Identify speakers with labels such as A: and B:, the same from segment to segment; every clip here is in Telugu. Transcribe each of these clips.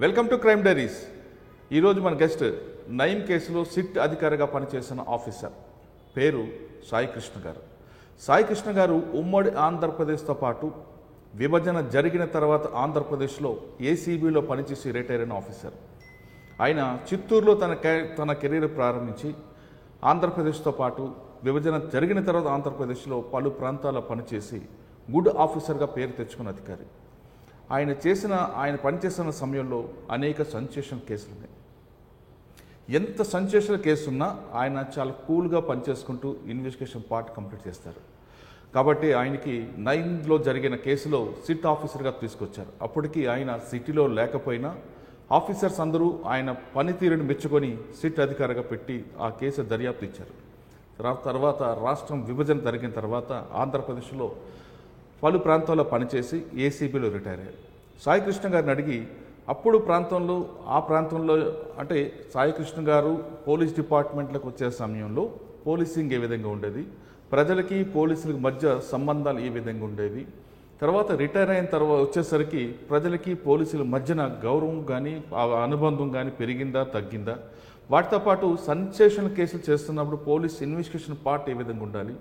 A: Welcome to crime diaries. ఈరోజు మన గెస్ట్ నయీం కేసులో సిట్ అధికారిగా పనిచేసిన ఆఫీసర్ పేరు సాయి కృష్ణ గారు. సాయి కృష్ణ గారు ఉమ్మడి ఆంధ్రప్రదేశ్తో పాటు విభజన జరిగిన తర్వాత ఆంధ్రప్రదేశ్లో ఏసీబీలో పనిచేసి రిటైర్ అయిన ఆఫీసర్. ఆయన చిత్తూరులో తన కెరీర్ ప్రారంభించి ఆంధ్రప్రదేశ్తో పాటు విభజన జరిగిన తర్వాత ఆంధ్రప్రదేశ్లో పలు ప్రాంతాల్లో పనిచేసి గుడ్ ఆఫీసర్గా పేరు తెచ్చుకున్న అధికారి. ఆయన పనిచేసిన సమయంలో అనేక సెన్సేషనల్ కేసులు ఉన్నాయి. ఎంత సెన్సేషనల్ కేసు ఉన్నా ఆయన చాలా కూల్గా పనిచేసుకుంటూ ఇన్వెస్టిగేషన్ పార్ట్ కంప్లీట్ చేస్తారు. కాబట్టి ఆయనకి నైన్లో జరిగిన కేసులో సిట్ ఆఫీసర్గా తీసుకొచ్చారు. అప్పటికి ఆయన సిటీలో లేకపోయినా ఆఫీసర్స్ అందరూ ఆయన పనితీరుని మెచ్చుకొని సిట్ అధికారిగా పెట్టి ఆ కేసు దర్యాప్తు ఇచ్చారు. తర్వాత రాష్ట్రం విభజన జరిగిన తర్వాత ఆంధ్రప్రదేశ్లో పలు ప్రాంతాల్లో పనిచేసి ఏసీబీలో రిటైర్ అయ్యారు. సాయి కృష్ణ గారిని అడిగి అప్పుడు ఆ ప్రాంతంలో అంటే సాయి కృష్ణ గారు పోలీస్ డిపార్ట్మెంట్లకు వచ్చే సమయంలో పోలీసింగ్ ఏ విధంగా ఉండేది, ప్రజలకి పోలీసులకు మధ్య సంబంధాలు ఏ విధంగా ఉండేవి, తర్వాత రిటైర్ అయిన తర్వాత వచ్చేసరికి ప్రజలకి పోలీసుల మధ్యన గౌరవం కానీ అనుబంధం కానీ పెరిగిందా తగ్గిందా, వాటితో పాటు సెన్సేషనల్ కేసులు చేస్తున్నప్పుడు పోలీస్ ఇన్వెస్టిగేషన్ పార్ట్ ఏ విధంగా ఉండాలి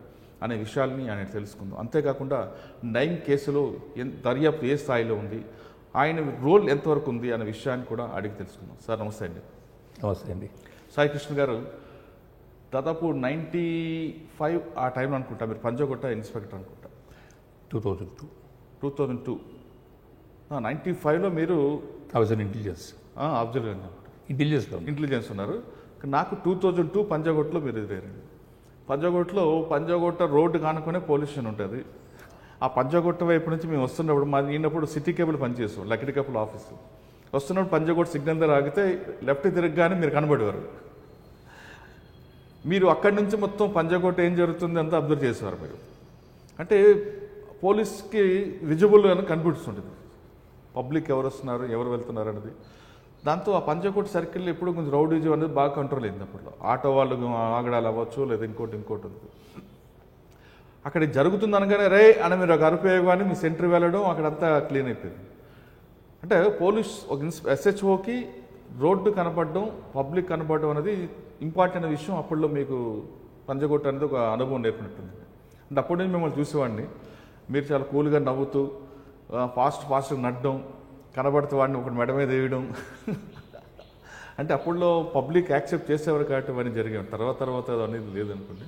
A: అనే విషయాల్ని ఆయన తెలుసుకుందాం. అంతేకాకుండా నయీం కేసులో దర్యాప్తు ఏ స్థాయిలో ఉంది, ఆయన రోల్ ఎంతవరకు ఉంది అనే విషయాన్ని కూడా అడిగి తెలుసుకుందాం. సార్ నమస్తే అండి.
B: నమస్తే అండి.
A: సాయి కృష్ణ గారు దాదాపు 95 ఆ టైంలో అనుకుంటా మీరు పంజాగుట్ట ఇన్స్పెక్టర్ అనుకుంటా. 2002 95లో మీరు ఇంటెలిజెన్స్ ఉన్నారు. నాకు 2002 పంజాగుట్టలో మీరు ఎదురయ్యారండి. పంజాగుట్ట రోడ్డు కానుకునే పోలీస్ స్టేషన్ ఉంటుంది. ఆ పంజాగుట్ట వైపు నుంచి మేము వస్తున్నప్పుడు నేనప్పుడు సిటీ కేబుల్ పనిచేస్తాం, లక్కడి కపుల్ ఆఫీసు. వస్తున్నప్పుడు పంజాగుట్ట సిగ్నల్ దగ్గర ఆగితే లెఫ్ట్ తిరగగానే మీరు కనబడేవారు. మీరు అక్కడి నుంచి మొత్తం పంజాగుట్ట ఏం జరుగుతుంది అంతా అబ్జర్వ్ చేసేవారు మీరు. అంటే పోలీస్కి విజిబుల్ అని కనిపిస్తుంటుంది పబ్లిక్ ఎవరు వస్తున్నారు ఎవరు వెళ్తున్నారు అనేది. దాంతో ఆ పంజాగుట్ట సర్కిల్లో ఎప్పుడు కొంచెం రౌడీజం అనేది బాగా కంట్రోల్ అయింది. అప్పట్లో ఆటో వాళ్ళు ఆగడాలు అవ్వచ్చు, లేదా ఇంకోటి ఉంది. అక్కడ జరుగుతుంది అనగానే రే అని మీరు ఒక అరుపేయ కానీ మీ సెంటర్ వెళ్ళడం అక్కడంతా క్లీన్ అయిపోయింది. అంటే పోలీస్ ఒక ఎస్హెచ్ఓకి రోడ్డు కనపడడం, పబ్లిక్ కనపడడం అనేది ఇంపార్టెంట్ విషయం. అప్పట్లో మీకు పంజాగుట్ట అనేది ఒక అనుభవం నేర్పినట్టుంది. అంటే అప్పటి నుంచి మిమ్మల్ని చూసేవాడిని, మీరు చాలా కూల్గా నవ్వుతూ ఫాస్ట్గా నడడం, కనబడితే వాడిని ఒకటి మెడ మీద వేయడం. అంటే అప్పుడులో పబ్లిక్ యాక్సెప్ట్ చేసేవారు కాబట్టి అవన్నీ జరిగాయి. తర్వాత అది అనేది లేదనుకోండి.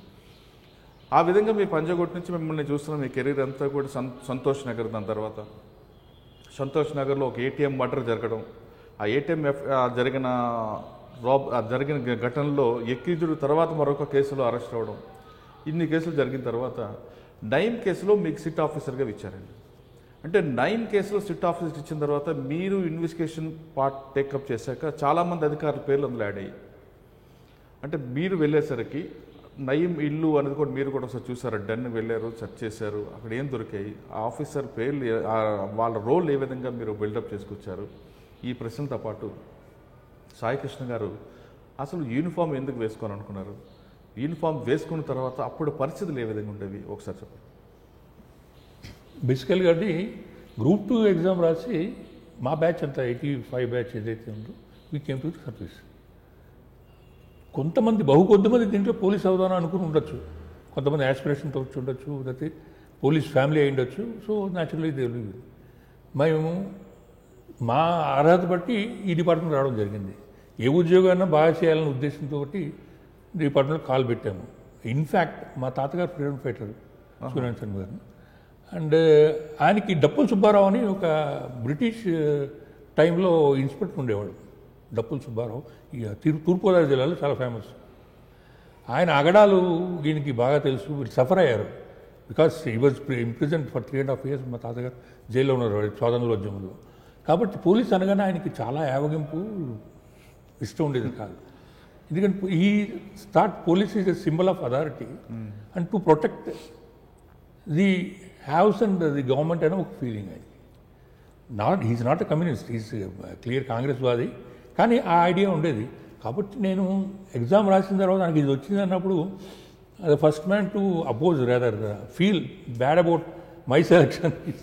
A: ఆ విధంగా మీ పంజాగుట్ట నుంచి మిమ్మల్ని చూస్తున్న మీ కెరీర్ అంతా కూడా సంతోష్ నగర్, దాని తర్వాత సంతోష్ నగర్లో ఒక ఏటీఎం మర్డర్ జరగడం, ఆ ఏటీఎం జరిగిన ఘటనలో ఎక్కిజుడు తర్వాత మరొక కేసులో అరెస్ట్ అవ్వడం, ఇన్ని కేసులు జరిగిన తర్వాత నయీం కేసులో మీకు సిట్ ఆఫీసర్గా ఇచ్చారండి. అంటే నయీం కేసులో సిట్ ఆఫీసర్ ఇచ్చిన తర్వాత మీరు ఇన్వెస్టిగేషన్ పార్ట్ టేకప్ చేశాక చాలామంది అధికారుల పేర్లు అందులో యాడ్ అయ్యాయి. అంటే మీరు వెళ్ళేసరికి నయీం ఇల్లు అనేది కూడా మీరు కూడా ఒకసారి చూసారు, డెన్ వెళ్ళారు, సెర్చ్ చేశారు, అక్కడ ఏం దొరికాయి, ఆ ఆఫీసర్ పేర్లు వాళ్ళ రోల్ ఏ విధంగా మీరు బిల్డప్ చేసుకొచ్చారు, ఈ ప్రశ్నలతో పాటు సాయి కృష్ణ గారు అసలు యూనిఫామ్ ఎందుకు వేసుకోవాలనుకున్నారు, యూనిఫామ్ వేసుకున్న తర్వాత అప్పుడు పరిస్థితులు ఏ విధంగా ఉండేవి ఒకసారి చెప్పండి.
B: బేసికల్గా అది గ్రూప్ 2 ఎగ్జామ్ రాసి మా బ్యాచ్ అంతా 85 బ్యాచ్ ఏదైతే ఉందో వీ కేమ్ టు సర్వీస్. కొంతమంది దీంట్లో పోలీస్ అవుదామని అనుకుని ఉండొచ్చు, కొంతమంది యాస్పిరేషన్తో వచ్చి ఉండొచ్చు, లేకపోతే పోలీస్ ఫ్యామిలీ అయి ఉండొచ్చు. సో న్యాచురల్లీ తెలియదు. మేము మా అర్హత బట్టి ఈ డిపార్ట్మెంట్ రావడం జరిగింది. ఏ ఉద్యోగాన్ని బాగా చేయాలనే ఉద్దేశంతో డిపార్ట్మెంట్లో కాల్ పెట్టాము. ఇన్ఫ్యాక్ట్ మా తాతగారు ఫ్రీడమ్ ఫైటర్ సూర్యనారాయణ గారు, అండ్ ఆయనకి డప్పుల సుబ్బారావు అని ఒక బ్రిటిష్ టైంలో ఇన్స్పెక్టర్ ఉండేవాడు. డప్పుల సుబ్బారావు తూర్పుగోదావరి జిల్లాలో చాలా ఫేమస్. ఆయన అగడాలు దీనికి బాగా తెలుసు, వీళ్ళు సఫర్ అయ్యారు. Because he was imprison for 3.5 years. మా తాతగారు జైల్లో ఉన్నారు స్వాతంత్రోద్యమంలో. కాబట్టి పోలీస్ అనగానే ఆయనకి చాలా యావగింపు, ఇష్టం ఉండేది కాదు. ఎందుకంటే ఈ police is a symbol of authority and to protect the haves and the government అనే ఒక ఫీలింగ్ ఆయనకి. He's not a communist, he's clear Congress వాది, కానీ ఆ ఐడియా ఉండేది. కాబట్టి నేను ఎగ్జామ్ రాసిన తర్వాత నాకు ఇది వచ్చింది అన్నప్పుడు the first man to oppose, rather feel bad about my selection is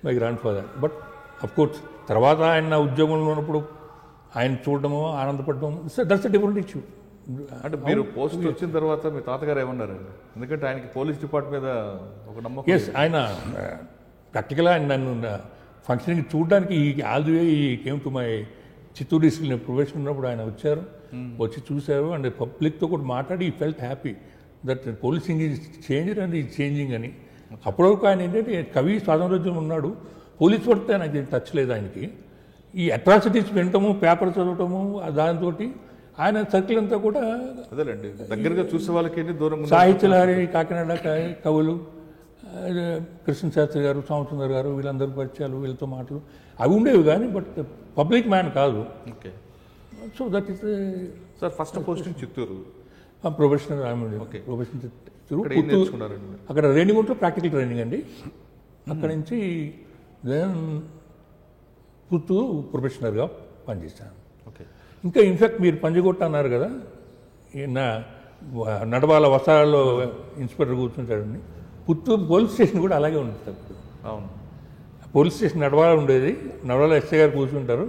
B: my grandfather. But of course, తర్వాత ఆయన ఉద్యోగంలో ఉన్నప్పుడు ఆయన చూడడము ఆనందపడడం దట్స్ అ డిఫరెంట్ ఇష్యూ.
A: అంటే మీరు పోస్ట్ వచ్చిన తర్వాత మీ తాతగారు ఏమన్నారండి? ఎందుకంటే ఆయనకి పోలీస్ డిపార్ట్మెంట్ మీద ఒక నమ్మకం.
B: ఎస్, ఆయన ప్రాక్టికల్గా ఆయన నన్ను ఫంక్షన్కి చూడడానికి ఆల్ ది వే ఈ came to my Chittoor district నేను ప్రొఫెషన్ ఉన్నప్పుడు ఆయన వచ్చారు, వచ్చి చూశారు అండ్ పబ్లిక్తో కూడా మాట్లాడి ఈ felt happy that policing is change and is changing అని. అప్పటివరకు ఆయన ఏంటంటే కవి స్వాతంత్ర్యం ఉన్నాడు, పోలీస్ పడితే నాకు టచ్ లేదు ఆయనకి. ఈ అట్రాసిటీస్ వినటము, పేపర్ చదవటము, దాంతో ఆయన సర్కిల్ అంతా కూడా
A: అదేలేండి దగ్గరగా చూసే వాళ్ళకి దూరం.
B: సాహిత్యలహరి కాకినాడ కవులు, కృష్ణశాస్త్రి గారు, సాంబసుందర్ గారు, వీళ్ళందరూ పరిచయాలు, వీళ్ళతో మాటలు అవి ఉండేవి కానీ బట్ పబ్లిక్ మ్యాన్ కాదు.
A: Okay.
B: So that is
A: sir first posting Chittoor
B: professional.
A: Okay.
B: Professional Chittoor.
A: ఇక్కడ ఏం నేర్చుకున్నారండి మీరు?
B: అక్కడ రేణిగుంటలో ప్రాక్టికల్ ట్రైనింగ్ అండి. అక్కడి నుంచి దెన్ పుత్తూరు ప్రొఫెషనల్గా పనిచేశాను.
A: ఓకే.
B: ఇంకా ఇన్ఫ్యాక్ట్ మీరు పంజగుట్ట అన్నారు కదా, నా నడవాల వసాలలో ఇన్స్పెక్టర్ కూర్చుంటాడండి. పుత్తూరు పోలీస్ స్టేషన్ కూడా అలాగే ఉంటుంది. అప్పుడు
A: అవును,
B: పోలీస్ స్టేషన్ నడవాల ఉండేది, నడవాల ఎస్ఐ గారు కూర్చుంటారు,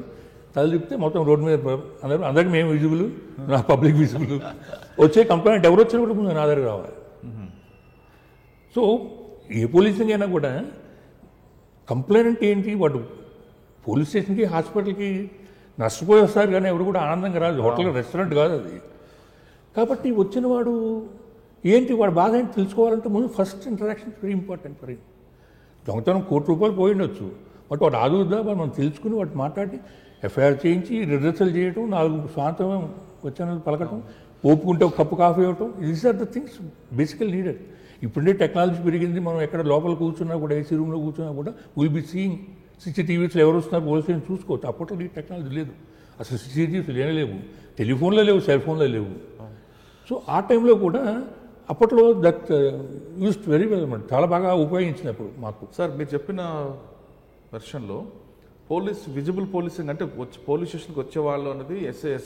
B: తల తిప్పితే మొత్తం రోడ్డు మీద అందరికి మేము విజిబుల్, నా పబ్లిక్ విజిబుల్. వచ్చే కంప్లైంట్ ఎవరు వచ్చినా కూడా ముందు నా దగ్గర రావాలి. సో ఏ పోలీసింగ్ అయినా కూడా కంప్లైంట్ ఏంటి, వాడు పోలీస్ స్టేషన్కి హాస్పిటల్కి నష్టపోయి వస్తారు కానీ ఎవరు కూడా ఆనందంగా రాదు. హోటల్ రెస్టారెంట్ కాదు అది. కాబట్టి వచ్చిన వాడు ఏంటి, వాడు బాధ ఏంటి తెలుసుకోవాలంటే ముందు first interaction very important for him. దొంగతనం ₹1,00,00,000 పోయిండొచ్చు, బట్ వాడు ఆదుద్దా మనం తెలుసుకుని వాడు మాట్లాడి ఎఫ్ఐఆర్ చేయించి రిజర్సల్ చేయటం, 4 శాంతం వచ్చిన పలకటం, ఓపుకుంటే ఒక కప్పు కాఫీ ఇవ్వటం, దీస్ ఆర్ ద థింగ్స్ బేసికల్ నీడెడ్. ఇప్పుడే టెక్నాలజీ పెరిగింది, మనం ఎక్కడ లోపల కూర్చున్నా కూడా ఏసీ రూమ్లో కూర్చున్నా కూడా విల్ బి సీయింగ్ CCTVస్లో ఎవరు వస్తున్నారు పోలీస్ స్టేషన్ చూసుకోవచ్చు. అప్పట్లో ఈ టెక్నాలజీ లేదు, అసలు CCTVస్ లేవు, టెలిఫోన్లో లేవు, సెల్ ఫోన్లో లేవు. సో ఆ టైంలో కూడా అప్పట్లో దట్ యూస్డ్ వెరీ వెల్ అన్నమాట, చాలా బాగా ఉపయోగించినప్పుడు మాకు.
A: సార్ మీరు చెప్పిన వెర్షన్లో విజిబుల్ పోలీసింగ్ అంటే పోలీస్ స్టేషన్కి వచ్చేవాళ్ళు అనేది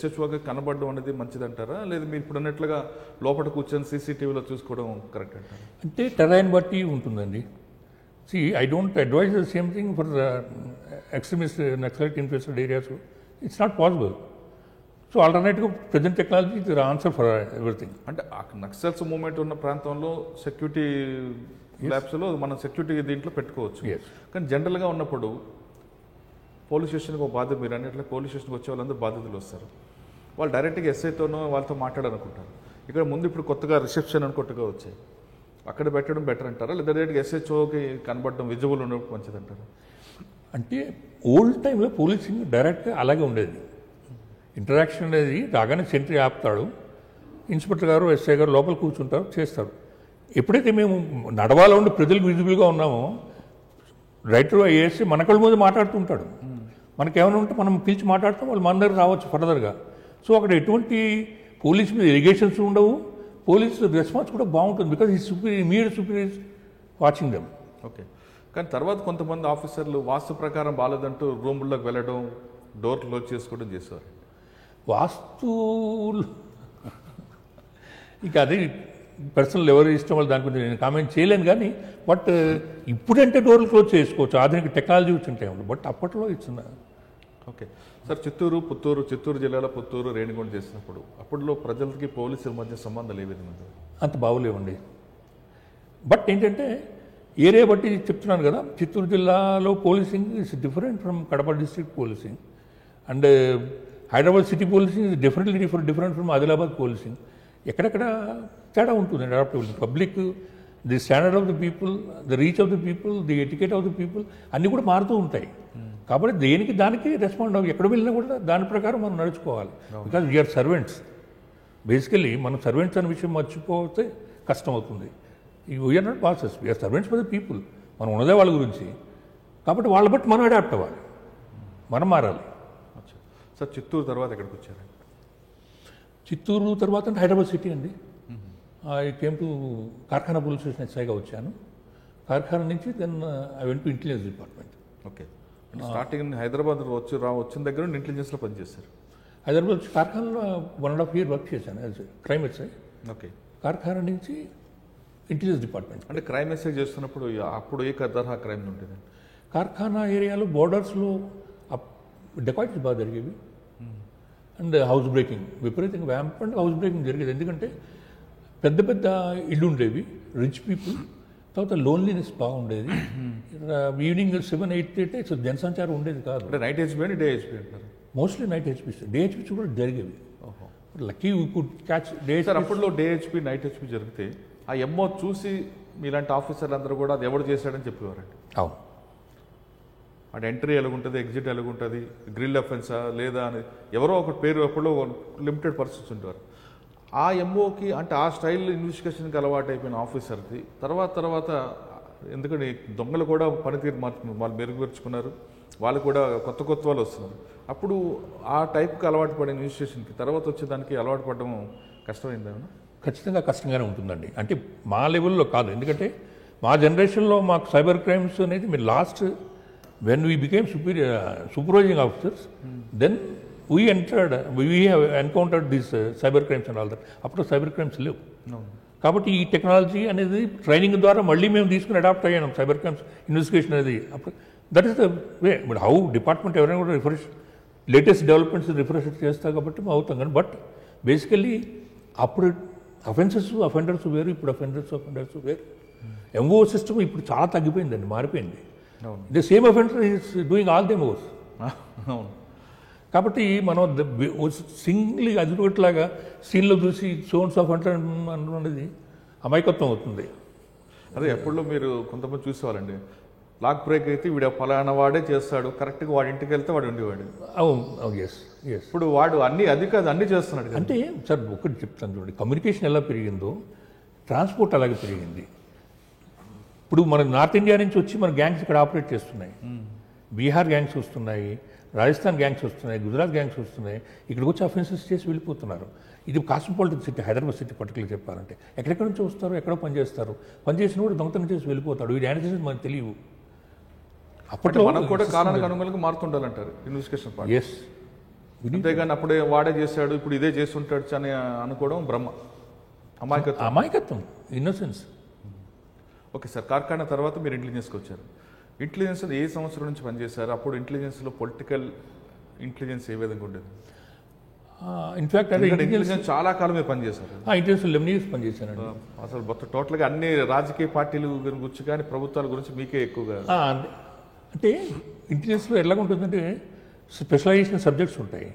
A: SHOగా కనబడడం అనేది మంచిదంటారా, లేదా మీరు ఇప్పుడు అన్నట్లుగా లోపల కూర్చొని CCTVలో చూసుకోవడం కరెక్ట్ అంటారా?
B: అంటే టెరైన్ బట్టి ఉంటుందండి. I don't advise the same thing for the extremist, Naxalite infested areas. It's not possible. So alternative present technology is the answer for everything.
A: అంటే నక్సల్స్ మూవ్మెంట్ ఉన్న ప్రాంతంలో సెక్యూరిటీ ల్యాబ్స్లో మనం సెక్యూరిటీ దీంట్లో పెట్టుకోవచ్చు. కానీ జనరల్గా ఉన్నప్పుడు పోలీస్ స్టేషన్కి ఒక బాధ్యత, మీరు అన్నట్లు పోలీస్ స్టేషన్కి వచ్చే వాళ్ళందరూ బాధ్యతలు వస్తారు, వాళ్ళు డైరెక్ట్గా ఎస్ఐతోనో వాళ్ళతో మాట్లాడాలనుకుంటారు. ఇక్కడ ముందు ఇప్పుడు కొత్తగా రిసెప్షన్ అని కొత్తగా వచ్చాయి, అక్కడ పెట్టడం బెటర్ అంటారా, లేదా డైరెక్ట్గా SHOకి కనబడడం విజిబుల్ ఉండడం మంచిదంటారా?
B: అంటే ఓల్డ్ టైంలో పోలీసింగ్ డైరెక్ట్గా అలాగే ఉండేది. ఇంటరాక్షన్ అనేది రాగానే సెంట్రీ ఆపుతాడు, ఇన్స్పెక్టర్ గారు ఎస్ఐ గారు లోపల కూర్చుంటారు, చేస్తారు. ఎప్పుడైతే మేము నడవాలో ఉండి ప్రజలకు విజిబుల్గా ఉన్నామో రైటర్ వేసి మన కళ్ళ ముందు మాట్లాడుతుంటాడు, మనకేమైనా ఉంటే మనం పిలిచి మాట్లాడతాం, వాళ్ళు మన దగ్గర రావచ్చు ఫర్దర్గా. సో అక్కడ ఎటువంటి పోలీస్ మీద ఎలిగేషన్స్ ఉండవు, పోలీస్ రెస్పాన్స్ కూడా బాగుంటుంది, బికాజ్ ఈ immediate superiors watching them.
A: Okay. కానీ తర్వాత కొంతమంది ఆఫీసర్లు వాస్తు ప్రకారం బాలేదంటూ రూముల్లోకి వెళ్ళడం, డోర్ క్లోజ్ చేసుకోవడం చేసేవారు.
B: వాస్తు ఇక అది పర్సనల్ ఎవరు ఇష్టం వాళ్ళు దాని గురించి నేను కామెంట్ చేయలేను. కానీ బట్ ఇప్పుడంటే డోర్లు క్లోజ్ చేసుకోవచ్చు, ఆధునిక టెక్నాలజీ వచ్చింటాయి. బట్ అప్పట్లో ఇచ్చిన.
A: ఓకే సార్, చిత్తూరు జిల్లాలో పుత్తూరు, రేణిగుంట చేసినప్పుడు అప్పట్లో ప్రజలకి పోలీసుల మధ్య సంబంధాలు ఏ విధంగా?
B: అంత బాగోలేవండి. బట్ ఏంటంటే ఏరియా బట్టి చెప్తున్నాను కదా, చిత్తూరు జిల్లాలో policing is different from Kadapa district policing, and Hyderabad city policing is different from Adilabad policing. ఎక్కడెక్కడ తేడా ఉంటుంది adaptability, public, the standard of the people, the reach of the people, the etiquette of the people అన్నీ కూడా మారుతూ ఉంటాయి. కాబట్టి దేనికి దానికి రెస్పాండ్ అవ్వాలి, ఎక్కడ వెళ్ళినా కూడా దాని ప్రకారం మనం నడుచుకోవాలి. బికాజ్ వీఆర్ సర్వెంట్స్, బేసికలీ మనం సర్వెంట్స్ అనే విషయం మర్చిపోతే కష్టం అవుతుంది. We are not bosses, we are servants for the people, మనం ఉన్నదే వాళ్ళ గురించి. కాబట్టి వాళ్ళ బట్టి మనం అడాప్ట్ అవ్వాలి, మనం మారాలి.
A: సార్ చిత్తూరు తర్వాత ఎక్కడికి వచ్చారు?
B: చిత్తూరు తర్వాత అంటే హైదరాబాద్ సిటీ అండి. I came to Karkhana police station ఎస్ఐగా వచ్చాను. కార్ఖానా నుంచి then I went to intelligence department.
A: Okay. Starting Hyderabad వచ్చిన దగ్గర ఇంటెలిజెన్స్లో పనిచేస్తారు?
B: హైదరాబాద్ వచ్చి కార్ఖానాలో 1.5 years వర్క్ చేశాను as crime SI.
A: Okay.
B: Karkhana నుంచి ఇంటెలిజెన్స్ డిపార్ట్మెంట్.
A: అంటే క్రైమ్ ఎస్ఐ చేస్తున్నప్పుడు అప్పుడు ఏ తరహా క్రైమ్ ఉంటుంది?
B: కార్ఖానా ఏరియాలో బోర్డర్స్లో డెకాయిట్స్ బాగా జరిగేవి. అండ్ హౌస్ బ్రేకింగ్ విపరీతంగా వ్యాంపండ్ హౌస్ బ్రేకింగ్ జరిగేది. ఎందుకంటే పెద్ద పెద్ద ఇల్లు ఉండేవి, రిచ్ పీపుల్, తర్వాత లోన్లీనెస్ బాగుండేది. ఈవినింగ్ 7-8 అయితే జనసంచారం ఉండేది కాదు.
A: నైట్ హెచ్పి అని డే హెచ్పి అంటారు.
B: Mostly night HP, day HP కూడా జరిగేవి. Lucky we could catch day.
A: Sir అప్పట్లో డే హెచ్పి నైట్ హెచ్పి జరిగితే ఆ ఎంఓ చూసి మీలాంటి ఆఫీసర్లు అందరూ కూడా అది ఎవరు చేశాడని చెప్పేవారండి.
B: అవును,
A: అంటే ఎంట్రీ ఎలాగుంటుంది, ఎగ్జిట్ ఎలాగుంటుంది, గ్రిల్ అఫెన్సా లేదా అని ఎవరో ఒక పేరు అప్పుడు లిమిటెడ్ పర్సన్స్ ఉంటారు. ఆ ఎంఓకి అంటే ఆ స్టైల్ ఇన్వెస్టిగేషన్కి అలవాటు అయిపోయిన ఆఫీసర్కి తర్వాత ఎందుకంటే దొంగలు కూడా పనితీరు వాళ్ళు మెరుగుపరుచుకున్నారు, వాళ్ళు కూడా కొత్త వాళ్ళు వస్తున్నారు. అప్పుడు ఆ టైప్కి అలవాటు పడిన ఇన్వెస్టిగేషన్కి తర్వాత వచ్చేదానికి అలవాటు పడడం కష్టమైందేమన్నా?
B: ఖచ్చితంగా కష్టంగానే ఉంటుందండి. అంటే మా లెవెల్లో కాదు, ఎందుకంటే మా జనరేషన్లో మాకు సైబర్ క్రైమ్స్ అనేది మీరు last when we became supervising officers, then we have encountered these cyber crimes and all that. అప్పుడు సైబర్ క్రైమ్స్ లేవు. కాబట్టి ఈ టెక్నాలజీ అనేది ట్రైనింగ్ ద్వారా మళ్ళీ మేము తీసుకుని అడాప్ట్ అయ్యాం సైబర్ క్రైమ్స్ ఇన్వెస్టిగేషన్ అనేది. అప్పుడు that is the way. But how department ఎవరైనా కూడా రిఫ్రెష్ లేటెస్ట్ డెవలప్మెంట్స్ రిఫ్రెష్ చేస్తారు కాబట్టి మేము అవుతాం. కానీ బట్ బేసికల్లీ అప్పుడు అఫెండర్స్ వేరు, ఇప్పుడు అఫెండర్స్ వేరు. ఎంఓ సిస్టమ్ ఇప్పుడు చాలా తగ్గిపోయిందండి, మారిపోయింది. The same offender is doing all them overs.
A: అవును.
B: కాబట్టి మనం సింగిల్ అదిలాగా సీన్లో చూసి సోన్స్ ఆఫ్ అంటే అనేది అమాయకత్వం అవుతుంది.
A: అదే ఎప్పుడో మీరు కొంతమంది చూసేవాళ్ళండి, లాక్ బ్రేక్ అయితే వీడు ఫలానా వాడే చేస్తాడు, కరెక్ట్గా వాడి ఇంటికి వెళ్తే వాడు ఉండేవాడు.
B: అవును, ఎస్.
A: ఇప్పుడు వాడు అన్ని చేస్తున్నాడు.
B: అంటే సార్ ఒకటి చెప్తాను చూడండి, కమ్యూనికేషన్ ఎలా పెరిగిందో ట్రాన్స్పోర్ట్ అలాగే పెరిగింది. ఇప్పుడు మన నార్త్ ఇండియా నుంచి వచ్చి మన గ్యాంగ్స్ ఇక్కడ ఆపరేట్ చేస్తున్నాయి. బీహార్ గ్యాంగ్స్ వస్తున్నాయి, రాజస్థాన్ గ్యాంగ్స్ వస్తున్నాయి, గుజరాత్ గ్యాంగ్స్ వస్తున్నాయి. ఇక్కడికి వచ్చి అఫెన్సెస్ చేసి వెళ్ళిపోతున్నారు. ఇది cosmopolitan city, Hyderabad city particular చెప్పాలంటే. ఎక్కడెక్కడ నుంచి వస్తారు, ఎక్కడో పనిచేస్తారు, పనిచేసిన కూడా దొంగతనం చేసి వెళ్ళిపోతాడు. వీడి యానిటేషన్ మనకు తెలియవు.
A: అప్పట్లో మనం కూడా కాలానికి అనుగుణంగా మారుతుండాలంటారు ఇన్వెస్టిగేషన్ పార్ట్.
B: ఎస్.
A: అంతేగాని అప్పుడే వాడే చేశాడు ఇప్పుడు ఇదే చేస్తుంటాడు అని అనుకోవడం బ్రహ్మ,
B: అమాయకత్వం, ఇన్నోసెన్స్.
A: ఓకే సార్, కార్ఖానా తర్వాత మీరు ఇంటెలిజెన్స్కి వచ్చారు. ఇంటెలిజెన్స్ ఏ సంవత్సరం నుంచి పనిచేశారు? అప్పుడు ఇంటెలిజెన్స్లో పొలిటికల్ ఇంటెలిజెన్స్ ఏ విధంగా ఉండేది?
B: ఇన్ఫాక్ట్ అదే ఇంటెలిజెన్స్
A: చాలా కాలం మీరు పనిచేశారు.
B: Intelligence 11 years పనిచేశానండి.
A: అసలు మొత్తం టోటల్గా అన్ని రాజకీయ పార్టీల గురించి కానీ ప్రభుత్వాల గురించి మీకే ఎక్కువగా.
B: అంటే ఇంటెలిజెన్స్లో ఎలాగ ఉంటుందంటే స్పెషలైజేషన్ సబ్జెక్ట్స్ ఉంటాయి.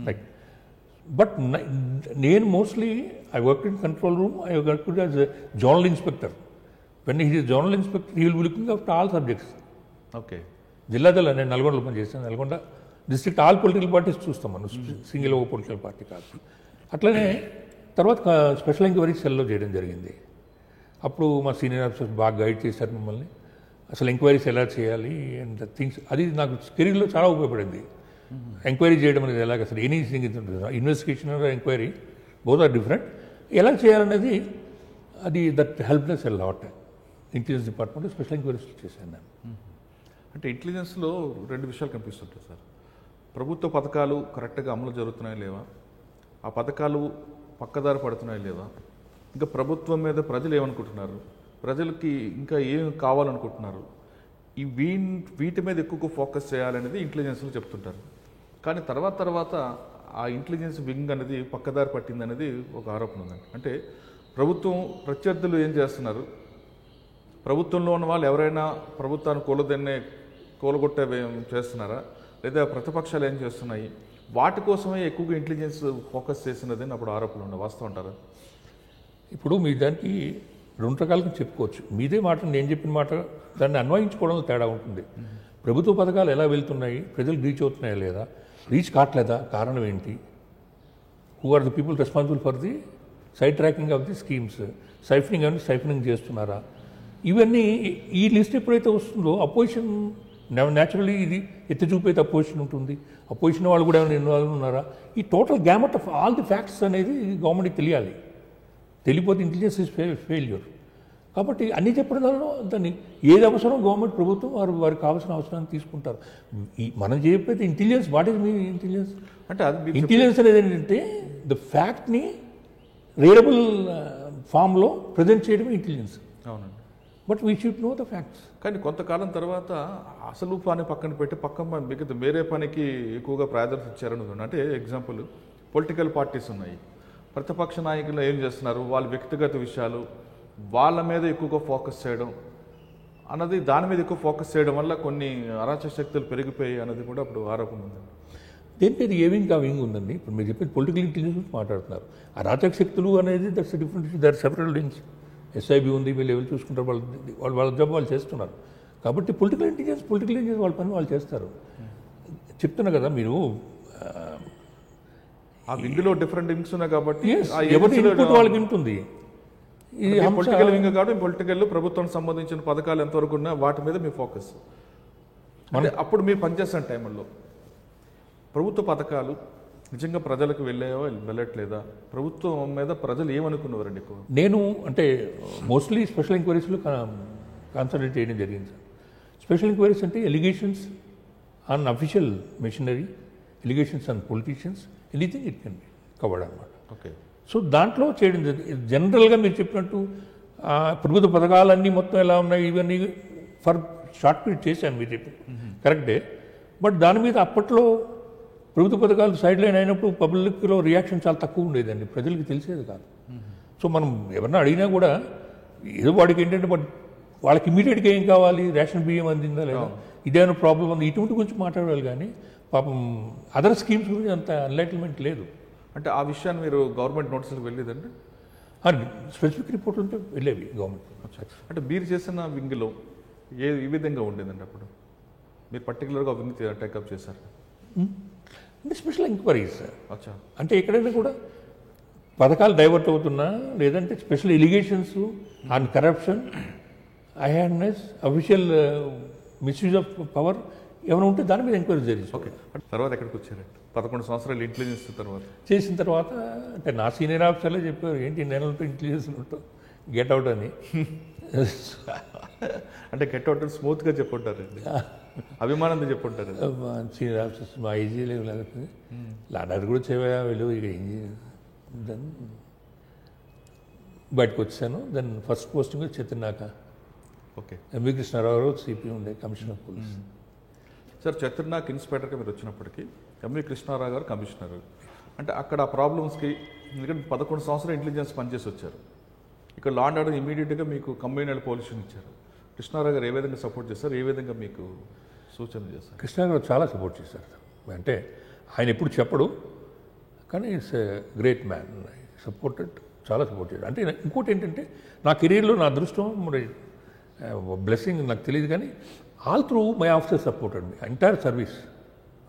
B: లైక్ బట్ నేను mostly I work in control room, I work as zonal inspector. When he is zonal inspector he will be looking after all subjects.
A: Okay.
B: జిల్లాలో నేను నల్గొండలో పనిచేస్తాను. Nalgonda district all political parties చూస్తాం మనం, సింగిల్ ఒక పొలిటికల్ పార్టీ కాదు. అట్లనే తర్వాత స్పెషల్ ఎంక్వైరీ సెల్లో చేయడం జరిగింది. అప్పుడు మా సీనియర్ ఆఫీసర్స్ బాగా గైడ్ చేశారు మమ్మల్ని, అసలు ఎంక్వైరీస్ ఎలా చేయాలి అండ్ థింగ్స్. అది నాకు కెరీర్లో చాలా ఉపయోగపడింది. ఎంక్వైరీ చేయడం అనేది ఎలాగ, అసలు anything investigation enquiry both are different. ఎలా చేయాలనేది అది that help us a lot. Intelligence department special enquiries చేశాను నేను.
A: అంటే ఇంటెలిజెన్స్లో 2 విషయాలు కనిపిస్తుంటాయి సార్. ప్రభుత్వ పథకాలు కరెక్ట్గా అమలు జరుగుతున్నాయా లేవా, ఆ పథకాలు పక్కదారి పడుతున్నాయా లేవా, ఇంకా ప్రభుత్వం మీద ప్రజలు ఏమనుకుంటున్నారు, ప్రజలకి ఇంకా ఏం కావాలనుకుంటున్నారు, వీటి మీద ఎక్కువ ఫోకస్ చేయాలనేది ఇంటెలిజెన్స్లో చెప్తుంటారు. కానీ తర్వాత ఆ ఇంటెలిజెన్స్ వింగ్ అనేది పక్కదారి పట్టింది అనేది ఒక ఆరోపణ ఉందండి. అంటే ప్రభుత్వం ప్రత్యర్థులు ఏం చేస్తున్నారు, ప్రభుత్వంలో ఉన్న వాళ్ళు ఎవరైనా ప్రభుత్వాన్ని కూలగొట్టే చేస్తున్నారా, లేదా ప్రతిపక్షాలు ఏం చేస్తున్నాయి, వాటి కోసమే ఎక్కువగా ఇంటెలిజెన్స్ ఫోకస్ చేసినదని అప్పుడు ఆరోపణలు ఉన్నాయి. వాస్తవం అంటారా?
B: ఇప్పుడు మీ దానికి 2 రకాలుగా చెప్పుకోవచ్చు. మీదే మాట, నేను చెప్పిన మాట దాన్ని అన్వయించుకోవడంలో తేడా ఉంటుంది. ప్రభుత్వ పథకాలు ఎలా వెళ్తున్నాయి, ప్రజలు రీచ్ అవుతున్నాయా లేదా, రీచ్ కావట్లేదా, కారణం ఏంటి, who are the people responsible for the side tracking of the schemes, siphoning చేస్తున్నారా, ఇవన్నీ ఈ లిస్ట్ ఎప్పుడైతే వస్తుందో అపోజిషన్ న్యాచురలీ ఇది ఎత్తి చూపైతే అపోజిషన్ ఉంటుంది. అపోజిషన్ వాళ్ళు కూడా ఏమైనా ఇన్వాల్వ్ ఉన్నారా, ఈ total gamut of all the facts అనేది గవర్నమెంట్కి తెలియాలి. తెలియపోతే ఇంటెలిజెన్స్ ఇస్ ఫెయిల్యూర్. కాబట్టి అన్నీ చెప్పడం వల్ల దాన్ని ఏది అవసరం గవర్నమెంట్ ప్రభుత్వం వారికి కావాల్సిన అవసరాన్ని తీసుకుంటారు. మనం చెప్పేది intelligence. What is me intelligence
A: అంటే
B: ఇంటెలిజెన్స్ అనేది ఏంటంటే ద ఫ్యాక్ట్ని రీడబుల్ ఫామ్లో ప్రజెంట్ చేయడమే ఇంటెలిజెన్స్.
A: అవునండి.
B: But we should know the facts.
A: కానీ కొంతకాలం తర్వాత అసలు పని పక్కన పెట్టి మిగతా వేరే పనికి ఎక్కువగా ప్రాధాన్యత ఇచ్చారని ఉంది. అంటే ఎగ్జాంపుల్ పొలిటికల్ పార్టీస్ ఉన్నాయి, ప్రతిపక్ష నాయకులు ఏం చేస్తున్నారు, వాళ్ళ వ్యక్తిగత విషయాలు వాళ్ళ మీద ఎక్కువగా ఫోకస్ చేయడం అన్నది, దాని మీద ఎక్కువ ఫోకస్ చేయడం వల్ల కొన్ని అరాచక శక్తులు పెరిగిపోయాయి అన్నది కూడా ఇప్పుడు ఆరోపణ ఉంది.
B: దేని మీద ఏ వింగ్ ఆ వింగ్ ఉందండి. ఇప్పుడు మీరు చెప్పేది పొలిటికల్ ఇంటెలిజెన్స్ మాట్లాడుతున్నారు. అరాచక శక్తులు అనేది that's different, there separate wings. SIB ఉంది, వీళ్ళు ఎవరు చూసుకుంటారు, వాళ్ళ జాబ్ వాళ్ళు చేస్తున్నారు. కాబట్టి పొలిటికల్ ఇంటెలిజెన్స్ వాళ్ళ పని వాళ్ళు చేస్తారు. చెప్తున్నా కదా మీరు,
A: ఆ వింగ్లో డిఫరెంట్ వింగ్స్ ఉన్నాయి కాబట్టి
B: ఎవరి ఇన్పుట్ వాళ్ళకి ఉంటుంది.
A: ఈ పొలిటికల్ వింగ్ కాబట్టి పొలిటికల్ ప్రభుత్వానికి సంబంధించిన పథకాలు ఎంతవరకు ఉన్నా వాటి మీద మీ ఫోకస్. అంటే అప్పుడు మీరు పనిచేస్తున్న టైంలో ప్రభుత్వ పథకాలు నిజంగా ప్రజలకు వెళ్ళట్లేదా, ప్రభుత్వం మీద ప్రజలు ఏమనుకున్నవారండి ఎక్కువ?
B: నేను అంటే మోస్ట్లీ స్పెషల్ ఎంక్వైరీస్లో కాన్సన్ట్రేట్ చేయడం జరిగింది సార్. స్పెషల్ ఎంక్వైరీస్ అంటే allegations on official machinery, allegations on politicians, anything it can be covered అనమాట.
A: ఓకే.
B: సో దాంట్లో చేయడం జరిగింది. జనరల్గా మీరు చెప్పినట్టు ప్రభుత్వ పథకాలన్నీ మొత్తం ఎలా ఉన్నాయి ఇవన్నీ ఫర్ షార్ట్ పీరియడ్ చేశాను మీరు చెప్పి కరెక్టే. బట్ దాని మీద అప్పట్లో ప్రభుత్వ పథకాలు సైడ్ లైన్ అయినప్పుడు పబ్లిక్లో రియాక్షన్ చాలా తక్కువ ఉండేదండి, ప్రజలకు తెలిసేది కాదు. సో మనం ఎవరన్నా అడిగినా కూడా ఏదో వాడికి ఏంటంటే వాళ్ళకి ఇమీడియట్గా ఏం కావాలి, రేషన్ బియ్యం అందిందా లేదా, ఇదేమైనా ప్రాబ్లం ఉంది, ఇటువంటి గురించి మాట్లాడాలి. కానీ పాపం అదర్ స్కీమ్స్ గురించి అంత ఎన్లైట్మెంట్ లేదు.
A: అంటే ఆ విషయాన్ని మీరు గవర్నమెంట్ నోటీసులకు వెళ్ళేదండి?
B: స్పెసిఫిక్ రిపోర్ట్ ఉంటే వెళ్ళేవి గవర్నమెంట్.
A: అంటే మీరు చేసిన వింగ్లో ఈ విధంగా ఉండేదండి అప్పుడు? మీరు పర్టికులర్గా వింగ్ టేకప్ చేశారు
B: అంటే స్పెషల్ ఎంక్వైరీస్.
A: అచ్చా.
B: అంటే ఎక్కడైనా కూడా పథకాలు డైవర్ట్ అవుతున్నా, లేదంటే special allegations on corruption, awareness, official misuse of power ఏమైనా ఉంటే దాని మీద ఎంక్వైరీ జరిగింది.
A: ఓకే. తర్వాత ఎక్కడికి వచ్చారండి? 11 సంవత్సరాలు ఇంటెలిజెన్స్ తర్వాత
B: చేసిన తర్వాత అంటే నా సీనియర్ ఆఫీసర్లే చెప్పారు, ఏంటి నెలలతో ఇంటెలిజెన్స్ ఉంటావు, గెట్ అవుట్ అని.
A: అంటే గెట్ అవుట్ అని స్మూత్గా చెప్పుంటారండి, అభిమానంతో చెప్పుంటారు
B: సీనియర్ ఆఫీసర్స్. మా ఈజీ లేకపోతే లాడారు కూడా చేయవా వెళ్ళు, ఇక దెన్ బయటకు వచ్చాను. Then first posting Chatrinaka.
A: Okay.
B: MV Krishnarao CP ఉండే, commissioner of police.
A: Sir, Chatrinaka ఇన్స్పెక్టర్గా మీరు వచ్చినప్పటికీ ఎంవి కృష్ణారావు గారు కమిషనర్. అంటే అక్కడ ఆ ప్రాబ్లమ్స్కి ఎందుకంటే 11 సంవత్సరాలు ఇంటెలిజెన్స్ పనిచేసి వచ్చారు, ఇక్కడ లా అండ్ ఆర్డర్ ఇమీడియట్గా మీకు కంబైన్డ్ పొజిషన్ ఇచ్చారు. కృష్ణారావు గారు ఏ విధంగా సపోర్ట్ చేస్తారు, ఏ విధంగా మీకు సూచనలు చేస్తారు?
B: కృష్ణారావు చాలా సపోర్ట్ చేశారు. అంటే ఆయన ఎప్పుడు చెప్పడు, కానీ it's a great man. Supported, చాలా సపోర్ట్ చేయడు. అంటే ఇంకోటి ఏంటంటే నా కెరీర్లో నా అదృష్టం మరి బ్లెస్సింగ్ నాకు తెలియదు, కానీ all through my officer supported me entire service.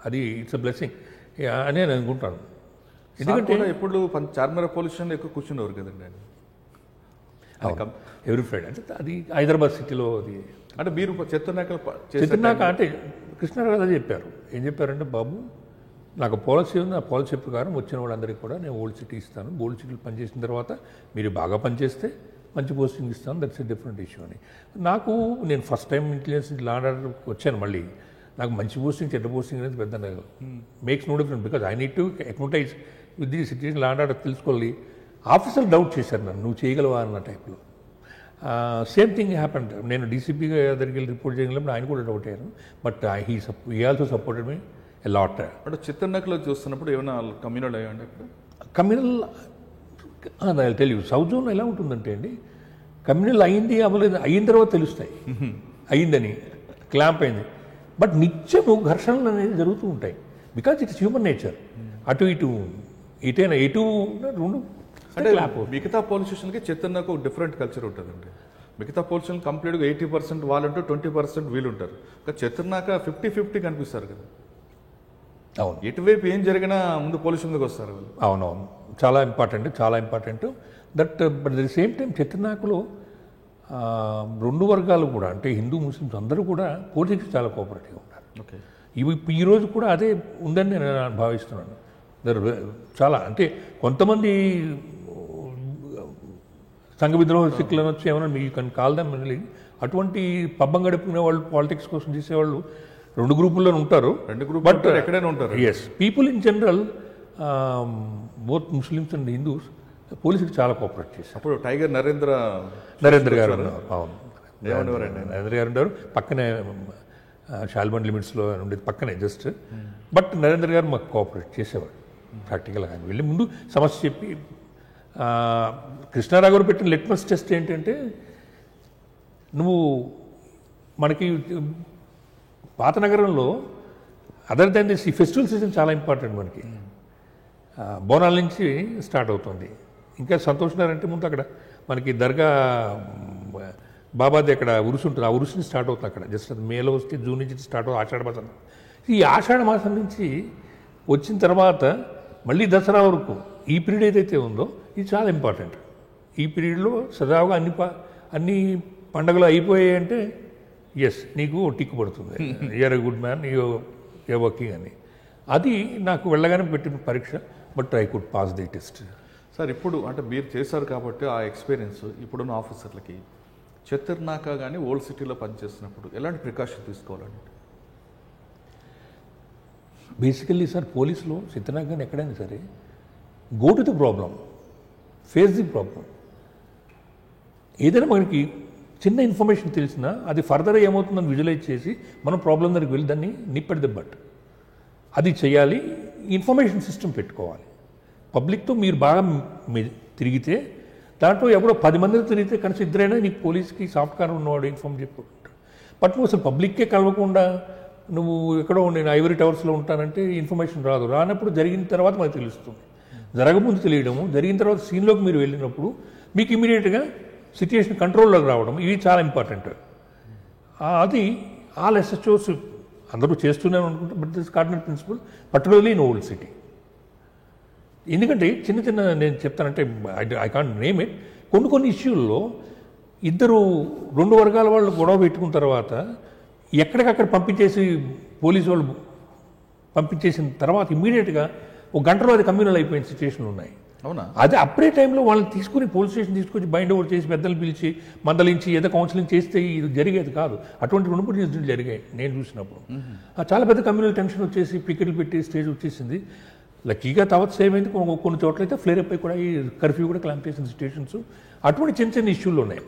B: అది ఇట్స్ ఎ బ్లెస్సింగ్ అని నేను అనుకుంటాను.
A: ఎందుకంటే ఎప్పుడు చార్మినార్ పోలీస్ స్టేషన్లో ఎక్కువ కూర్చునేవారు కదండి ఆయన.
B: Every Friday. అంటే అది హైదరాబాద్ సిటీలో. అది
A: అంటే మీరు చెత్తనాక
B: అంటే కృష్ణారావు అదే చెప్పారు. ఏం చెప్పారంటే, బాబు నాకు పాలసీ ఉంది, ఆ పాలసీ ప్రకారం వచ్చిన వాళ్ళందరికీ కూడా నేను ఓల్డ్ సిటీ ఇస్తాను, ఓల్డ్ సిటీలు పనిచేసిన తర్వాత మీరు బాగా పనిచేస్తే మంచి పోస్టింగ్ ఇస్తాను, దట్స్ ఎ డిఫరెంట్ ఇష్యూ అని. నాకు నేను first time intelligence law and order వచ్చాను, మళ్ళీ నాకు మంచి పోస్టింగ్ చెడ్డ పోస్టింగ్ అనేది పెద్ద makes no different, because I need to acclimatize with the situation. Law and order తెలుసుకోవాలి. ఆఫీసర్ డౌట్ చేశారు నన్ను, నువ్వు చేయగలవా అన్న టైప్లో. Same thing happened. నేను డీసీపీ దగ్గరికి వెళ్ళి రిపోర్ట్ చేయగలిగినప్పుడు ఆయన కూడా డౌట్ అయ్యారు. But he also supported me a lot.
A: అంటే చిత్తనకలో చూస్తున్నప్పుడు ఏమైనా కమ్యూనల్ అయ్యండి అక్కడ?
B: Communal tell you, south zone ఎలా ఉంటుందంటే అండి, కమ్యూనల్ అయింది అవ్వలేదు అయిన తర్వాత తెలుస్తాయి అయిందని, క్లాంప్ అయింది. బట్ నిత్యము ఘర్షణలు అనేది జరుగుతూ ఉంటాయి, బికాజ్ ఇట్స్ హ్యూమన్ నేచర్. అటు ఇటు ఇటైనా ఎటు రెండు.
A: అంటే మిగతా పోలీస్ స్టేషన్కి చెత్తన్నకు ఒక డిఫరెంట్ కల్చర్ ఉంటుందండి. మిగతా పోలీస్ స్టేషన్ కంప్లీట్గా 80% వాళ్ళంటూ 20% వీళ్ళు ఉంటారు. ఇంకా చెత్తన్నాక 50-50 కనిపిస్తారు కదా.
B: అవును,
A: ఎటువైపు ఏం జరిగినా ముందు పోలీసు ముందుకు వస్తారు వాళ్ళు.
B: అవునవును, చాలా important that. But the same time చెత్తనాకలో రెండు వర్గాలు కూడా, అంటే హిందూ ముస్లిమ్స్ అందరూ కూడా పోలీసుకి చాలా కోఆపరేటివ్గా ఉన్నారు.
A: ఓకే.
B: ఈరోజు కూడా అదే ఉందని నేను భావిస్తున్నాను. చాలా అంటే కొంతమంది సంఘ విద్రోహ శక్తులను వచ్చి ఏమన్నా మీ కన్ కాల్ దెమ్, అటువంటి పబ్బం గడుపుకునే వాళ్ళు, పాలిటిక్స్ కోసం చేసేవాళ్ళు రెండు గ్రూపుల్లో ఉంటారు.
A: బట్ ఎక్కడైనా ఉంటారు.
B: Yes, people in general both Muslims and Hindus పోలీసుకి చాలా కోఆపరేట్ చేశారు.
A: అప్పుడు టైగర్ నరేంద్ర
B: గారు. అవును,
A: ఏమనేవారండి?
B: నరేంద్ర గారు ఉండేవారు పక్కనే షాల్బండ్ లిమిట్స్లో ఉండేది పక్కనే జస్ట్. బట్ నరేంద్ర గారు మాకు కోఆపరేట్ చేసేవాడు ప్రాక్టికల్గా. ఆయన వెళ్ళి ముందు సమస్య చెప్పి కృష్ణారావు గారు పెట్టిన లిట్మస్ టెస్ట్ ఏంటంటే, నువ్వు మనకి పాత నగరంలో అదర్ దాన్ దిస్ ఈ ఫెస్టివల్ సీజన్ చాలా ఇంపార్టెంట్ మనకి. బోనాల నుంచి స్టార్ట్ అవుతుంది. ఇంకా సంతోష్ నగర్ అంటే ముందు అక్కడ మనకి దర్గా బాబాది అక్కడ ఉరుసు ఉంటుంది. ఆ ఉరుసుని స్టార్ట్ అవుతుంది అక్కడ. జస్ట్ అది మేలో వస్తే జూన్ నుంచి స్టార్ట్ అవుతుంది ఆషాఢ మాసం. ఈ ఆషాఢ మాసం నుంచి వచ్చిన తర్వాత మళ్ళీ దసరా వరకు ఈ పీరియడ్ ఏదైతే ఉందో ఇది చాలా ఇంపార్టెంట్. ఈ పీరియడ్లో సదావుగా అన్ని పండుగలు అయిపోయాయి అంటే ఎస్ నీకు టిక్కు పడుతుంది, you're a good man, you're working అని. అది నాకు వెళ్ళగానే పెట్టిన పరీక్ష. But I could pass the test.
A: Sir ఇప్పుడు అంటే మీరు చేశారు కాబట్టి ఆ ఎక్స్పీరియన్స్ ఇప్పుడున్న ఆఫీసర్లకి చతుర్నాక కానీ ఓల్డ్ సిటీలో పనిచేస్తున్నప్పుడు ఎలాంటి ప్రికాషన్ తీసుకోవాలండి?
B: బేసికల్లీ సార్ పోలీసులో చిత్తనాక కానీ ఎక్కడైనా సరే go to the problem, face the problem. ఏదైనా మనకి చిన్న ఇన్ఫర్మేషన్ తెలిసినా అది ఫర్దర్ ఏమవుతుందని విజువలైజ్ చేసి మనం ప్రాబ్లం దగ్గరికి వెళ్ళి దాన్ని నిప్పటి దెబ్బట్ అది చేయాలి. ఇన్ఫర్మేషన్ సిస్టమ్ పెట్టుకోవాలి. పబ్లిక్తో మీరు బాగా తిరిగితే దాంట్లో ఎవరో 10 మందితో తిరిగితే కనీసం ఇద్దరైనా నీకు పోలీస్కి సాఫ్ట్ కార్ ఉన్నవాడు ఇన్ఫార్మ్ చెప్పుకుంటాడు. బట్ నువ్వు అసలు పబ్లిక్కే కలవకుండా నువ్వు ఎక్కడో నేను ఐవరీ టవర్స్లో ఉంటానంటే ఇన్ఫర్మేషన్ రాదు. రానప్పుడు జరిగిన తర్వాత మనకు తెలుస్తుంది. జరగముందు తెలియడము, జరిగిన తర్వాత సీన్లోకి మీరు వెళ్ళినప్పుడు మీకు ఇమీడియట్గా సిచ్యుయేషన్ కంట్రోల్లోకి రావడం, ఇవి చాలా ఇంపార్టెంట్. అది ఆల్ ఎస్హెచ్ఓస్ అందరూ చేస్తూనే అనుకుంటారు. But this cardinal principle particularly in old city. ఎందుకంటే చిన్న చిన్న నేను చెప్తానంటే ఐ కాంట్ నేమ్ ఇట్, కొన్ని ఇష్యూల్లో ఇద్దరు 2 వర్గాల వాళ్ళు గొడవ పెట్టుకున్న తర్వాత ఎక్కడికక్కడ పంపించేసి పోలీసు వాళ్ళు పంపించేసిన తర్వాత ఇమ్మీడియట్గా 1 గంటలో అది కమ్యూనల్ అయిపోయిన సిచ్యువేషన్లు ఉన్నాయి.
A: అవునా?
B: అదే అప్పుడే టైంలో వాళ్ళని తీసుకుని పోలీస్ స్టేషన్ తీసుకొచ్చి బైండ్ ఓవర్ చేసి పెద్దలు పిలిచి మందలించి ఏదో కౌన్సిలింగ్ చేస్తే ఇది జరిగేది కాదు. అటువంటి 2-3 ఇన్సిడెంట్లు జరిగాయి నేను చూసినప్పుడు. చాలా పెద్ద కమ్యూనల్ టెన్షన్ వచ్చేసి పికెట్లు పెట్టి స్టేజ్ వచ్చేసింది. లక్కీగా తర్వాత సేమ్ అయింది. కొన్ని చోట్ల అయితే ఫ్లేర్ అప్ అయి కూడా ఈ కర్ఫ్యూ కూడా క్లాంప్ చేసిన సిచ్యువేషన్స్, అటువంటి చిన్న చిన్న ఇష్యూలు ఉన్నాయి.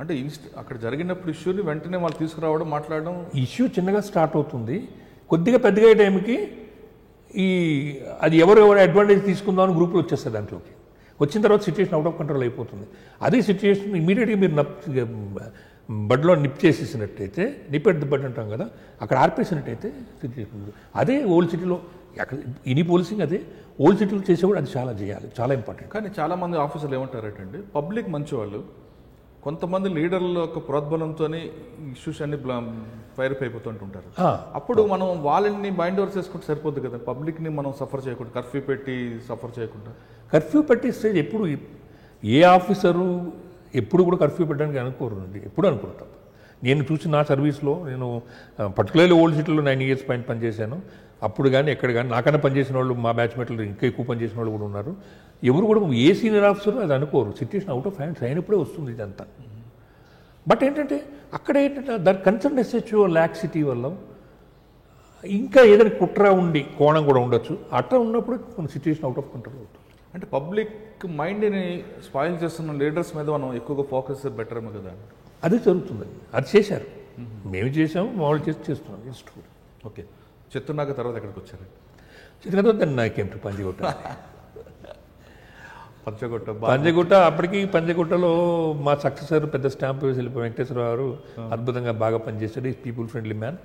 A: అంటే అక్కడ జరిగినప్పుడు ఇష్యూని వెంటనే వాళ్ళు తీసుకురావడం, మాట్లాడడం.
B: ఇష్యూ చిన్నగా స్టార్ట్ అవుతుంది, కొద్దిగా పెద్దగా అయ్యే టైంకి అది ఎవరు అడ్వాంటేజ్ తీసుకుందామని గ్రూపులు వచ్చేస్తారు. దాంట్లోకి వచ్చిన తర్వాత సిచ్యువేషన్ అవుట్ ఆఫ్ కంట్రోల్ అయిపోతుంది. అదే సిచ్యువేషన్ ఇమీడియట్గా మీరు బడ్లో నిప్ చేసేసినట్టయితే, నిప్ ఎట్ ది బడ్ అంటాం కదా, అక్కడ ఆర్పేసినట్టయితే సిచ్యువేషన్. అదే ఓల్డ్ సిటీలో అక్కడ ఇని పోలీసింగ్ అదే ఓల్డ్ సిటీలో చేసేవాడు అది చాలా చేయాలి, చాలా ఇంపార్టెంట్.
A: కానీ చాలామంది ఆఫీసర్లు ఏమంటారంటే పబ్లిక్ మంచివాళ్ళు, కొంతమంది లీడర్ల యొక్క ప్రోద్బలంతో ఇష్యూస్ అన్ని ఫైర్ అయిపోతుంటుంటారు. అప్పుడు మనం వాళ్ళని బైండ్ ఓవర్ చేసుకుంటే సరిపోద్ది కదా, పబ్లిక్ని మనం సఫర్ చేయకుండా, కర్ఫ్యూ పెట్టి సఫర్ చేయకుండా.
B: కర్ఫ్యూ పెట్టిస్తే ఎప్పుడు ఏ ఆఫీసరు ఎప్పుడు కూడా కర్ఫ్యూ పెట్టడానికి అనుకోరు, ఎప్పుడు అనుకుంటాం. నేను చూసి నా సర్వీస్లో నేను పర్టికులర్లీ ఓల్డ్ సిటీలో 9 years పనిచేశాను. అప్పుడు కానీ ఎక్కడ కానీ నాకన్నా పనిచేసిన వాళ్ళు, మా బ్యాచ్మేట్లు ఇంకా ఎక్కువ పనిచేసిన వాళ్ళు కూడా ఉన్నారు. ఎవరు కూడా ఏ సీనియర్ ఆఫీసర్ అది అనుకోరు. సిచ్యువేషన్ అవుట్ ఆఫ్ హ్యాండ్స్ అయినప్పుడే వస్తుంది ఇదంతా. బట్ ఏంటంటే అక్కడ ఏంటంటే దాని కన్సర్న్ ఎస్హెచ్ఓ లాక్సిటీ వల్ల ఇంకా ఏదైనా కుట్ర ఉండి కోణం కూడా ఉండొచ్చు. అట్లా ఉన్నప్పుడు కొన్ని సిచ్యువేషన్ అవుట్ ఆఫ్ కంట్రోల్ అవుతుంది.
A: అంటే పబ్లిక్ మైండ్ని స్పాయిల్ చేస్తున్న లీడర్స్ మీద మనం ఎక్కువగా ఫోకస్ బెటర్ ఏమో కదా.
B: అది జరుగుతుంది. అది చేశారు, మేము చేసాము, మామూలు చేస్తున్నాం. Just
A: okay. చెత్తున్నాక తర్వాత ఎక్కడికి వచ్చారు?
B: చిత్తూరు దాన్ని నాకేమిటి పంజగుట్ట. పంజగుట్ట అప్పటికి పంజగుట్టలో మా సక్సెసర్ పెద్ద స్టాంప్ వేసి వెళ్ళిపోయి వెంకటేశ్వరరావు గారు అద్భుతంగా బాగా పనిచేశాడు. ఈ పీపుల్ ఫ్రెండ్లీ మ్యాన్.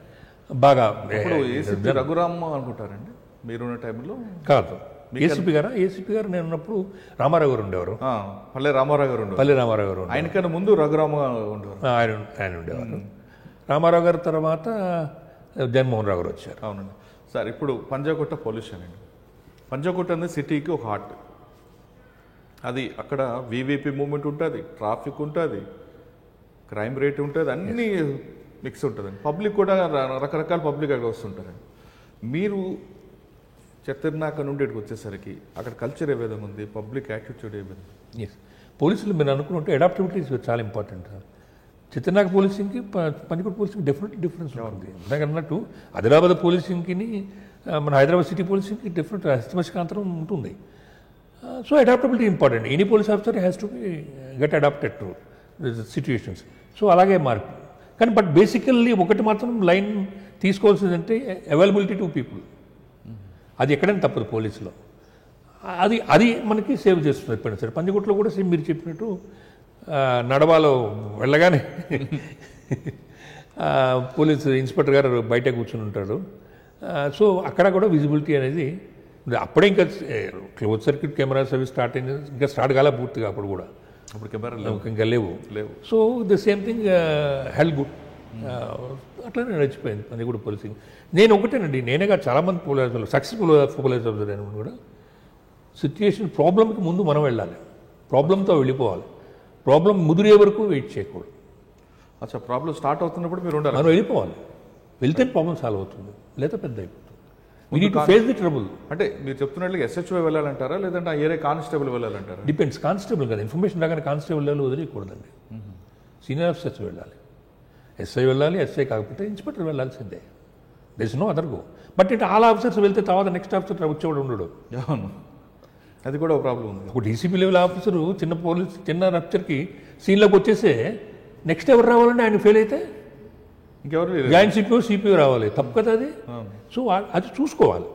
B: బాగా
A: రఘురామ్ అనుకుంటారండి మీరున్న టైంలో?
B: కాదు, ఏసీపీ గారు నేను ఉన్నప్పుడు రామారావు గారు ఉండేవారు.
A: పల్లె రామారావు గారు ఆయనకన్నా ముందు రఘురామ ఉండేవారు.
B: ఆయన ఉండేవారు. రామారావు గారి తర్వాత జగన్మోహన్ రావు గారు వచ్చారు.
A: అవునండి సార్. ఇప్పుడు పంజాగుట్ట పొల్యూషన్ అండి. పంజాగుట్ట అనేది సిటీకి ఒక హార్ట్. అది అక్కడ వీవీపీ మూవ్మెంట్ ఉంటుంది, ట్రాఫిక్ ఉంటుంది, క్రైమ్ రేట్ ఉంటుంది, అన్నీ మిక్స్ ఉంటుందండి. పబ్లిక్ కూడా రకరకాల పబ్లిక్ అక్కడ వస్తుంటారండి. మీరు చెత్తర్నాక నుండి ఇక్కడికి వచ్చేసరికి అక్కడ కల్చర్ ఏ విధంగా ఉంది, పబ్లిక్ యాటిట్యూడ్ ఏ విధంగా?
B: ఎస్, పోలీసులు మీరు అనుకుంటే అడాప్టివిటీ చాలా ఇంపార్టెంట్. చిత్తనాక పోలీసింగ్కి పంజగుట్ట పోలీసింగ్ డిఫరెన్స్ ఉంటుంది. ఇందాక అన్నట్టు ఆదిలాబాద్ పోలీసింగ్కి మన హైదరాబాద్ సిటీ పోలీసింగ్కి డిఫరెంట్ హస్తమశకాంతరం ఉంటుంది. So adaptability important. Any police officer has to be get adapted to situations. So అలాగే మార్పు. కానీ బట్ బేసికల్లీ ఒకటి మాత్రం లైన్ తీసుకోవాల్సిందంటే అవైలబిలిటీ టు పీపుల్. అది ఎక్కడైనా తప్పదు పోలీసులో. అది అది మనకి సేవ్ చేస్తుంది ఎప్పుడైనా సరే. పంజగుట్లో కూడా సేమ్ మీరు చెప్పినట్టు నడవాలో వెళ్ళగానే పోలీసు ఇన్స్పెక్టర్ గారు బయట కూర్చుని ఉంటాడు. సో అక్కడ కూడా విజిబిలిటీ అనేది అప్పుడే ఇంకా క్లోజ్ సర్క్యూట్ కెమెరాస్ అవి స్టార్ట్ అయింది, ఇంకా స్టార్ట్ కాలే పూర్తిగా అప్పుడు కూడా.
A: అప్పుడు కెమెరా
B: ఇంకా లేవు. So the same thing help good. అట్లనే నడిచిపోయింది అది కూడా పోలీసింగ్. నేను ఒకటేనండి, నేనేగా చాలామంది పోలీసు సక్సెస్ఫుల్ పోలీస్ ఆఫీసర్ అయిన కూడా సిచ్యుయేషన్ ప్రాబ్లంకి ముందు మనం వెళ్ళాలి, ప్రాబ్లంతో వెళ్ళిపోవాలి. ప్రాబ్లం ముదిరే వరకు వెయిట్ చేయకూడదు.
A: అచ్చా, ప్రాబ్లం స్టార్ట్ అవుతున్నప్పుడు మీరు ఉండాలి,
B: మనం వెళ్ళిపోవాలి. వెళ్తే ప్రాబ్లం సాల్వ్ అవుతుంది, లేదా పెద్ద అయిపోతుంది. We need to face the trouble.
A: అంటే మీరు చెప్తున్నట్లుగా ఎస్హెచ్ఓ వెళ్ళాలంటారా, లేదంటే ఆ ఏరియా కానిస్టేబుల్ వెళ్ళాలంటారా?
B: డిపెండ్స్. కానిస్టేబుల్ కదా, ఇన్ఫర్మేషన్ రాగానే కానిస్టేబుల్ లెవెల్ వదిలేయకూడదండి. సీనియర్ ఆఫీసర్స్ వెళ్ళాలి, ఎస్ఐ వెళ్ళాలి, ఎస్ఐ కాకపోతే ఇన్స్పెక్టర్ వెళ్ళాల్సిందే. There is no other go. But it all officers వెళ్తే తర్వాత నెక్స్ట్ ఆఫీసర్ వచ్చేవాడు ఉండడు.
A: అవును, అది కూడా ఒక ప్రాబ్లం ఉంది.
B: ఒక డీసీపీ లెవెల్ ఆఫీసరు చిన్న రప్చర్కి సీన్లోకి వచ్చేస్తే నెక్స్ట్ ఎవరు రావాలంటే ఆయన ఫెయిల్ అయితే
A: ఇంకెవరు
B: జాయింట్ సిపిఓ రావాలి. తప్పు కదా అది. సో అది చూసుకోవాలి.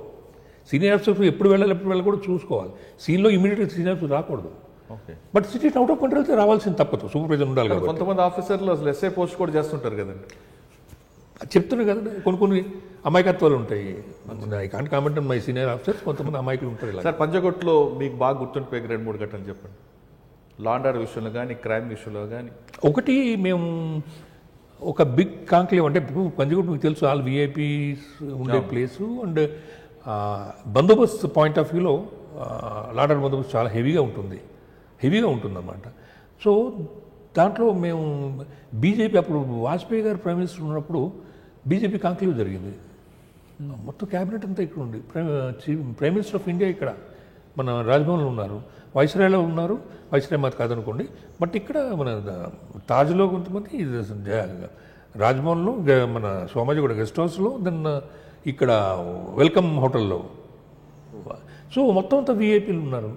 B: సీనియర్ ఆఫీసర్ ఎప్పుడు వెళ్ళాలి కూడా చూసుకోవాలి. సీన్లో ఇమీడియట్గా సీనియర్ ఆఫీసర్ రాకూడదు. But situation out of control అయితే రావాల్సింది తప్పదు, సూపర్వైజర్ ఉండాలి కదా.
A: కొంతమంది ఆఫీసర్లు అసలు ఎస్ఐ పోస్ట్ కూడా చేస్తుంటారు కదండి.
B: చెప్తున్నారు కదండి, కొన్ని అమాయకత్వాలు ఉంటాయి. I can't comment on my senior officers. కొంతమంది అమాయకులు ఉంటారు.
A: సార్, పంజగుట్లో మీకు బాగా గుర్తుండిపోయి 2-3 ఘటనలు చెప్పండి. లా అండ్ ఆర్డర్ విషయంలో కానీ, క్రైమ్ విషయంలో కానీ.
B: ఒకటి, మేము ఒక బిగ్ కాంక్లేవ్, అంటే పంజగుట్ మీకు తెలుసు ఆల్ విఐపీస్ ఉండే ప్లేసు. అండ్ బందోబస్తు పాయింట్ ఆఫ్ వ్యూలో లా అండ్ ఆర్డర్ బందోబస్తు చాలా హెవీగా ఉంటుందన్నమాట. సో దాంట్లో మేము బీజేపీ, అప్పుడు వాజ్పేయి గారు ప్రైమ్ మినిస్టర్ ఉన్నప్పుడు బీజేపీ కాంక్లేవ్ జరిగింది. మొత్తం క్యాబినెట్ అంతా ఇక్కడ ఉంది. ప్రైమ్ మినిస్టర్ ఆఫ్ ఇండియా ఇక్కడ మన రాజ్భవన్లో ఉన్నారు, వైస్రాయ్లో ఉన్నారు. వైస్రాయ్ మాది కాదనుకోండి, బట్ ఇక్కడ మన తాజ్లో కొంతమంది, రాజ్భవన్లో మన సోమాజిగూడ గెస్ట్ హౌస్లో, దెన్ ఇక్కడ వెల్కమ్ హోటల్లో. సో మొత్తం అంతా విఐపీలు ఉన్నారు.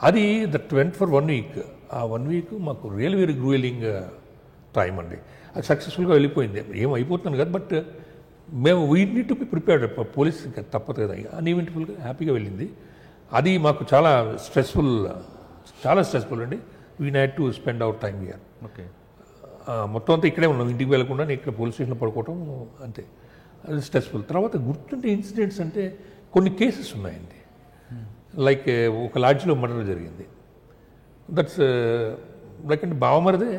B: అది దట్ వెంట్ ఫర్ 1 వీక్. ఆ 1 వీక్ మాకు వెరీ గ్రూయలింగ్ టైం అండి. అది సక్సెస్ఫుల్గా వెళ్ళిపోయింది. ఏమైపోతున్నాను కదా, బట్ మేము we need to be prepared. Police తప్పదు కదా, అన్ఈవెంట్ఫుల్గా హ్యాపీగా వెళ్ళింది. అది మాకు చాలా స్ట్రెస్ఫుల్ అండి. We need to spend our time here.
A: Okay,
B: మొత్తం అంతా ఇక్కడే ఉన్నాం, ఇంటికి వెళ్ళకుండా ఇక్కడ పోలీస్ స్టేషన్లో పడుకోవటం అంతే. అది స్ట్రెస్ఫుల్. తర్వాత గుర్తుండే ఇన్సిడెంట్స్ అంటే కొన్ని కేసెస్ ఉన్నాయండి. లైక్ ఒక లాడ్జ్లో మర్డర్ జరిగింది. దట్స్ లైక్ అంటే బావమరిదే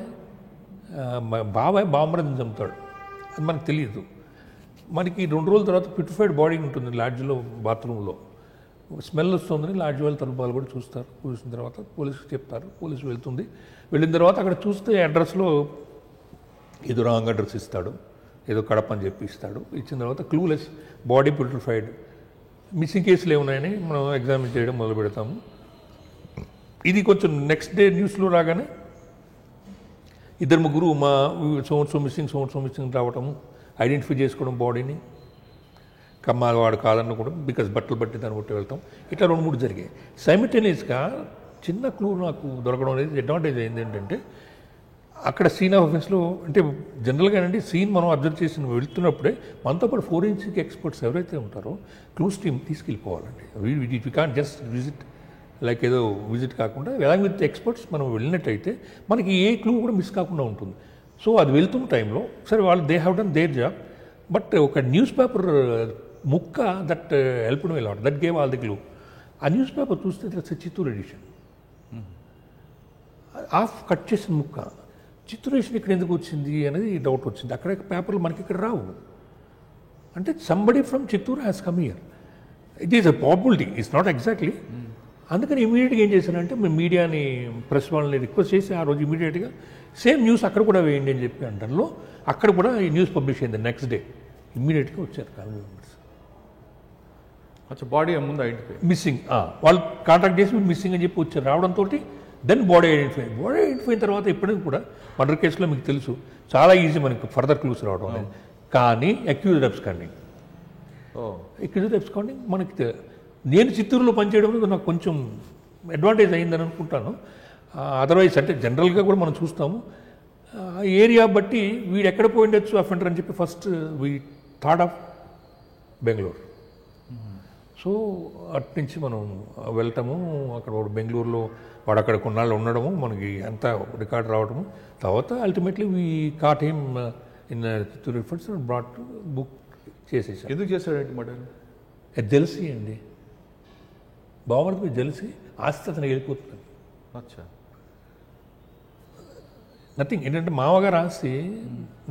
B: బావమరిది చంపుతాడు, అది మనకు తెలియదు. మనకి 2 రోజుల తర్వాత పిట్రిఫైడ్ బాడీ ఉంటుంది లాడ్జ్లో, బాత్రూంలో స్మెల్ వస్తుందని లాడ్జ్ వాళ్ళ తలుపాలు కూడా చూస్తారు. చూసిన తర్వాత పోలీసుకి చెప్తారు, పోలీసు వెళ్ళిన తర్వాత అక్కడ చూస్తే అడ్రస్లో ఏదో రాంగ్ అడ్రస్ ఇస్తాడు, ఏదో కడప అని చెప్పి ఇస్తాడు. ఇచ్చిన తర్వాత క్లూలెస్, బాడీ పిట్రిఫైడ్, మిస్సింగ్ కేసులు ఏమున్నాయని మనం ఎగ్జామిన్ చేయడం మొదలు పెడతాము. ఇది కొంచెం నెక్స్ట్ డే న్యూస్లో రాగానే 2-3 మా సంవత్సరం మిస్సింగ్ రావటము, ఐడెంటిఫై చేసుకోవడం బాడీని, వాడు కాదనుకోవడం, బికాజ్ బట్టలు బట్టి దాన్ని బట్టి వెళ్తాం. ఇట్లా 2-3 జరిగాయి సైమిల్టేనియస్గా. చిన్న క్లూ నాకు దొరకడం అనేది అడ్వాంటేజ్ అయింది. ఏంటంటే అక్కడ సీన్ ఆఫ్ అఫెన్స్లో, అంటే జనరల్గా అండి సీన్ మనం అబ్జర్వ్ చేసి వెళ్తున్నప్పుడే మనతో పాటు ఫోరెన్సిక్ ఎక్స్పర్ట్స్ ఎవరైతే ఉంటారో క్లూస్ టీమ్ తీసుకెళ్ళిపోవాలండి. We can't just visit, like ఏదో విజిట్ కాకుండా అలాంగ్ విత్ ఎక్స్పర్ట్స్ మనం వెళ్ళినట్టయితే మనకి ఏ క్లూ కూడా మిస్ కాకుండా ఉంటుంది. సో అది వెళ్తున్న టైంలో సరే వాళ్ళు they have done their job, but ఒక న్యూస్ పేపర్ ముక్క that helped me lot, that gave all the clue. ఆ న్యూస్ పేపర్ చూస్తే that's Chittoor edition, half cut చేసిన ముక్క. చిత్తూరు ఎడిషన్ ఇక్కడ ఎందుకు వచ్చింది అనేది డౌట్ వచ్చింది. అక్కడ పేపర్లు మనకి ఇక్కడ రావు. అంటే somebody from Chittoor has come here. It is a possibility, it's not exactly. అందుకని ఇమీడియట్గా ఏం చేశానంటే మేము మీడియాని, ప్రెస్ వాళ్ళని రిక్వెస్ట్ చేసి ఆ రోజు ఇమీడియట్గా సేమ్ న్యూస్ అక్కడ కూడా వేయండి అని చెప్పి అంటంలో అక్కడ కూడా ఈ న్యూస్ పబ్లిష్ అయింది. నెక్స్ట్ డే ఇమ్మీడియట్గా వచ్చారు ఫ్యామిలీ మెంబర్స్.
A: బాడీ ముందు ఐడెంటిఫై
B: మిస్సింగ్, వాళ్ళు కాంటాక్ట్ చేసి మిస్సింగ్ అని చెప్పి వచ్చారు. రావడంతో దెన్ బాడీ ఐడెంటిఫై అయిన తర్వాత ఎప్పటికీ కూడా మర్డర్ కేసులో మీకు తెలుసు చాలా ఈజీ మనకి ఫర్దర్ క్లూస్ రావడం అనేది. కానీ అక్యూజ్డ్ అబ్స్కాండింగ్ మనకి, నేను చిత్తూరులో పనిచేయడం నాకు కొంచెం అడ్వాంటేజ్ అయిందని అనుకుంటాను. అదర్వైజ్ అంటే జనరల్గా కూడా మనం చూస్తాము ఏరియా బట్టి వీడు ఎక్కడ పోయిండొచ్చు అఫెండర్ అని చెప్పి first we thought of Bengaluru. So అటు నుంచి మనం వెళ్తాము, అక్కడ బెంగళూరులో వాడు అక్కడ కొన్నాళ్ళు ఉండడము, మనకి అంతా రికార్డ్ రావడము. తర్వాత ultimately we caught him in Chittoor refers brought book చేసేసాం.
A: ఎందుకు చేశాడంటే మర్డర్?
B: జెలసీ అండి, బావమరిది జెలసీ, ఆస్తి అతను వెళ్ళిపోతుంది.
A: అచ్చా.
B: నథింగ్. ఏంటంటే మామగారు ఆస్తి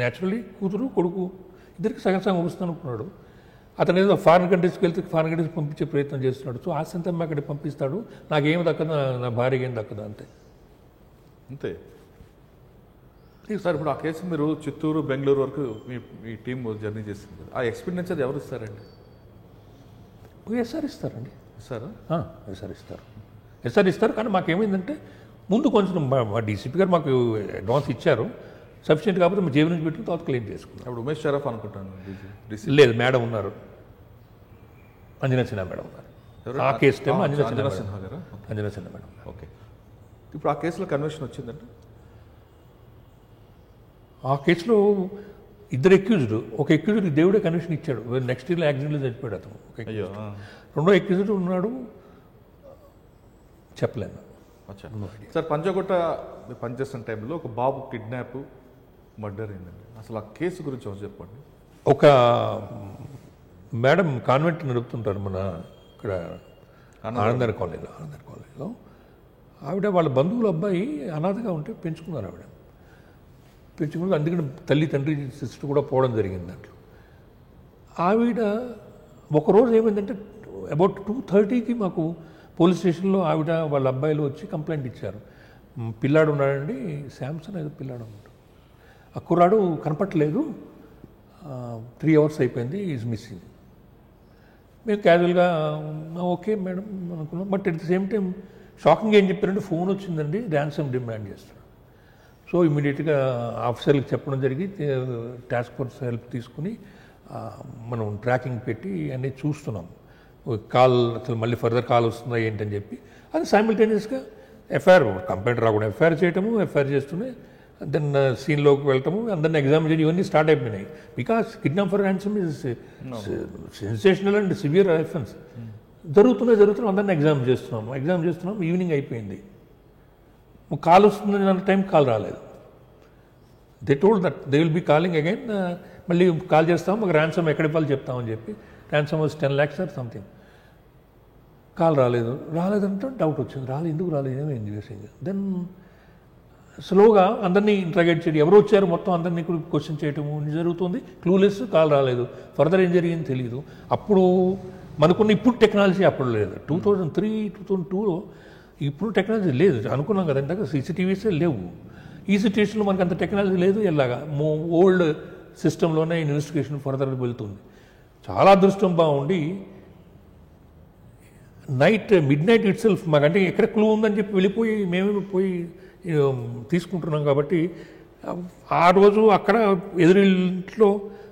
B: న్యాచురల్లీ కూతురు కొడుకు ఇద్దరికి సగం సగం వస్తాను అనుకున్నాడు. అతను ఏదో ఫారిన్ కంట్రీస్కి వెళ్తే ఫారిన్ కంట్రీస్ పంపించే ప్రయత్నం చేస్తున్నాడు. సో ఆస్తి అంతా అక్కడికి పంపిస్తాడు, నాకేం దక్కదు, నా భార్యకి ఏం దక్కదు, అంతే.
A: అంతే సార్. ఇప్పుడు ఆ కేసు మీరు చిత్తూరు బెంగళూరు వరకు మీ టీం జర్నీ చేసింది కదా, ఆ ఎక్స్పీరియన్స్ అది ఎవరు ఇస్తారండి?
B: ఎస్ఆర్ ఇస్తారండి.
A: ఇస్తారా?
B: ఎస్ఆర్ ఇస్తారు. కానీ మాకేమైందంటే ముందు కొంచెం మా డీసీపీ గారు మాకు అడ్వాన్స్ ఇచ్చారు, సఫిషియెంట్ కాకపోతే మా జేబు నుంచి పెట్టుకుని తర్వాత క్లెయిమ్ చేసుకున్నాం.
A: అప్పుడు ఉమేష్ షరఫ్ అనుకుంటాను.
B: లేదు, మేడం ఉన్నారు, అంజనా సిన్హా మేడం ఉన్నారు. ఆ కేసు టైం అంజనా సిన్హా
A: గారు.
B: అంజనా సిన్హా మేడం.
A: ఓకే. ఇప్పుడు ఆ కేసులో కన్విక్షన్ వచ్చిందంటే?
B: ఆ కేసులో ఇద్దరు ఎక్యూజ్డ్, ఒక ఎక్యూజ్డ్ దేవుడే కన్విక్షన్ ఇచ్చాడు. నెక్స్ట్ ఇయర్లో యాక్సిడెంట్లో చచ్చిపోయాడు అతను.
A: అయ్యో.
B: రెండో ఎక్యూజ్డ్ ఉన్నాడు, చెప్పలేను.
A: సార్, పంజాగుట్ట పనిచేస్తున్న టైంలో ఒక బాబు కిడ్నాప్ మర్డర్ అయిందండి. అసలు ఆ కేసు గురించి చెప్పండి.
B: ఒక మేడం కాన్వెంట్ నడుపుతుంటారు మన ఇక్కడ ఆనందర్ కాలనీలో. ఆవిడ వాళ్ళ బంధువుల అబ్బాయి అనాథగా ఉంటే పెంచుకున్నారు. ఆవిడ పెంచుకుని అందుకని తల్లి తండ్రి సిస్టర్ కూడా పోవడం జరిగింది దాంట్లో. ఆవిడ ఒకరోజు ఏమైందంటే అబౌట్ 2:30కి మాకు పోలీస్ స్టేషన్లో ఆవిడ వాళ్ళ అబ్బాయిలు వచ్చి కంప్లైంట్ ఇచ్చారు. పిల్లాడు ఉన్నాడండి, శాంసన్ ఏదో పిల్లాడు ఉన్నాడు, ఆ కుర్రాడు కనపట్లేదు, 3 hours అయిపోయింది, ఈజ్ మిస్సింగ్. మేము క్యాజువల్గా ఓకే మేడం అనుకున్నాం. But at the same time shocking ఏం చెప్పారంటే ఫోన్ వచ్చిందండి, ర్యాన్సమ్ డిమాండ్ చేస్తున్నాడు. సో ఇమీడియట్గా ఆఫీసర్లకు చెప్పడం జరిగి టాస్క్ ఫోర్స్ హెల్ప్ తీసుకుని మనం ట్రాకింగ్ పెట్టి అన్నీ చూస్తున్నాం. కాల్ అసలు మళ్ళీ ఫర్దర్ కాల్ వస్తుందా ఏంటని చెప్పి అది సైమిల్టేనియస్గా ఎఫ్ఐఆర్ కంప్లైంట్ రాకుండా ఎఫ్ఐఆర్ చేయటము, ఎఫ్ఐఆర్ చేస్తూనే దెన్ సీన్లోకి వెళ్ళటము, అందరిని ఎగ్జామ్ చేయడం, ఇవన్నీ స్టార్ట్ అయిపోయినాయి. Because kidnap for ransom is sensational and severe offence. జరుగుతున్నాయి అందరిని ఎగ్జామ్ చేస్తున్నాం. ఈవినింగ్ అయిపోయింది, కాల్ వస్తుందని అన్న టైం కాల్ రాలేదు. They told that they will be calling again, మళ్ళీ కాల్ చేస్తాం, మాకు ర్యాన్సమ్ ఎక్కడ ఇవ్వాలి చెప్తామని చెప్పి. Ransom was 10 lakhs or something. Call రాలేదంటే డౌట్ వచ్చింది, ఎందుకు రాలేదు, ఏమైంది వేసింది. దెన్ స్లోగా అందరినీ ఇంట్రాగేట్ చేయడం, ఎవరు వచ్చారు మొత్తం అందరినీ క్వశ్చన్ చేయటము జరుగుతుంది. క్లూలెస్, కాల్ రాలేదు, ఫర్దర్ ఏం జరిగింది తెలియదు. అప్పుడు మనకున్న ఇప్పుడు టెక్నాలజీ అప్పుడు లేదు. 2003, 2002లో ఇప్పుడు టెక్నాలజీ లేదు అనుకున్నాం కదా ఇందాక, సీసీటీవీసే లేవు. ఈ సిచ్యువేషన్లో మనకు అంత టెక్నాలజీ లేదు. ఎలాగా ఓల్డ్ సిస్టంలోనే ఇన్వెస్టిగేషన్ ఫర్దర్ వెళ్తుంది. చాలా అదృష్టం బాగుండి మిడ్ నైట్ ఇట్ సెల్ఫ్ మాకంటే ఎక్కడ క్లూ ఉందని చెప్పి వెళ్ళిపోయి మేమే పోయి తీసుకుంటున్నాం. కాబట్టి ఆ రోజు అక్కడ ఎదురింట్లో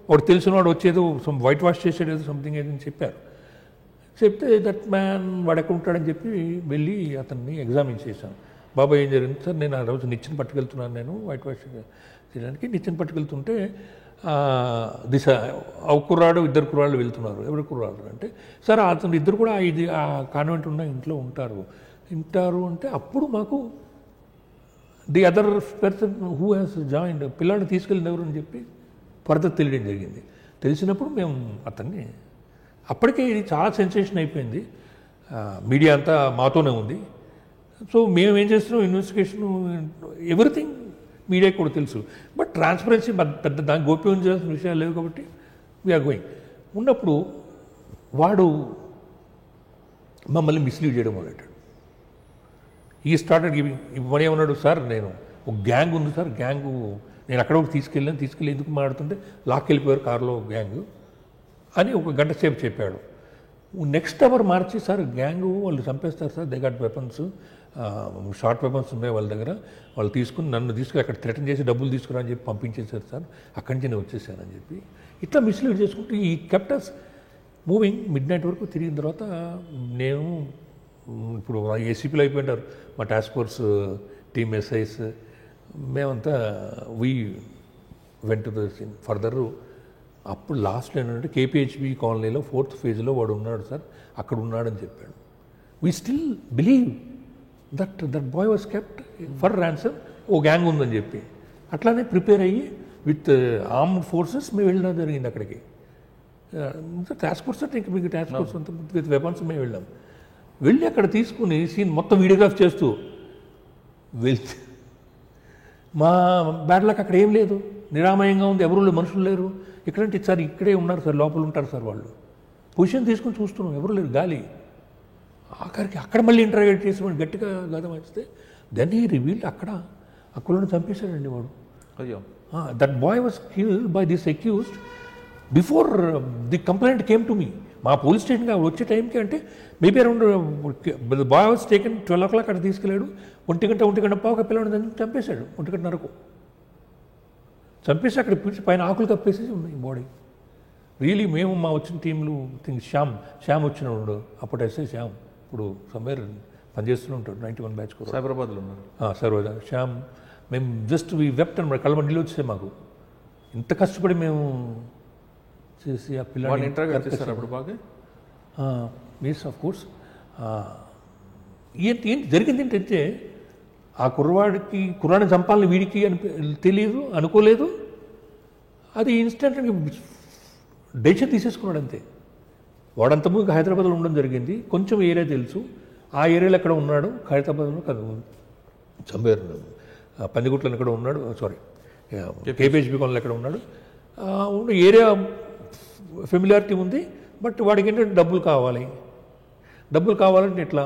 B: వాడు తెలిసినవాడు వచ్చేదో వైట్ వాష్ చేసేది ఏదో సంథింగ్ ఏదని చెప్పారు. చెప్తే దట్ మ్యాన్ వాడు ఎక్కడ ఉంటాడని చెప్పి వెళ్ళి అతన్ని ఎగ్జామిన్ చేశాను. బాబాయ్ ఏం జరిగింది సార్, నేను ఆ రోజు నిచ్చెన పట్టుకెళ్తున్నాను, నేను వైట్ వాష్ చేయడానికి నిచ్చెన పట్టుకెళ్తుంటే దిశ ఇద్దరు కుర్రాళ్ళు వెళ్తున్నారు. ఎవరు కుర్రాళ్ళు అంటే, సార్ అతను ఇద్దరు కూడా ఆ కాన్వెంట్ ఉన్న ఇంట్లో ఉంటారు అంటే అప్పుడు మాకు the other person who has joined పిల్లాడిని తీసుకెళ్ళింది ఎవరు అని చెప్పి ఫర్దర్ తెలియడం జరిగింది. తెలిసినప్పుడు మేము అతన్ని అప్పటికే ఇది చాలా సెన్సేషన్ అయిపోయింది, మీడియా అంతా మాతోనే ఉంది. సో మేము ఏం చేస్తున్నాం, ఇన్వెస్టిగేషన్ ఎవ్రీథింగ్ మీడియాకి కూడా తెలుసు. బట్ ట్రాన్స్పరెన్సీ పెద్ద దానికి గోప్యం చేయాల్సిన విషయాలు లేవు కాబట్టి వీఆర్ గోయింగ్. ఉన్నప్పుడు వాడు మమ్మల్ని మిస్లీడ్ చేయడం మొదలెట్టాడు. ఈ స్టార్టెడ్ గివింగ్ ఇవన్నీ ఏమన్నాడు, సార్ నేను ఒక గ్యాంగ్ ఉంది సార్, గ్యాంగు నేను అక్కడ ఒకటి తీసుకెళ్ళి ఎందుకు మాట్లాడుతుంటే లాక్కెళ్ళిపోయారు కారులో గ్యాంగ్ అని 1 గంట సేపు చెప్పాడు. నెక్స్ట్ అవర్ మార్చి, సార్ గ్యాంగు వాళ్ళు చంపేస్తారు sir, they got weapons, short weapons ఉన్నాయి వాళ్ళ దగ్గర, వాళ్ళు తీసుకుని నన్ను అక్కడ థ్రెటన్ చేసి డబ్బులు తీసుకురా అని చెప్పి పంపించేశారు సార్, అక్కడి నుంచి నేను వచ్చేసానని చెప్పి ఇట్లా మిస్లీడ్ చేసుకుంటూ ఈ కెప్టస్ మూవింగ్. మిడ్ నైట్ వరకు తిరిగిన తర్వాత నేను ఇప్పుడు ఏసీపీలు అయిపోయింటారు, మా టాస్క్ ఫోర్స్ టీమ్ ఎస్ఐస్ మేమంతా వీ వెంట ఫర్దర్. అప్పుడు లాస్ట్లో ఏంటంటే కేపీహెచ్బి కాలనీలో 4th ఫేజ్లో వాడు ఉన్నాడు సార్, అక్కడ ఉన్నాడని చెప్పాడు. We still believe that boy was kept for ransom, ఓ గ్యాంగ్ ఉందని చెప్పి అట్లానే ప్రిపేర్ అయ్యి విత్ ఆర్మ్డ్ ఫోర్సెస్ మేము వెళ్ళడం జరిగింది అక్కడికి. టాస్క్ ఫోర్స్ అంటే ఇంకా మీకు టాస్క్ ఫోర్స్ అంతా విత్ వెపన్స్ మేము వెళ్ళాం. వెళ్ళి అక్కడ తీసుకుని సీన్ మొత్తం వీడియోగ్రాఫ్ చేస్తూ వెళ్తే మా బ్యాడ్ లక్ అక్కడ ఏం లేదు, నిరామయంగా ఉంది, ఎవరు మనుషులు లేరు. ఇక్కడంటే సార్ ఇక్కడే ఉన్నారు సార్, లోపల ఉంటారు సార్ వాళ్ళు. పొజిషన్ తీసుకుని చూస్తున్నాం, ఎవరు లేరు, గాలి. ఆఖరికి అక్కడ మళ్ళీ ఇంటర్వ్యూట్ చేసి వాడు గట్టిగా గదం వేస్తే దెన్ హీ రివీల్డ్ అక్కడ చంపేశాడండి వాడు.
A: అయ్యో.
B: That boy was killed by this accused before the complaint came to me. మా పోలీస్ స్టేషన్కి వచ్చే టైంకి అంటే maybe around boy was taken 12 o'clock అక్కడ తీసుకెళ్ళాడు. 1 గంట పిల్లవాడిని చంపేశాడు. 1:30 చంపేసి అక్కడ పిలిచి పైన ఆకులు కప్పేసి ఉన్నాయి బాడీ. రియలీ మేము మా వచ్చిన టీంలు శ్యామ్ వచ్చినాడు అప్పుడు, ఎస్ఐ శ్యామ్, ఇప్పుడు సమ్వేర్ పనిచేస్తూనే ఉంటాడు, 91 బ్యాచ్ కూడా
A: సైబరాబాద్లో ఉన్నారు.
B: సర్వదా శ్యామ్. మేము జస్ట్ వీ వెప్ట్ అనమాట, కళ్ళమండిలో వచ్చాయి మాకు. ఇంత కష్టపడి మేము చేసి ఆ పిల్లల్ని
A: ఇంటర్వ్యూ చేస్తారు అప్పుడు బాగా.
B: Yes of course. ఏంటి జరిగింది ఏంటంటే ఆ కుర్రాడిని చంపాలని వీడికి తెలియదు, అనుకోలేదు. అది ఇన్స్టెంట్ డెసిషన్ తీసేసుకున్నాడు అంతే. వాడంతకు హైదరాబాద్లో ఉండడం జరిగింది, కొంచెం ఏరియా తెలుసు, ఆ ఏరియాలో ఎక్కడ ఉన్నాడు, హైదరాబాద్లో చంపేరు, పందిగుట్లను ఎక్కడ ఉన్నాడు, సారీ కేపీహెచ్బి కాలనీలో ఎక్కడ ఉన్నాడు. ఏరియా ఫెమిలియారిటీ ఉంది. బట్ వాడికి ఏంటంటే డబ్బులు కావాలంటే ఎట్లా,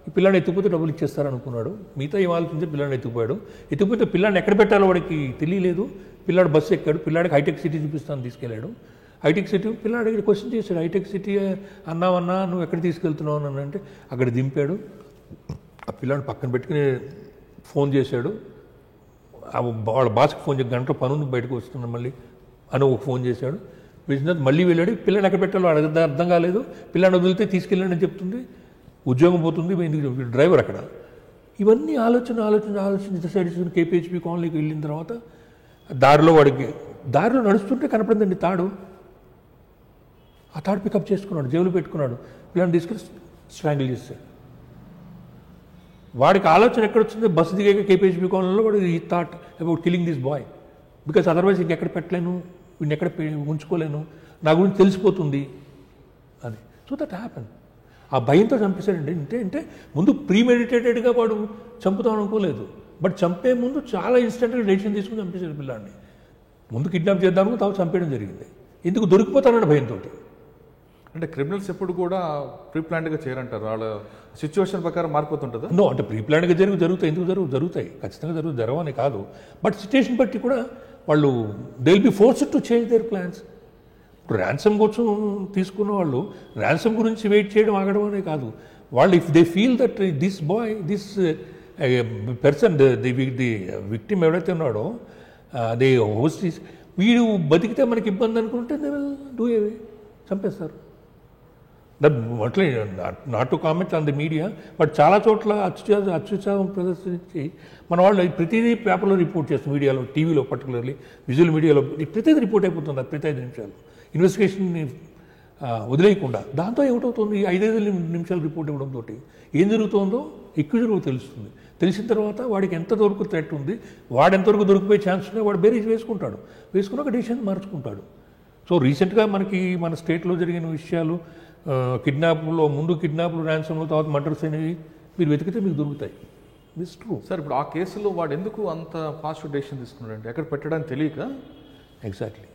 B: ఈ పిల్లాన్ని ఎత్తుకుపోతే డబ్బులు ఇచ్చేస్తారు అనుకున్నాడు. మిగతా ఏం ఆలోచించి పిల్లాన్ని ఎత్తుకుపోయాడు. ఎత్తుకుపోతే పిల్లాన్ని ఎక్కడ పెట్టాలో వాడికి తెలియలేదు. పిల్లాడు బస్సు ఎక్కాడు, పిల్లాడికి హైటెక్ సిటీ చూపిస్తాను తీసుకెళ్ళాడు. హైటెక్ సిటీ పిల్లాడు ఇక్కడ క్వశ్చన్ చేశాడు, హైటెక్ సిటీ అన్నావన్నా నువ్వు ఎక్కడ తీసుకెళ్తున్నావు అని అంటే అక్కడ దింపాడు. ఆ పిల్లాడు పక్కన పెట్టుకుని ఫోన్ చేశాడు. వాళ్ళ బాస్కి ఫోన్ చేసి గంటలో పనుంది బయటకు వస్తున్నాను మళ్ళీ అని ఒక ఫోన్ చేశాడు. బిజినెస్ మళ్ళీ వెళ్ళాడు. పిల్లని ఎక్కడ పెట్టాలో అర్థం కాలేదు. పిల్లని వదిలితే తీసుకెళ్ళండి అని చెప్తుంది, ఉద్యోగం పోతుంది, డ్రైవర్ అక్కడ. ఇవన్నీ ఆలోచన డిసైడ్ చేసుకుని కేపీహెచ్బి కాలనీకి వెళ్ళిన తర్వాత దారిలో నడుస్తుంటే కనపడిందండి తాడు. ఆ తాడు పికప్ చేసుకున్నాడు, జేబులు పెట్టుకున్నాడు, పిల్లని తీసుకుని స్ట్రాంగిల్ చేశాడు. వాడికి ఆలోచన ఎక్కడొచ్చింది, బస్సు దిగాక కేపీహెచ్బి కాలనీలో వాడు ఈ thought about killing this boy, because otherwise ఇంకెక్కడ పెట్టలేను, వీడిని ఎక్కడ ఉంచుకోలేను, నా గురించి తెలిసిపోతుంది అని. So that happen. ఆ భయంతో చంపేశాడండి. అంటే ముందు ప్రీమెడిటేటెడ్గా వాడు చంపుతాం అనుకోలేదు, బట్ చంపే ముందు చాలా ఇన్స్టెంట్గా డెసిషన్ తీసుకుని చంపేశాడు పిల్లాడిని. ముందు కిడ్నాప్ చేద్దామని తావు చంపేయడం జరిగింది. ఎందుకు దొరికిపోతానన్న భయంతో.
A: అంటే క్రిమినల్స్ ఎప్పుడు కూడా ప్రీ ప్లాన్డ్గా చేయరంటారు, వాళ్ళ సిచ్యువేషన్ ప్రకారం మారిపోతుంటుందా?
B: నో, అంటే ప్రీ ప్లాన్డ్గా జరుగుతాయి. ఎందుకు జరుగుతాయి, ఖచ్చితంగా జరగవని కాదు, బట్ సిచ్యువేషన్ బట్టి కూడా వాళ్ళు they will be forced to change their plans. ఇప్పుడు ర్యాన్సమ్ కోసం తీసుకున్న వాళ్ళు ర్యాన్సమ్ గురించి వెయిట్ చేయడం ఆగడం అనే కాదు. వాళ్ళు if they feel that this person the victim ఎవరైతే ఉన్నాడో దే హోస్టీస్ వీడు బతికితే మనకి ఇబ్బంది అనుకుంటే దే విల్ డూ అవే, చంపేస్తారు. అట్లే not to comment on the media, but చాలా చోట్ల అత్యుత్సాహం ప్రదర్శించి మన వాళ్ళు ప్రతిదీ పేపర్లో రిపోర్ట్ చేస్తాం, మీడియాలో, టీవీలో, పర్టికులర్లీ విజువల్ మీడియాలో ప్రతిదీ రిపోర్ట్ అయిపోతుంది. అది ప్రతి 5 నిమిషాలు ఇన్వెస్టిగేషన్ని వదిలేయకుండా. దాంతో ఏమిటవుతుంది, 5 నిమిషాలు రిపోర్ట్ ఇవ్వడంతో ఏం జరుగుతుందో ఎక్కువ తెలుస్తుంది. తెలిసిన తర్వాత వాడికి ఎంతవరకు థ్రెట్ ఉంది, వాడు ఎంతవరకు దొరికిపోయే ఛాన్స్ ఉన్నాయి, వాడు బేరీజ్ వేసుకుని ఒక డిసిషన్ మార్చుకుంటాడు. సో రీసెంట్గా మనకి మన స్టేట్లో జరిగిన విషయాలు, కిడ్నాప్లు, ర్యాన్సమ్లు, తర్వాత మర్డర్స్ అనేవి మీరు వెతికితే మీకు దొరుకుతాయి. This true.
A: సార్, ఇప్పుడు ఆ కేసులో వాడు ఎందుకు అంత ఫాస్ట్ డెసిషన్ తీసుకున్నాడంటే ఎక్కడ పెట్టడానికి తెలియక?
B: ఎగ్జాక్ట్లీ.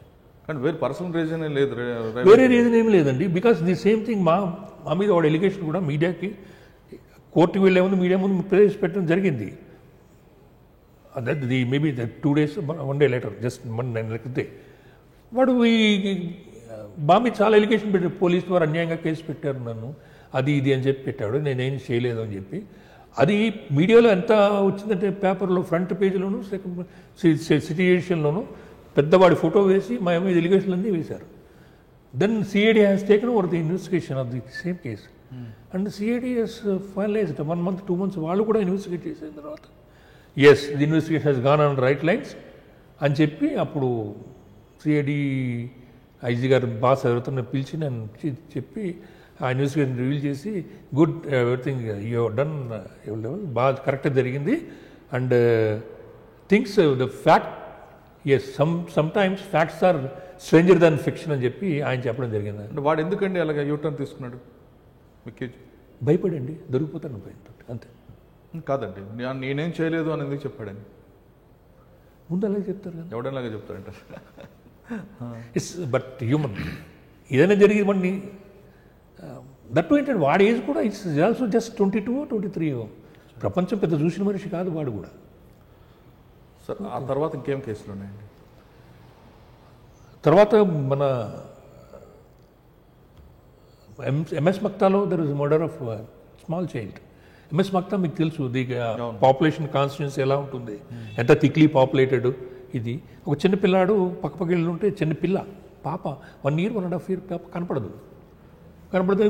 A: కానీ వేరే పర్సనల్ రీజన్ లేదు,
B: వేరే రీజన్ ఏమి లేదండి. బికాస్ ది సేమ్ థింగ్ మా మీద వాడు ఎలిగేషన్ కూడా మీడియాకి కోర్టుకి వెళ్ళే ముందు మీడియా ముందు ప్రవేశపెట్టడం జరిగింది. అది maybe 2 days 1 day later, just 1 నెల క్రితే వాడు మా మీద చాలా ఎలిగేషన్ పెట్టాడు, పోలీసు వారు అన్యాయంగా కేసు పెట్టారు నన్ను, అది ఇది అని చెప్పి పెట్టాడు, నేనేం చేయలేదు అని చెప్పి. అది మీడియాలో ఎంత వచ్చిందంటే పేపర్లో ఫ్రంట్ పేజీలోను, సిటీ ఎడిషన్లోను పెద్దవాడి ఫోటో వేసి మా మీద ఎలిగేషన్లు అన్నీ వేశారు. Then CID has taken over the investigation of the same case and CID has finalised 1 month 2 months వాళ్ళు కూడా ఇన్వెస్టిగేట్ చేసిన తర్వాత yes the investigation has gone on right lines అని చెప్పి అప్పుడు సిఐడి ఐజీ గారు బాస్ ఎవరితో పిలిచి నన్ను చెప్పి ఆ ఇన్వెస్టిగేషన్ రివీల్ చేసి గుడ్ ఎవ్రీథింగ్ యూ డన్ బాగా కరెక్ట్గా జరిగింది and things the fact is sometimes facts are stranger than fiction అని చెప్పి ఆయన చెప్పడం జరిగింది.
A: అంటే వాడు ఎందుకండి అలాగే యూటర్న్ తీసుకున్నాడు?
B: భయపడండి దొరికిపోతాను భయంతో అంతే.
A: కాదండి నేనేం చేయలేదు అని ఎందుకు చెప్పాడండి?
B: ముందు అలాగే చెప్తారు కదా,
A: ఎవడలాగా చెప్తారంట.
B: ఇట్స్ బట్ హ్యూమన్ ఏదైనా జరిగింది మనని దట్టు ఏంటంటే వాడి ఏజ్ కూడా ఇట్స్ ఆల్సో జస్ట్ 22 or 23. ప్రపంచం పెద్ద చూసిన మనిషి కాదు వాడు కూడా.
A: సార్ ఆ తర్వాత ఇంకేం కేసులు ఉన్నాయండి?
B: తర్వాత మన ఎంఎస్ మక్తాలో there is murder of small child. MS Makhta మీకు తెలుసు, ది పాపులేషన్ కాన్స్టిట్యున్సీ ఎలా ఉంటుంది, ఎంత థిక్లీ పాపులేటెడ్. ఇది ఒక చిన్న పిల్లాడు పక్కపక్క ఇళ్ళు ఉంటే చిన్న పిల్ల పాప 1 year 1.5 year పాప కనపడితే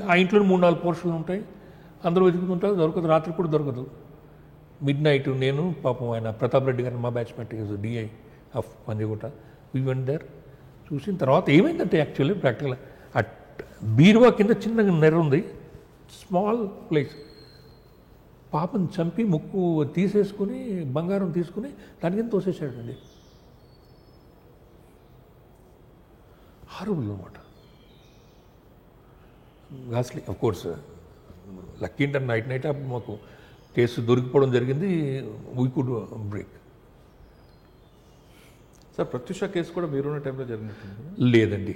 B: ఆ ఇంట్లో 3-4 పోర్షన్లు ఉంటాయి, అందరూ వెతుకుతుంటారు, దొరకదు, రాత్రి కూడా దొరకదు. మిడ్ నైట్ నేను పాపం ఆయన ప్రతాప్ రెడ్డి గారు మా batchmate DI of Panjagutta we went there. చూసిన తర్వాత ఏమైందంటే యాక్చువల్లీ ప్రాక్టికల్ ఆ బీరువా కింద చిన్న నెర ఉంది, స్మాల్ ప్లేస్. పాపను చంపి ముక్కు తీసేసుకుని బంగారం తీసుకుని దాని కింద తోసేసాడండి. హారబుల్ అనమాట. గాస్లీ ఆఫ్ కోర్స్ లక్కీ ఇంటర్ నైట్ మాకు కేసు దొరికిపోవడం జరిగింది. We could break.
A: Sir Pratyusha case కూడా మీరున్న టైంలో జరిగినట్టుంది?
B: లేదండి,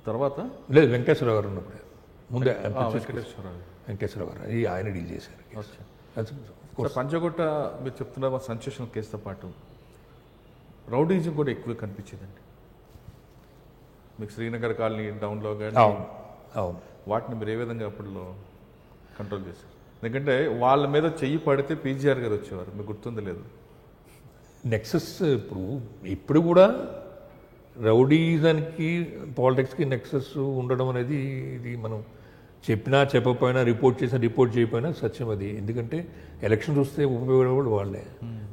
A: తర్వాత
B: లేదు వెంకటేశ్వరరావు గారు ఉన్నప్పుడు. ముందే వెంకటేశ్వరరావు గారు ఆయన డీల్ చేశారు.
A: పంచగుట్ట మీరు చెప్తున్న సెన్సేషనల్ కేసుతో పాటు రౌడీజం కూడా ఎక్కువ కనిపించేదండి మీకు శ్రీనగర్ కాలనీ టౌన్లో కానీ.
B: అవును,
A: వాటిని మీరు ఏ విధంగా అప్పట్లో కంట్రోల్ చేశారు? ఎందుకంటే వాళ్ళ మీద చెయ్యి పడితే పీజీఆర్ గారు వచ్చేవారు, మీకు గుర్తుంది లేదు?
B: నెక్సెస్ ఇప్పుడు కూడా రౌడీజానికి పాలిటిక్స్కి నెక్సెస్ ఉండడం అనేది ఇది మనం చెప్పినా చెప్పకపోయినా రిపోర్ట్ చేయకపోయినా సత్యం అది. ఎందుకంటే ఎలక్షన్ చూస్తే ఉపయోగపడేవాళ్ళు వాళ్ళే.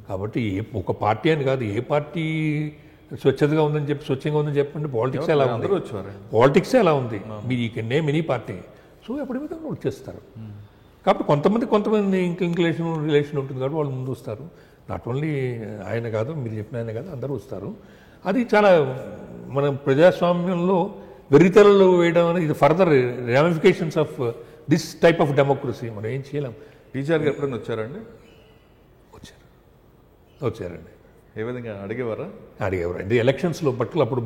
B: కాబట్టి ఒక పార్టీ అని కాదు, ఏ పార్టీ స్వచ్ఛంగా ఉందని చెప్పండి పాలిటిక్స్ ఎలా ఉంది, పాలిటిక్సే ఎలా ఉంది. మీ కెన్నే మినీ పార్టీ. సో ఎప్పుడైతే వచ్చేస్తారు. కాబట్టి కొంతమంది రిలేషన్ ఉంటుంది కాబట్టి వాళ్ళు ముందు వస్తారు. నాట్ ఓన్లీ ఆయన కాదు, మీరు చెప్పిన ఆయన కాదు, అందరూ వస్తారు. అది చాలా మన ప్రజాస్వామ్యంలో వెర్రితెరలు వేయడం అనేది ఇది further ramifications of this type of democracy. మనం ఏం చేయలేం.
A: టీచర్ గారు ఎప్పుడైనా వచ్చారండి?
B: వచ్చారండి.
A: ఏ విధంగా అడిగేవారు?
B: అంటే ఎలక్షన్స్లో పట్టుకులు అప్పుడు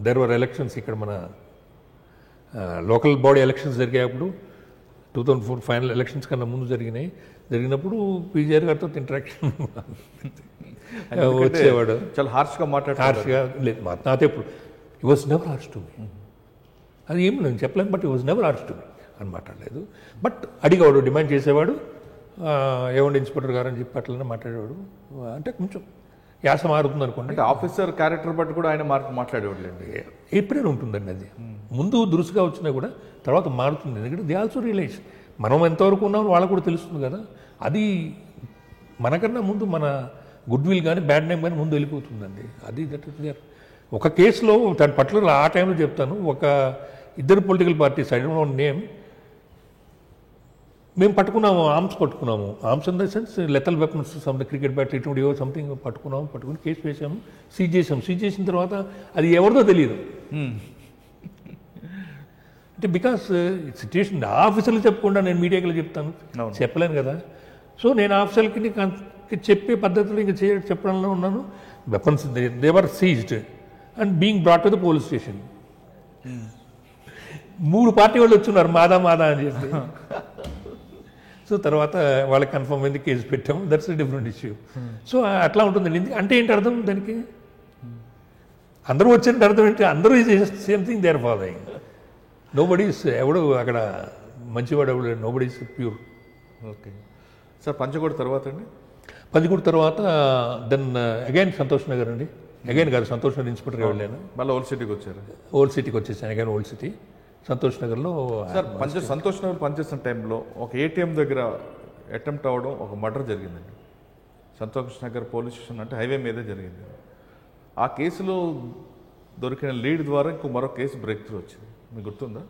B: దేర్ వర్ ఎలక్షన్స్ ఇక్కడ మన లోకల్ బాడీ ఎలక్షన్స్ జరిగేటప్పుడు 2004 ఫైనల్ ఎలక్షన్స్ కన్నా ముందు జరిగినప్పుడు పీజీఆర్ గారితో ఇంటరాక్షన్ వచ్చేవాడు.
A: చాలా హార్ష్గా
B: లేదు నాతో ఎప్పుడు ఈ was never harsh to me. అది ఏమి నేను చెప్పలేను, బట్ ఈ was never harsh to me అని మాట్లాడలేదు. బట్ అడిగేవాడు, డిమాండ్ చేసేవాడు, ఏమండి ఇన్స్పెక్టర్ గారు అని చెప్పి అట్లనే మాట్లాడేవాడు. అంటే కొంచెం యాస మారుతుంది అనుకోండి.
A: అంటే ఆఫీసర్ క్యారెక్టర్ బట్టి కూడా ఆయన మాట్లాడేవాళ్ళు అండి.
B: ఎప్పుడైనా ఉంటుందండి అది. ముందు దురుసుగా వచ్చినా కూడా తర్వాత మారుతుంది. ఎందుకంటే దే ఆల్సో రియలైజ్ మనం ఎంతవరకు ఉన్నామో వాళ్ళకు కూడా తెలుస్తుంది కదా. అది మనకన్నా ముందు మన గుడ్ విల్ కానీ బ్యాడ్ నేమ్ కానీ ముందు వెళ్ళిపోతుందండి. అది దట్ ఇస్ దేర్. ఒక కేసులో దాని పర్టికులర్ ఆ టైంలో చెప్తాను, ఒక ఇద్దరు political parties I don't know name, మేము పట్టుకున్నాము arms in the sense lethal weapons some the cricket bat ఇటువంటి సంథింగ్ పట్టుకుని కేసు వేసాము, సీజ్ చేసిన తర్వాత అది ఎవరిదో తెలియదు. అంటే బికాస్ సిచ్యువేషన్ ఆఫీసర్లు చెప్పకుండా నేను మీడియాకి చెప్తాను, చెప్పలేను కదా. సో నేను ఆఫీసర్లకి చెప్పే పద్ధతులు ఇంకా చెప్పడంలో ఉన్నాను. Weapons they were seized and being brought to the police station. 3 party వాళ్ళు వచ్చున్నారు మాదా అని చెప్పి. సో తర్వాత వాళ్ళకి కన్ఫర్మ్ అయింది, కేసు పెట్టాము. That's a different issue. So అట్లా ఉంటుందండి. అంటే ఏంటి అర్థం దానికి? అందరూ వచ్చినట్టు అర్థం ఏంటి? అందరూ same thing they are following. Nobody's ఎవడు అక్కడ మంచివాడు ఎవడు, nobody's pure.
A: Okay sir. Panchaguda తర్వాత అండి?
B: పంచగూడ తర్వాత దెన్ అగైన్ సంతోష్ నగర్ అండి. అగైన్ గారు సంతోష్ నగర్ ఇన్స్పెక్టర్గా వెళ్ళాను.
A: మళ్ళీ ఓల్డ్ సిటీకి వచ్చారు?
B: ఓల్డ్ సిటీకి వచ్చేసాను. అగైన్ ఓల్డ్ సిటీ సంతోష్ నగర్లో.
A: సార్ సంతోష్ నగర్ పనిచేస్తున్న టైంలో ఒక ఏటీఎం దగ్గర అటెంప్ట్ అవ్వడం, ఒక మర్డర్ జరిగిందండి. సంతోష్ నగర్ పోలీస్ స్టేషన్ అంటే హైవే మీదే జరిగింది. ఆ కేసులో దొరికిన లీడ్ ద్వారా ఇంకో మరో కేసు బ్రేక్ త్రూ వచ్చింది. మీకు గుర్తుందా?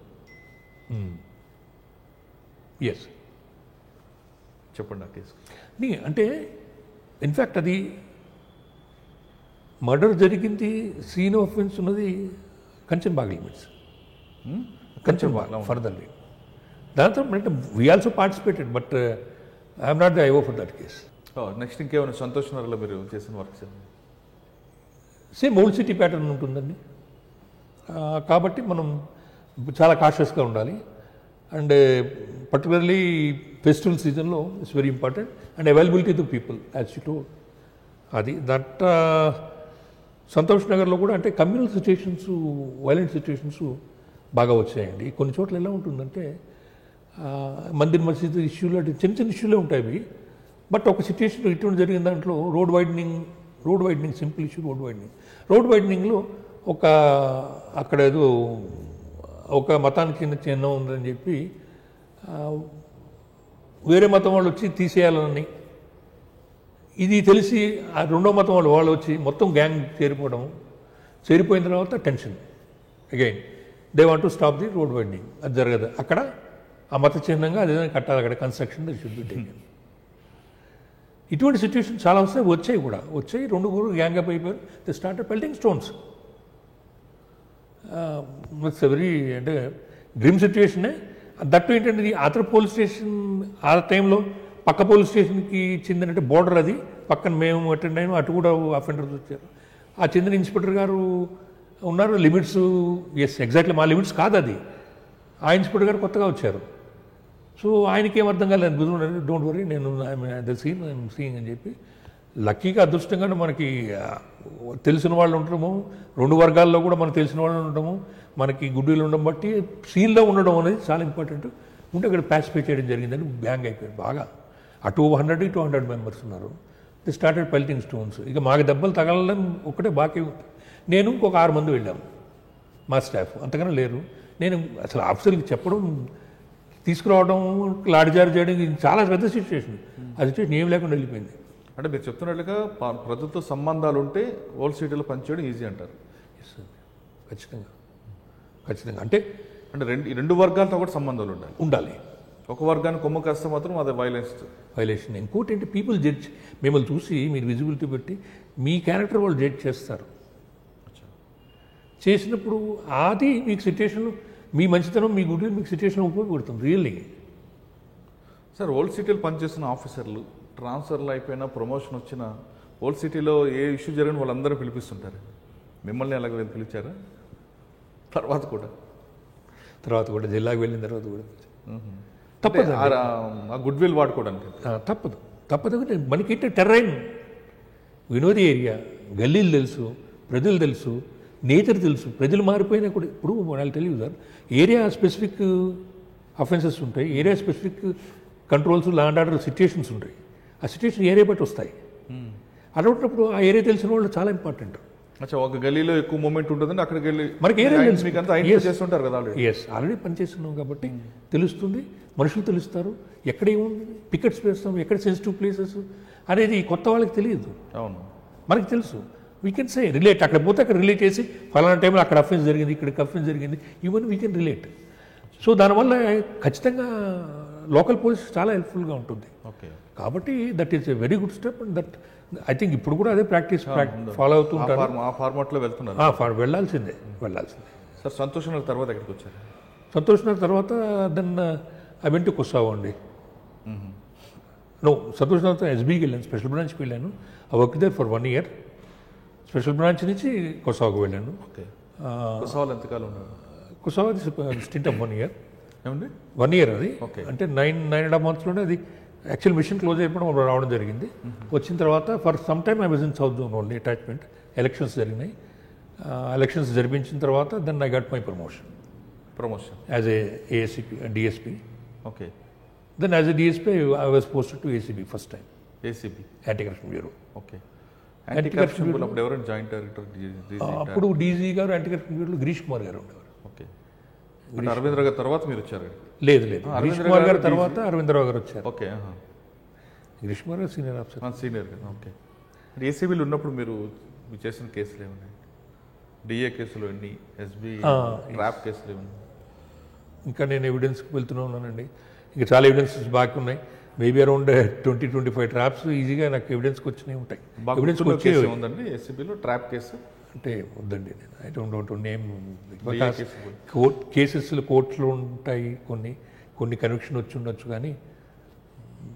B: ఎస్,
A: చెప్పండి ఆ కేసు.
B: అంటే ఇన్ఫ్యాక్ట్ అది మర్డర్ జరిగింది, సీన్ ఆఫ్ ఆఫెన్స్ ఉన్నది కంచన్బాగ్ లిమిట్స్, కంచన్బాగ్ ఫర్దర్లీ. దాంతో అంటే we also participated, but I'm not the IO for that case.
A: Next ఇంకేమైనా సంతోష్ నగర్లో మీరు చేసిన works?
B: Same old city pattern ఉంటుందండి. కాబట్టి మనం చాలా కాషియస్గా ఉండాలి. అండ్ పర్టికులర్లీ ఫెస్టివల్ సీజన్లో it's very important. And availability to people as you told. అది దట్ సంతోష్ నగర్లో కూడా అంటే కమ్యూనల్ సిచ్యుయేషన్స్, వైలెంట్ సిచ్యుయేషన్స్ బాగా వచ్చాయండి. కొన్ని చోట్ల ఎలా ఉంటుందంటే మందిర్ మసీద్ ఇష్యూలు అంటే చిన్న చిన్న ఇష్యూలే ఉంటాయి అవి. బట్ ఒక సిచ్యుయేషన్ ఇటువంటి జరిగిన దాంట్లో road widening simple issue. Road వైడనింగ్లో అక్కడ ఏదో ఒక మతానికి చిహ్నం ఉందని చెప్పి వేరే మతం వాళ్ళు వచ్చి తీసేయాలని, ఇది తెలిసి ఆ రెండో మతం వాళ్ళు వచ్చి మొత్తం గ్యాంగ్ చేరిపోయిన తర్వాత tension again they want to stop the road widening. అది జరగదు అక్కడ. ఆ మత చిహ్నంగా అదేదైనా కట్టాలి అక్కడ, construction that should be taken. ఇటువంటి సిచ్యువేషన్ చాలా వచ్చాయి. రెండు గ్యాంగ్ అప్ అయిపోయారు. They started pelting stones. It's very అంటే డ్రీమ్ సిచ్యువేషనే. దట్టు ఏంటంటే అతర పోలీస్ స్టేషన్ ఆ టైంలో పక్క పోలీస్ స్టేషన్కి చెందినట్టు బోర్డర్ అది, పక్కన మేము అటెండ్ అయినా అటు కూడా అఫెండర్స్ వచ్చారు. ఆ చెందిన ఇన్స్పెక్టర్ గారు ఉన్నారు. లిమిట్స్ ఎగ్జాక్ట్లీ మా లిమిట్స్ కాదు అది. ఆ ఇన్స్పెక్టర్ గారు కొత్తగా వచ్చారు. సో ఆయనకి ఏం అర్థం కాలేదు. డోంట్ వరీ, నేను ఐఎమ్ సీయింగ్ అని చెప్పి. లక్కీగా అదృష్టంగానే మనకి తెలిసిన వాళ్ళు ఉండటము, రెండు వర్గాల్లో కూడా మనకు తెలిసిన వాళ్ళు ఉండటము, మనకి గుడ్డీలు ఉండడం బట్టి సీన్లో ఉండడం అనేది చాలా ఇంపార్టెంట్. ఉంటే అక్కడ పాసిఫై చేయడం జరిగిందని బ్యాంగ్ అయిపోయింది బాగా. అటు 100 మెంబర్స్ ఉన్నారు. The started pelting stones. ఇక మాకు దెబ్బలు తగలడం ఒకటే బాకీ ఉంది. నేను ఇంకొక 6 మంది వెళ్ళాము మా స్టాఫ్, అంతకన్నా లేరు. నేను అసలు ఆఫీసర్కి చెప్పడం, తీసుకురావడం, లాఠీచార్జ్ చేయడం చాలా పెద్ద సిచ్యువేషన్. ఆ సిచ్యువేషన్ ఏం లేకుండా వెళ్ళిపోయింది.
A: అంటే మీరు చెప్తున్నట్లుగా ప్రజలతో సంబంధాలు ఉంటే ఓల్డ్ సిటీలో పనిచేయడం ఈజీ అంటారు.
B: ఖచ్చితంగా అంటే
A: రెండు వర్గాలతో కూడా సంబంధాలు ఉండాలి. ఒక వర్గాన్ని కొమ్ము కాస్తే మాత్రం అది
B: వైలేషన్. ఇంకోటి ఏంటి, పీపుల్ జడ్జ్ మిమ్మల్ని చూసి మీరు విజిబిలిటీ పెట్టి మీ క్యారెక్టర్ వాళ్ళు జడ్జ్ చేస్తారు. చేసినప్పుడు అది మీకు సిచ్యుయేషన్, మీ మంచితనం, మీ గుడ్ మీకు సిచ్యుయేషన్ ఉపయోగపడుతుంది రియల్లీ.
A: సార్, ఓల్డ్ సిటీలో పనిచేస్తున్న ఆఫీసర్లు ట్రాన్స్ఫర్లు అయిపోయినా, ప్రమోషన్ వచ్చినా ఓల్డ్ సిటీలో ఏ ఇష్యూ జరిగిన వాళ్ళందరూ పిలిపిస్తుంటారు. మిమ్మల్ని అలాగే పిలిచారా? తర్వాత కూడా జిల్లాకు వెళ్ళిన తర్వాత కూడా తప్పదు. ఆ గుడ్ విల్ వాడుకోవడానికి
B: తప్పదు. మనకి టెర్రైన్, వినోది ఏరియా, గల్లీలు తెలుసు, ప్రజలు తెలుసు, నేచర్ తెలుసు. ప్రజలు మారిపోయినా కూడా ఇప్పుడు వాళ్ళు తెలియదు సార్. ఏరియా స్పెసిఫిక్ అఫెన్సెస్ ఉంటాయి, area specific controls, law and order situations ఉంటాయి. ఆ సిచ్యుయేషన్ ఏరియా బట్టి వస్తాయి. అటువంటిప్పుడు ఆ ఏరియా తెలిసిన వాళ్ళు చాలా ఇంపార్టెంట్.
A: ఒక గల్లీలో ఎక్కువ మూమెంట్ ఉంటుందండి, అక్కడికి వెళ్ళి
B: మనకి ఏరియా
A: చేస్తుంటారు కదా.
B: ఆల్రెడీ పనిచేస్తున్నాం కాబట్టి తెలుస్తుంది, మనుషులు తెలుస్తారు. ఎక్కడ ఏముంది పికెట్స్ వేస్తాం, ఎక్కడ సెన్సిటివ్ ప్లేసెస్ అనేది కొత్త వాళ్ళకి తెలియదు.
A: అవును,
B: మనకి తెలుసు. We can say relate. అక్కడ పోతే అక్కడ రిలేట్ చేసి ఫలానా టైంలో అక్కడ అఫెన్స్ జరిగింది, ఇక్కడ అఫెన్స్ జరిగింది, even we can relate. So దానివల్ల ఖచ్చితంగా లోకల్ పోలీస్ చాలా హెల్ప్ఫుల్గా ఉంటుంది. కాబట్టి that is a very good step. And that I think ఇప్పుడు కూడా అదే ప్రాక్టీస్ ఫాలో అవుతూ ఉంటారు.
A: ఆ ఫార్మాట్లో వెళ్తున్నారు.
B: వెళ్ళాల్సిందే.
A: సార్, సంతోష్ నగర్ తర్వాత ఎక్కడికి వచ్చారు?
B: సంతోష్ నగర్ తర్వాత then I went to Kosovo అండి. సంతోష్ నగర్ ఎస్బీకి వెళ్ళాను, స్పెషల్ బ్రాంచ్కి వెళ్ళాను. ఆ work there for 1 year. Special branch నుంచి కొసావోకి వెళ్ళాను.
A: కొసావోలో ఎంతకాలం ఉన్నారు?
B: Kosovo stint of 1 year.
A: ఏమండి?
B: 1 year అది. అంటే 9.5 monthsలోనే అది యాక్చువల్ మిషన్ క్లోజ్ అయిపోవడం రావడం జరిగింది. వచ్చిన తర్వాత for some time I was in south zone only attachment. Elections జరిగినాయి. ఎలక్షన్స్ జరిపించిన తర్వాత then I got my promotion as a ASCP and DSP.
A: Okay.
B: Then as a DSP I was posted to ACB first time.
A: ACB,
B: anti corruption bureau.
A: Okay. Anti corruption bureau అప్పుడు ఎవరైనా జాయింట్ డైరెక్టర్?
B: అప్పుడు డీజీ గారు, యాంటీ కరప్షన్ బ్యూరోలో గిరీష్ కుమార్ గారు ఉండేవారు.
A: ఓకే. అరవిందరావు గారు తర్వాత మీరు వచ్చారు?
B: లేదు, గిరీష్ కుమార్ గారు తర్వాత అరవిందరావు గారు వచ్చారు.
A: ఓకే.
B: గిరీష్ కుమార్ గారు సీనియర్ ఆఫీసర్.
A: సీనియర్ కదా, ఓకే. ఏసీబీలో ఉన్నప్పుడు మీరు చేసిన కేసులు ఏమన్నాయి? డిఏ కేసులు ఎన్ని, ఎస్బీ ట్రాప్ కేసులు ఏమన్నా?
B: ఇంకా నేను ఎవిడెన్స్కి వెళ్తూనే ఉన్నానండి. ఇంకా చాలా ఎవిడెన్సెస్ బాకీ ఉన్నాయి. మేబీ అరౌండ్ 20-25 ట్రాప్స్ ఈజీగా నాకు ఎవిడెన్స్కి వచ్చినాయి ఉంటాయి. ఎవిడెన్స్కి వచ్చే
A: ఉందండి ఏసీబీలో ట్రాప్ కేసు
B: అంటే వద్దండి, నేను I don't want to name. కేసెస్లో కోర్టులో ఉంటాయి, కొన్ని కన్విక్షన్ వచ్చి ఉండొచ్చు. కానీ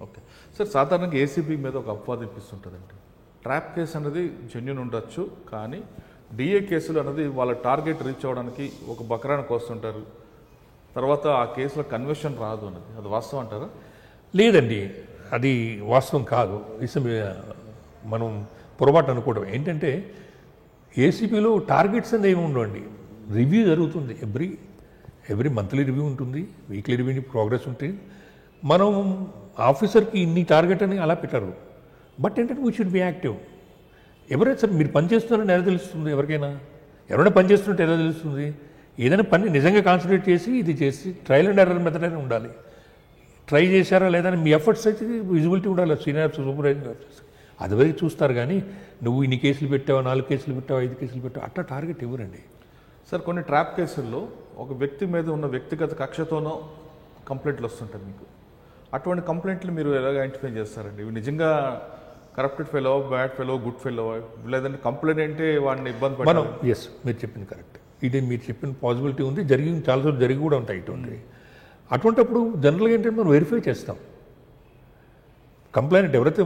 A: ఓకే సార్, సాధారణంగా ఏసీబీ మీద ఒక అపవాదం ఇప్పిస్తుంటుందండి. ట్రాప్ కేసు అనేది జెన్యున్ ఉండొచ్చు, కానీ డిఏ కేసులు అనేది వాళ్ళ టార్గెట్ రీచ్ అవ్వడానికి ఒక బకరానికి వస్తుంటారు, తర్వాత ఆ కేసులో కన్విక్షన్ రాదు అన్నది, అది వాస్తవం అంటారా?
B: లేదండి, అది వాస్తవం కాదు. మనం పొరపాటు అనుకోవడం ఏంటంటే ఏసీబీలో టార్గెట్స్ అనేది ఏమి ఉండవండి. రివ్యూ జరుగుతుంది, ఎవ్రీ మంత్లీ రివ్యూ ఉంటుంది, వీక్లీ రివ్యూ ప్రోగ్రెస్ ఉంటుంది. మనం ఆఫీసర్కి ఇన్ని టార్గెట్ అని అలా పెట్టారు. బట్ ఏంటంటే వీ షుడ్ బి యాక్టివ్. ఎవరైనా సరే మీరు పనిచేస్తున్నారని ఎలా తెలుస్తుంది? ఎవరైనా పనిచేస్తున్నట్టు ఎలా తెలుస్తుంది? ఏదైనా పని నిజంగా కాన్సన్ట్రేట్ చేసి ఇది చేసి ట్రయల్ అండ్ ఎర్రర్ మెథడ్ అని ఉండాలి. ట్రై చేశారా లేదా మీ ఎఫర్ట్స్ అయితే విజిబిలిటీ ఉండాలి సీనియర్ సూపర్వైజింగ్ ఆఫీసర్స్. అదివరకు చూస్తారు, కానీ నువ్వు ఇన్ని కేసులు పెట్టావు, 4 కేసులు పెట్టావు, 5 కేసులు పెట్టావు, అట్లా టార్గెట్ ఇవ్వరండి.
A: సార్, కొన్ని ట్రాప్ కేసుల్లో ఒక వ్యక్తి మీద ఉన్న వ్యక్తిగత కక్షతోనో కంప్లైంట్లు వస్తుంటాయి మీకు. అటువంటి కంప్లైంట్లు మీరు ఎలాగ ఐడెంటిఫై చేస్తారండి? ఇవి నిజంగా corrupted fellow, bad fellow, good fellow, లేదంటే కంప్లైంట్ అంటే వాడిని ఇబ్బంది
B: మనం ఎస్ మీరు చెప్పింది కరెక్ట్. ఇది మీరు చెప్పిన పాసిబిలిటీ ఉంది, చాలాసార్లు జరిగి కూడా ఉంటాయి ఇటువంటివి. అటువంటిప్పుడు జనరల్గా ఏంటంటే మనం వెరిఫై చేస్తాం. కంప్లైంట్ ఎవరైతే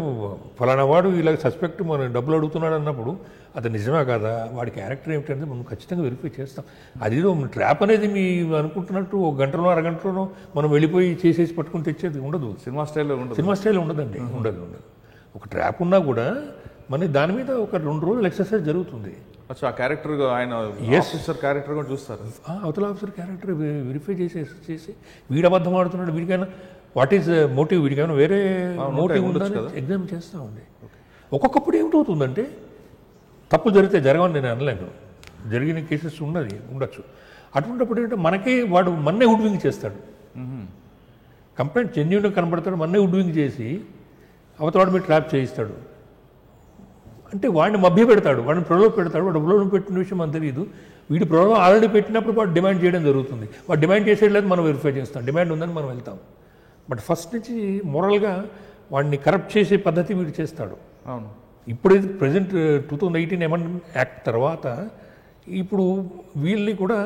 B: ఫలానా వాడు ఇలా సస్పెక్ట్ మనం డబ్బులు అడుగుతున్నాడు అన్నప్పుడు అది నిజమే కదా, వాడి క్యారెక్టర్ ఏమిటంటే మనం ఖచ్చితంగా వెరిఫై చేస్తాం. అదేదో ట్రాప్ అనేది మీ అనుకుంటున్నట్టు ఒక గంటలో అరగంటలోనో మనం వెళ్ళిపోయి చేసేసి పట్టుకుని తెచ్చేది ఉండదు.
A: సినిమా స్టైల్లో
B: ఉండదండి, ఉండదు. ఒక ట్రాప్ ఉన్నా కూడా మన దాని మీద ఒక 2 రోజులు ఎక్సర్సైజ్ జరుగుతుంది.
A: ఆ క్యారెక్టర్ ఆయన ఆఫీసర్ క్యారెక్టర్ కూడా చూస్తారు.
B: అవతల ఆఫీసర్ క్యారెక్టర్ వెరిఫై చేసి వీడు అబద్ధం ఆడుతున్నాడు, వీడికైనా వాట్ ఈజ్ మోటివ్, వీడికైనా వేరే మోటివ్ ఉందని ఎగ్జామ్ చేస్తూ ఉంది. ఒక్కొక్కప్పుడు ఏమిటవుతుందంటే తప్పులు జరిగితే జరగని నేను అనలేను, జరిగిన కేసెస్ ఉండొచ్చు. అటువంటిప్పుడు ఏంటంటే మనకే వాడు మన్నే వుడ్వింగ్ చేస్తాడు. కంప్లైంట్ జెన్యూన్గా కనబడతాడు, మన్నే వుడ్వింగ్ చేసి అవతలవాడు మీరు ట్రాప్ చేయిస్తాడు. అంటే వాడిని మభ్య పెడతాడు, వాడిని ప్రలోభ పెడతాడు. వాడు ప్రలోభం పెట్టిన విషయం మనకు తెలియదు. వీడి ప్రలోభం ఆల్రెడీ పెట్టినప్పుడు వాడు డిమాండ్ చేయడం జరుగుతుంది. వాడు డిమాండ్ చేసేట్లేదు, మనం వెరిఫై చేస్తాం. డిమాండ్ ఉందని మనం వెళ్తాం. బట్ ఫస్ట్ నుంచి మోరల్గా వాడిని కరప్ట్ చేసే పద్ధతి వీడు చేస్తాడు.
A: అవును.
B: ఇప్పుడు ఇది ప్రజెంట్ 2018 అమెండ్మెంట్ యాక్ట్ తర్వాత ఇప్పుడు వీళ్ళని కూడా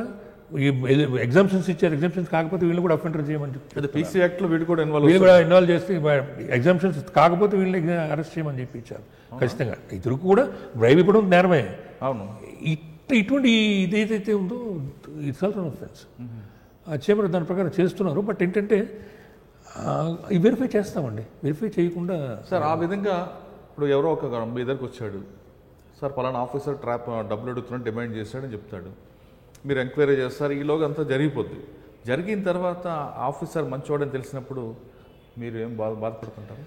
B: ఎగ్జామ్షన్స్ ఇచ్చారు. ఎగ్జామ్షన్స్ కాకపోతే వీళ్ళు కూడా అఫెండర్ చేయమని చెప్పి
A: పీసీ యాక్ట్లో వీళ్ళు కూడా
B: ఇన్వాల్వ్ చేస్తే ఎగ్జామ్షన్స్ కాకపోతే వీళ్ళని అరెస్ట్ చేయమని చెప్పి ఇచ్చారు. ఖచ్చితంగా ఇద్దరు కూడా బ్రైబ్ ఇవ్వడం నేరమే.
A: అవును.
B: ఇటువంటి ఇదేదైతే ఉందో ఇట్స్ ఆల్సో అఫెన్స్. చేయమని దాని ప్రకారం చేస్తున్నారు. బట్ ఏంటంటే వెరిఫై చేస్తామండి. వెరిఫై చేయకుండా
A: సార్ ఆ విధంగా ఇప్పుడు ఎవరో ఒక మీ దగ్గరకు వచ్చాడు, సార్ పలానా ఆఫీసర్ ట్రాప్ డబ్బులు అడుగుతున్నట్టు డిమాండ్ చేశాడని చెప్తాడు. మీరు ఎంక్వైరీ చేస్తారు, ఈలోగా అంతా జరిగిపోద్ది. జరిగిన తర్వాత ఆఫీసర్ మంచివాడని తెలిసినప్పుడు మీరు ఏం బాధపడుతుంటారు?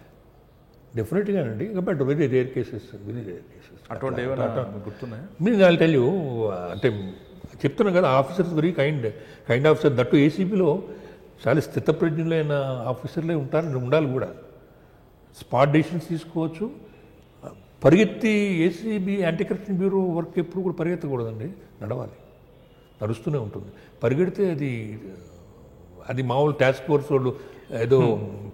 B: డెఫినెట్గా అండి. బట్ వెరీ రేర్ కేసెస్
A: అటువంటి ఏమైనా గుర్తున్నాయా?
B: మీరు ఐ టెల్ యూ, అంటే చెప్తున్నాను కదా, officers very kind officer. That ఏసీబీలో చాలా స్థితప్రజ్ఞులైన ఆఫీసర్లే ఉండాలి కూడా. స్పాట్ డెసిషన్స్ తీసుకోవచ్చు. పరిగెత్తి ACB anti corruption bureau work ఎప్పుడు కూడా పరిగెత్తకూడదండి, నడుస్తూనే ఉంటుంది. పరిగెడితే అది మామూలు టాస్క్ ఫోర్స్ వాళ్ళు ఏదో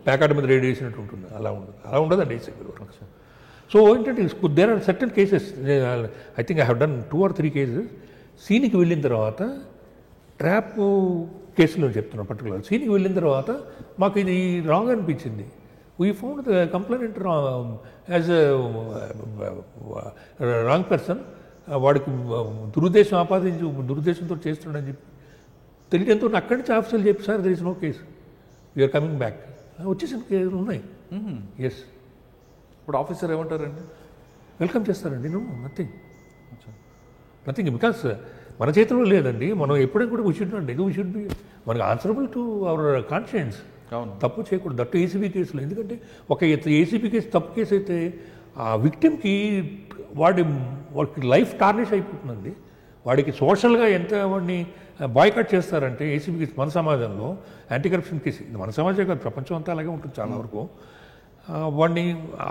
B: ప్యాకెట్ మీద రేడ్ చేసినట్టు ఉంటుంది. అలా ఉండదండి ఏసీబీ వర్క్. సో ఏంటంటే there are certain cases, I think I have done 2 or 3 cases. సీన్కి వెళ్ళిన తర్వాత ట్రాప్ కేసులో చెప్తున్నాను పర్టికులర్. సీన్కి వెళ్ళిన తర్వాత మాకు ఇది రాంగ్ అనిపించింది. We found the complaint as wrong person. వాడికి దురుద్దేశం ఆపాదించి దురుద్దేశంతో చేస్తున్నాడని చెప్పి తెలియడంతో అక్కడి నుంచి ఆఫీసర్లు చెప్పి, sir there is no case, you're coming back. వచ్చేసిన కేసులు ఉన్నాయి. ఎస్.
A: ఇప్పుడు ఆఫీసర్ ఏమంటారండి?
B: వెల్కమ్ చేస్తారండి. నథింగ్ బికాస్ మన చేతిలో లేదండి. మనం ఎప్పుడైనా కూడా వీ షుడ్ బి మనకు ఆన్సరబుల్ టు అవర్ కాన్షియన్స్. తప్పు చేయకూడదు. దట్టు ఏసీబీ కేసులో. ఎందుకంటే ఒక ఏసీబీ కేసు తప్పు కేసు అయితే ఆ విక్టిమ్కి వాడికి లైఫ్ టార్నిష్ అయిపోతుందండి. వాడికి సోషల్గా ఎంత వాడిని బాయ్కాట్ చేస్తారంటే ఏసీబీ కేసు మన సమాజంలో యాంటీ కరప్షన్ కేసు, మన సమాజం కాదు ప్రపంచం అంతా అలాగే ఉంటుంది చాలా వరకు. వాడిని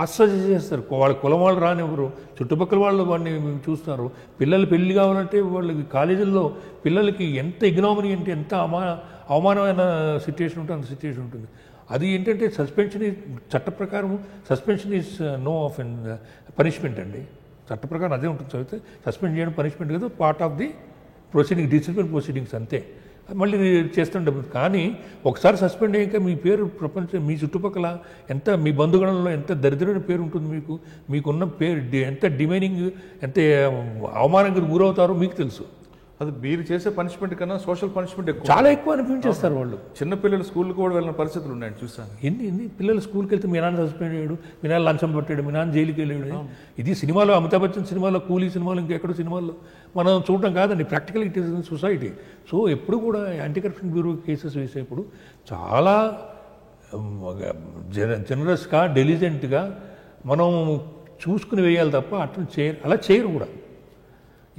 B: ఆశ్చర్య చేస్తారు. వాళ్ళ కులం వాళ్ళు రానివ్వరు, చుట్టుపక్కల వాళ్ళు వాడిని చూస్తారు. పిల్లలు పెళ్లి కావాలంటే వాళ్ళకి కాలేజీల్లో పిల్లలకి ఎంత ఇగ్నామనీ అంటే ఎంత అవమానమైన సిచ్యుయేషన్ ఉంటుంది, అంత సిచ్యుయేషన్ ఉంటుంది. అది ఏంటంటే సస్పెన్షన్ చట్ట ప్రకారం suspension is no of an punishment అండి. చట్ట ప్రకారం అదే ఉంటుంది. చదివితే సస్పెండ్ చేయడం పనిష్మెంట్ కాదు, part of the proceeding, discipline proceedings అంతే. మళ్ళీ చేస్తుంటాం. కానీ ఒకసారి సస్పెండ్ అయ్యాక మీ పేరు ప్రపంచం, మీ చుట్టుపక్కల ఎంత, మీ బంధుగణంలో ఎంత దరిద్రమైన పేరు ఉంటుంది. మీకున్న పేరు ఎంత డిమైనింగ్, ఎంత అవమానంగా గురవుతారో మీకు తెలుసు.
A: అది మీరు చేసే పనిష్మెంట్ కన్నా సోషల్ పనిష్మెంట్ ఎక్కువ,
B: చాలా ఎక్కువ అనిపించేస్తారు వాళ్ళు.
A: చిన్నపిల్లలు స్కూల్కి కూడా వెళ్ళిన పరిస్థితులు ఉన్నాయని చూసాను.
B: ఎన్ని పిల్లలు స్కూల్కి వెళ్తే మీ నాన్న సస్పెండ్ అయ్యాడు, మీ నాన్న లంచం పట్టాడు, మీ నాన్న జైలుకి వెళ్ళాడు. ఇది సినిమాలో, అమితాబ్ బచ్చన్ సినిమాలో, కూలీ సినిమాలో, ఇంకెక్కడో సినిమాలో మనం చూడటం కాదండి. Practical it is in society. So ఎప్పుడు కూడా యాంటీ కరప్షన్ బ్యూరో కేసెస్ వేసేప్పుడు చాలా జనరస్గా, డెలిజెంట్గా మనం చూసుకుని వేయాలి తప్ప అలా చేయరు కూడా.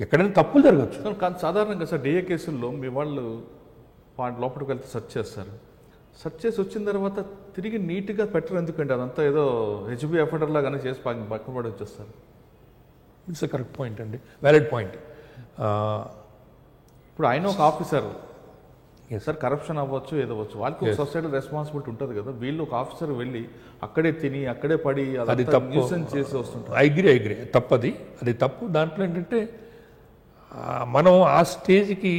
B: ఎక్కడైనా తప్పులు జరగచ్చు.
A: కానీ సాధారణంగా సార్ డిఏ కేసుల్లో మీ వాళ్ళు లోపలికి వెళ్తే సెర్చ్ చేస్తారు. సెర్చ్ చేసి వచ్చిన తర్వాత తిరిగి నీట్గా పెట్టరు ఎందుకంటే అదంతా ఏదో హెచ్బి ఎఫ్ఐఆర్ లాగానే చేసి పక్కపడి వచ్చేస్తారు.
B: ఇట్స్ కరెక్ట్ పాయింట్ అండి, వ్యాలిడ్ పాయింట్.
A: ఇప్పుడు ఆయన ఒక ఆఫీసర్ సార్, కరప్షన్ అవ్వచ్చు, ఏదవచ్చు, వాళ్ళకి ఒక సొసైటల్ రెస్పాన్సిబిలిటీ ఉంటుంది కదా. వీళ్ళు ఒక ఆఫీసర్ వెళ్ళి అక్కడే తిని అక్కడే పడి
B: అది తప్పు
A: చేసి వస్తుంటారు.
B: ఐగ్రీ తప్పది, అది తప్పు. దాంట్లో ఏంటంటే మనం ఆ స్టేజ్కి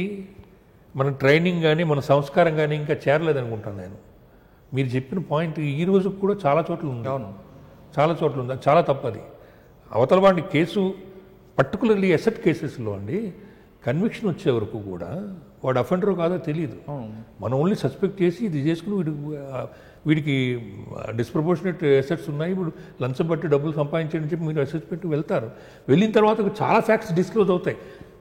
B: మన ట్రైనింగ్ కానీ మన సంస్కారం కానీ ఇంకా చేరలేదనుకుంటాను నేను. మీరు చెప్పిన పాయింట్ ఈ రోజు కూడా చాలా చోట్ల ఉంది.
A: అవును,
B: చాలా చోట్ల ఉంది. చాలా తప్పది. అవతల వాడి కేసు, పర్టికులర్లీ అసెట్ కేసెస్లో అండి, కన్విక్షన్ వచ్చే వరకు కూడా వాడు అఫెండర్ కాదో తెలియదు. మనం ఓన్లీ సస్పెక్ట్ చేసి ఇది చేసుకుని వీడికి డిస్ప్రపోర్షనేట్ అసెట్స్ ఉన్నాయి, ఇప్పుడు లంచం బట్టి డబ్బులు సంపాదించని చెప్పి మీరు అసెట్స్ పెట్టి వెళ్తారు. వెళ్ళిన తర్వాత చాలా ఫ్యాక్ట్స్ డిస్క్లోజ్ అవుతాయి.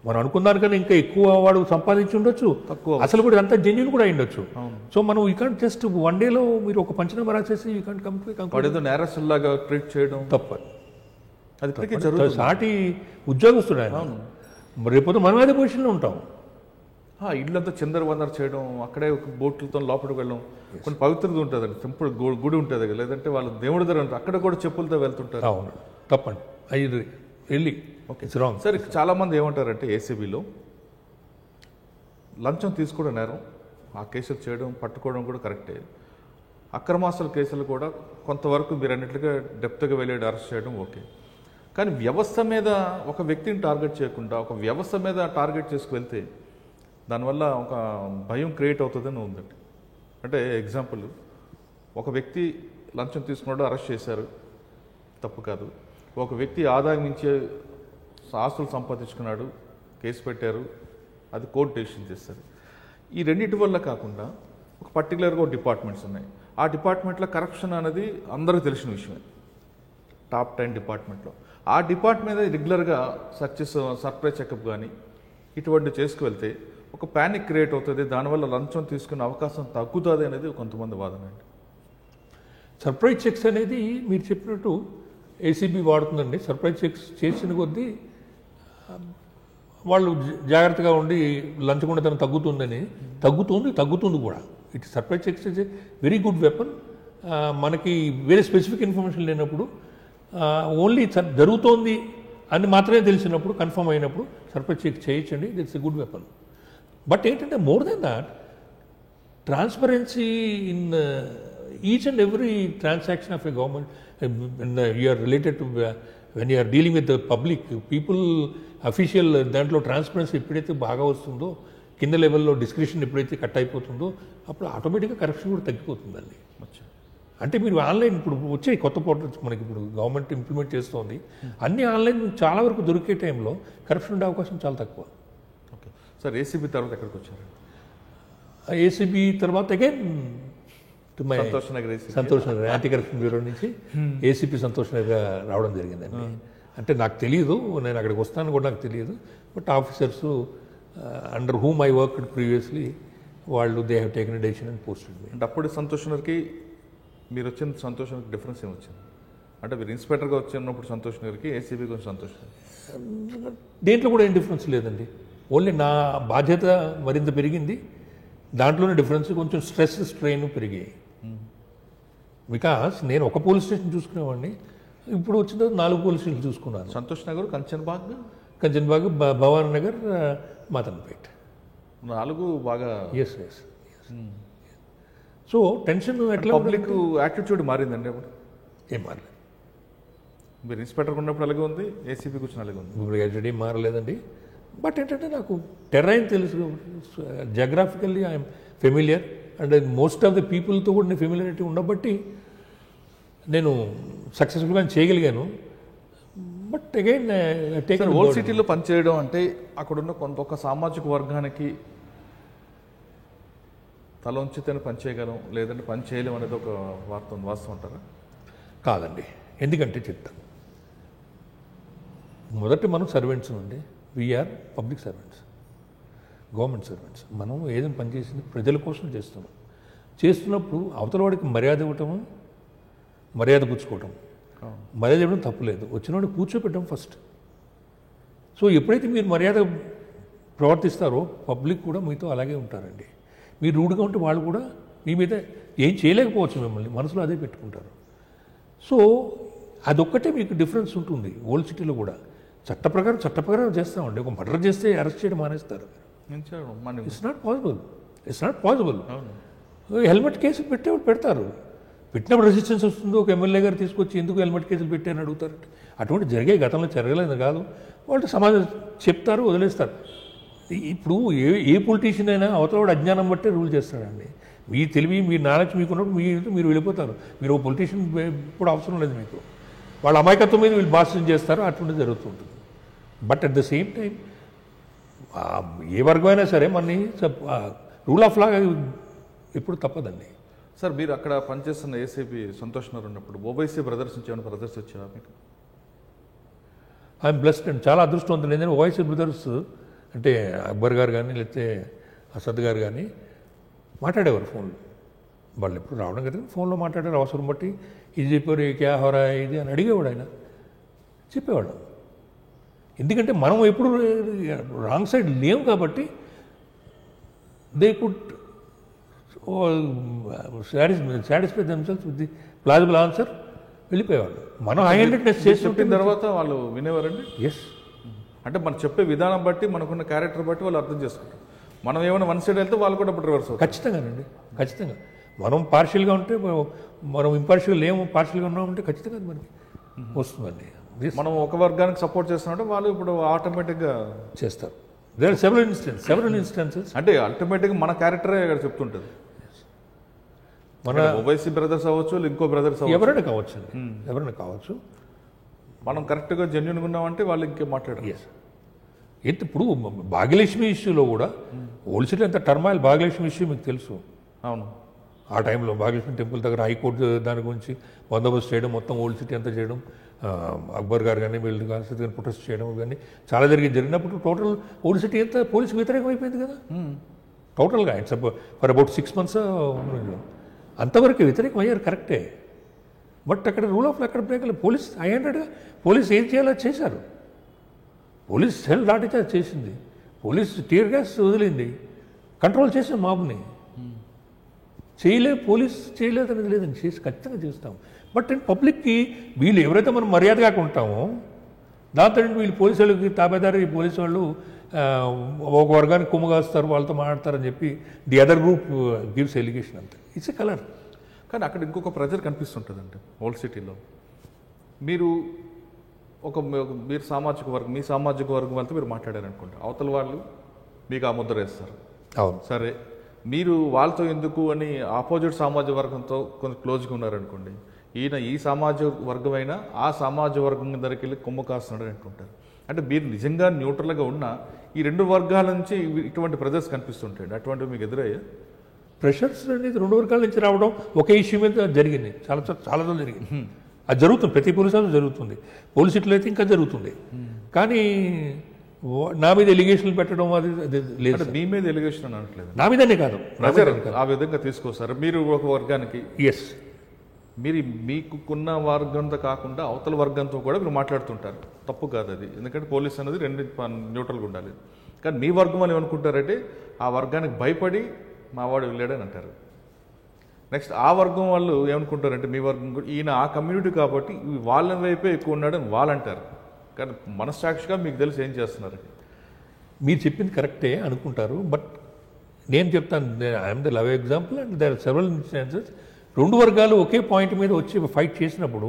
B: మనం అనుకున్న దానికన్నా ఇంకా ఎక్కువ వాడు సంపాదించి ఉండొచ్చు, తక్కువ అసలు కూడా అంతా జెన్యూన్ కూడా అయ్యుండొచ్చు. సో మనం యూ కాంట్ జస్ట్ వన్ డేలో మీరు ఒక పంచనామా రాసేసి యూ కాంట్ కంప్లీట్
A: నేరస్తులాగా ట్రీట్ చేయడం
B: తప్పదు.
A: అది
B: సాటి ఉద్యోగస్తుడు ఆయన. రేపు మనం అదే పొజిషన్లో ఉంటాం.
A: ఇళ్ళంతా చిందరవందర చేయడం, అక్కడే బోట్లతో లోపలికి వెళ్ళడం, కొన్ని పవిత్రత ఉంటుంది, టెంపుల్ గుడి ఉంటుంది, లేదంటే వాళ్ళు దేవుడి దగ్గర ఉంటారు, అక్కడ కూడా చెప్పులతో వెళ్తుంటారు.
B: అవును, తప్పండి. అయ్యి వెళ్ళి
A: ఓకే రాంగ్ సార్. చాలామంది ఏమంటారంటే ఏసీబీలో లంచం తీసుకోవడం నేరం, ఆ కేసులు చేయడం పట్టుకోవడం కూడా కరెక్టే. అక్రమాస్తుల కేసులు కూడా కొంతవరకు మీరు అన్నట్లుగా డెప్త్గా వెళ్ళి అరెస్ట్ చేయడం ఓకే. కానీ వ్యవస్థ మీద ఒక వ్యక్తిని టార్గెట్ చేయకుండా ఒక వ్యవస్థ మీద టార్గెట్ చేసుకువెళ్తే దానివల్ల ఒక భయం క్రియేట్ అవుతుందని ఉందండి. అంటే ఎగ్జాంపుల్, ఒక వ్యక్తి లంచం తీసుకున్నాడు, అరెస్ట్ చేశారు, తప్పు కాదు. ఒక వ్యక్తి ఆదాయం ఇచ్చే ఆస్తులు సంపాదించుకున్నాడు, కేసు పెట్టారు, అది కోర్టు డెసిషన్ చేస్తారు. ఈ రెండింటి వల్ల కాకుండా ఒక పర్టికులర్గా ఒక డిపార్ట్మెంట్స్ ఉన్నాయి. ఆ డిపార్ట్మెంట్లో కరప్షన్ అనేది అందరికీ తెలిసిన విషయమే, టాప్ 10 డిపార్ట్మెంట్లో. ఆ డిపార్ట్మెంట్ మీద రెగ్యులర్గా సర్ప్రైజ్ చెకప్ కానీ ఇటువంటి చేసుకువెళ్తే ఒక ప్యానిక్ క్రియేట్ అవుతుంది, దానివల్ల లంచం తీసుకునే అవకాశం తగ్గుతుంది అనేది కొంతమంది వాదన అండి.
B: సర్ప్రైజ్ చెక్స్ అనేది మీరు చెప్పినట్టు ఏసీబీ వాడుతుందండి. సర్ప్రైజ్ చెక్స్ చేసిన కొద్దీ వాళ్ళు జాగ్రత్తగా ఉండి లంచగొండతనం తగ్గుతుంది కూడా. It surprise checks is a very good weapon. మనకి వేరే స్పెసిఫిక్ ఇన్ఫర్మేషన్ లేనప్పుడు, ఓన్లీ జరుగుతోంది అని మాత్రమే తెలిసినప్పుడు, కన్ఫర్మ్ అయినప్పుడు సర్ప్రైజ్ చెక్ చేయొచ్చండి. It's a good weapon. But ఏంటంటే more than that, transparency in each and every transaction of a government, you are related to when you are dealing with the public people, official దాంట్లో ట్రాన్స్పరెన్సీ ఎప్పుడైతే బాగా వస్తుందో, కింద లెవెల్లో డిస్క్రిప్షన్ ఎప్పుడైతే కట్ అయిపోతుందో, అప్పుడు ఆటోమేటిక్గా కరప్షన్ కూడా తగ్గిపోతుందండి. అంటే మీరు ఆన్లైన్ ఇప్పుడు వచ్చాయి కొత్త పోర్టల్స్, మనకి ఇప్పుడు గవర్నమెంట్ ఇంప్లిమెంట్ చేస్తోంది, అన్ని ఆన్లైన్ చాలా వరకు దొరికే టైంలో కరప్షన్ ఉండే అవకాశం చాలా తక్కువ.
A: ఓకే సార్, ఏసీబీ తర్వాత ఎక్కడికి వచ్చారు?
B: ఏసీబీ తర్వాత again Santosh Nagar anti corruption bureau నుంచి ఏసీపీ సంతోష్ నగర్ రావడం జరిగిందండి. అంటే నాకు తెలియదు, నేను అక్కడికి వస్తాను కూడా నాకు తెలియదు. But officers under whom I worked previously, వాళ్ళు they have taken decision and posted me.
A: అంటే అప్పుడు సంతోష్ నగర్కి మీరు వచ్చిన సంతోష్ నగర్కి డిఫరెన్స్ ఏమొచ్చింది? అంటే మీరు ఇన్స్పెక్టర్గా వచ్చినప్పుడు సంతోష్ నగర్కి, ఏసీబీ కొంచెం సంతోష్ నగర్
B: దేంట్లో కూడా ఏం డిఫరెన్స్ లేదండి. ఓన్లీ నా బాధ్యత మరింత పెరిగింది, దాంట్లోనే డిఫరెన్స్, కొంచెం స్ట్రెస్ స్ట్రెయిన్ పెరిగాయి. బికాస్ నేను ఒక పోలీస్ స్టేషన్ చూసుకునేవాడిని, ఇప్పుడు వచ్చిన తర్వాత 4 పోలీస్ స్టేషన్లు చూసుకున్నాను.
A: సంతోష్ నగర్, కంచన్బాగ్,
B: కంచన్బాగ్, భవానీ నగర్, మదన్పేట్,
A: 4 బాగా.
B: ఎస్. సో టెన్షన్ ఎట్లా
A: పబ్లిక్ యాటిట్యూడ్ మారిందండి అప్పుడు?
B: ఏం మారలేదు.
A: మీరు ఇన్స్పెక్టర్ ఉన్నప్పుడు అలాగే ఉంది, ఏసీపీ కూర్చుని అలాగే ఉంది.
B: ఇప్పుడు యాటిట్యూడ్ ఏం మారలేదండి. బట్ ఏంటంటే నాకు టెర్రైన్ తెలుసు, geographically I'm familiar and most of the పీపుల్తో కూడా నేను ఫెమిలియారిటీ ఉండబట్టి నేను సక్సెస్ఫుల్గా చేయగలిగాను. బట్ అగైన్ టేక్
A: ఓల్డ్ సిటీలో పనిచేయడం అంటే అక్కడున్న ఒక సామాజిక వర్గానికి తల ఉంచితేనే పని చేయగలం, లేదంటే పని చేయలేం అనేది ఒక వాస్తవం అంటారా?
B: కాదండి. ఎందుకంటే చెప్తాను. మొదట మనం సర్వెంట్స్ అండి. We're public servants, government servants. మనం ఏదైనా పని చేసింది ప్రజల కోసం చేస్తున్నాం. చేస్తున్నప్పుడు అవతల వాడికి మర్యాద ఇవ్వటము, మర్యాద పుచ్చుకోవటం. మర్యాద ఇవ్వడం తప్పులేదు, వచ్చినవాడిని కూర్చోపెట్టడం ఫస్ట్. సో ఎప్పుడైతే మీరు మర్యాద ప్రవర్తిస్తారో పబ్లిక్ కూడా మీతో అలాగే ఉంటారండి. మీరు రూడ్గా ఉంటే వాళ్ళు కూడా మీ మీద ఏం చేయలేకపోవచ్చు, మిమ్మల్ని మనసులో అదే పెట్టుకుంటారు. సో అదొక్కటే మీకు డిఫరెన్స్ ఉంటుంది. ఓల్డ్ సిటీలో కూడా చట్ట ప్రకారం చేస్తామండి. ఒక మర్డర్ చేస్తే అరెస్ట్ చేయడం మానేస్తారు. It's not possible. హెల్మెట్ కేసులు పెడతారు. పెట్టినప్పుడు రెసిస్టెన్స్ వస్తుందో ఒక ఎమ్మెల్యే గారు తీసుకొచ్చి ఎందుకు హెల్మెట్ కేసులు పెట్టారని అడుగుతారంటే అటువంటి గతంలో జరగలేదు కాదు. వాళ్ళు సమాజం చెప్తారు, వదిలేస్తారు. ఇప్పుడు ఏ పొలిటీషియన్ అయినా అవతలవాడు అజ్ఞానం బట్టే రూల్ చేస్తాడండి. మీ తెలివి, మీ నాలెడ్జ్ మీకున్నప్పుడు మీరు వెళ్ళిపోతారు. మీరు ఓ పొలిటీషియన్ ఇప్పుడు అవసరం లేదు మీకు. వాళ్ళ అమాయకత్వం మీద వీళ్ళు భాషలు చేస్తారు, అటువంటిది జరుగుతుంటుంది. But at the same time ఏ వర్గమైనా సరే మనని రూల్ ఆఫ్ లా ఎప్పుడు తప్పదండి.
A: సార్, మీరు అక్కడ పనిచేస్తున్న ఏసీపీ సంతోష్ నగర్ ఉన్నప్పుడు ఓవైసీ బ్రదర్స్ నుంచి ఏమైనా బ్రదర్స్ వచ్చారా మీకు?
B: ఐఎమ్ బ్లెస్డ్ అండి, చాలా అదృష్టవంతులు. ఎందుకంటే ఓవైసీ బ్రదర్స్ అంటే అక్బర్ గారు కానీ లేకపోతే అసద్ గారు కానీ మాట్లాడేవారు ఫోన్లో. వాళ్ళు ఎప్పుడు రావడం కదా, ఫోన్లో మాట్లాడారు. అవసరం బట్టి ఇది చెప్పారు, ఏ క్యా హోరా ఇది అని అడిగేవాడు, ఆయన చెప్పేవాడు. ఎందుకంటే మనం ఎప్పుడు రాంగ్ సైడ్ లేవు కాబట్టి they could satisfy themselves with the plausible answer, వెళ్ళిపోయేవాళ్ళు. మనం హై హ్యాండెడ్నెస్ చేసి
A: చెప్పిన తర్వాత వాళ్ళు వినేవారండి.
B: ఎస్,
A: అంటే మనం చెప్పే విధానం బట్టి, మనకున్న క్యారెక్టర్ బట్టి వాళ్ళు అర్థం చేసుకుంటారు. మనం ఏమైనా వన్ సైడ్ వెళ్తే వాళ్ళు కూడా అప్పుడు రివర్స్ అవుతారు.
B: ఖచ్చితంగానండి, ఖచ్చితంగా. మనం పార్షియల్గా ఉంటే, మనం ఇంపార్షియల్గా లేము, పార్షియల్గా ఉన్నామంటే ఖచ్చితంగా అది మనకి వస్తుందండి.
A: మనం ఒక వర్గానికి సపోర్ట్ చేస్తున్నామంటే వాళ్ళు ఇప్పుడు ఆటోమేటిక్గా
B: చేస్తారు. There are several instances.
A: అంటే అల్టిమేట్గా మన క్యారెక్టరే ఇక్కడ చెప్తుంటుంది. మన ఓవైసీ బ్రదర్స్ అవ్వచ్చు, ఇంకో బ్రదర్స్
B: ఎవరైనా కావచ్చు అండి, ఎవరైనా కావచ్చు.
A: మనం కరెక్ట్గా జెన్యున్గా ఉన్నామంటే వాళ్ళు ఇంకే మాట్లాడారు.
B: ఎస్. ఇప్పుడు భాగ్యలక్ష్మి ఇష్యూలో కూడా ఓల్డ్ సిటీ అంత టర్మాయిల్. భాగ్యలక్ష్మి ఇష్యూ మీకు తెలుసు.
A: అవును,
B: ఆ టైంలో భాగ్యలక్ష్మి టెంపుల్ దగ్గర హైకోర్టు దాని గురించి బందోబస్తు చేయడం, మొత్తం ఓల్డ్ సిటీ అంతా చేయడం, అక్బర్ గారు కానీ వీళ్ళు కానీ ప్రొటెస్ట్ చేయడం కానీ చాలా జరిగినప్పుడు టోటల్ ఓల్డ్ సిటీ అంతా పోలీసుకు వ్యతిరేకం అయిపోయింది కదా టోటల్గా. ఇట్స్ ఫర్ అబౌట్ 6 months అంతవరకు వ్యతిరేకం అయ్యారు, కరెక్టే. బట్ అక్కడ రూల్ ఆఫ్ లా అక్కడ బ్రేక్. పోలీస్ హై హ్యాండెడ్గా పోలీస్ ఏం చేయాలో చేశారు. పోలీస్ సెల్ లాఠీచార్జ్ చేసింది, పోలీస్ టీయర్ గ్యాస్ వదిలింది, కంట్రోల్ చేసాం మాబ్ని. పోలీస్ చేయలేదని లేదని చేసి ఖచ్చితంగా చేస్తాం. బట్ పబ్లిక్కి వీళ్ళు ఎవరైతే మనం మర్యాదగా ఉంటామో దాంతో వీళ్ళు పోలీసు వాళ్ళకి తాబేదారి, పోలీసు వాళ్ళు ఒక వర్గానికి కుమ్మగాస్తారు, వాళ్ళతో మాట్లాడతారని చెప్పి the other group gives allegation. అంతే, ఇట్స్ ఎ కలర్.
A: కానీ అక్కడ ఇంకొక ప్రెజర్ కనిపిస్తుంటుందండి ఓల్డ్ సిటీలో. మీరు మీరు మీ సామాజిక వర్గం అంతా మీరు మాట్లాడారనుకుంటా, అవతల వాళ్ళు మీకు ఆ ముద్ర వేస్తారు.
B: అవును,
A: సరే, మీరు వాళ్ళతో ఎందుకు అని ఆపోజిట్ సామాజిక వర్గంతో కొంచెం క్లోజ్గా ఉన్నారనుకోండి, ఈయన ఈ సామాజిక వర్గమైనా ఆ సామాజిక వర్గం దగ్గరికి వెళ్ళి కొమ్ము కాస్తున్నాడు అనుకుంటారు. అంటే మీరు నిజంగా న్యూట్రల్గా ఉన్న ఈ 2 వర్గాల నుంచి ఇటువంటి ప్రెజర్స్ కనిపిస్తుంటాయి. అటువంటివి మీకు ఎదురయ్యా?
B: ప్రెషర్స్ అనేది 2 వర్గాల నుంచి రావడం ఒకే ఇష్యూ మీద జరిగింది, చాలా జరిగింది. అది జరుగుతుంది, ప్రతి పోలీసు జరుగుతుంది. పోలీసులో అయితే ఇంకా జరుగుతుంది. కానీ నా మీద ఎలిగేషన్లు పెట్టడం అది లేదు.
A: మీ మీద ఎలిగేషన్ అని అనట్లేదు,
B: నా మీదనే కాదు,
A: ఆ విధంగా తీసుకొస్తారు. మీరు ఒక వర్గానికి,
B: ఎస్,
A: మీరు మీకున్న వర్గంతో కాకుండా అవతల వర్గంతో కూడా మీరు మాట్లాడుతుంటారు. తప్పు కాదు అది, ఎందుకంటే పోలీస్ అనేది 2 న్యూట్రల్గా ఉండాలి. కానీ మీ వర్గం అని ఏమనుకుంటారంటే ఆ వర్గానికి భయపడి మా వాడు వెళ్ళాడని అంటారు. నెక్స్ట్ ఆ వర్గం వాళ్ళు ఏమనుకుంటారంటే మీ వర్గం కూడా ఈయన ఆ కమ్యూనిటీ కాబట్టి వాళ్ళ వైపే ఎక్కువ ఉన్నాడని వాళ్ళు అంటారు. కానీ మనస్సాక్షిగా మీకు తెలిసి ఏం చేస్తున్నారు?
B: మీరు చెప్పింది కరెక్టే అనుకుంటారు, బట్ నేను చెప్తాను, I'm the love example and there are several instances. రెండు వర్గాలు ఒకే పాయింట్ మీద వచ్చి ఫైట్ చేసినప్పుడు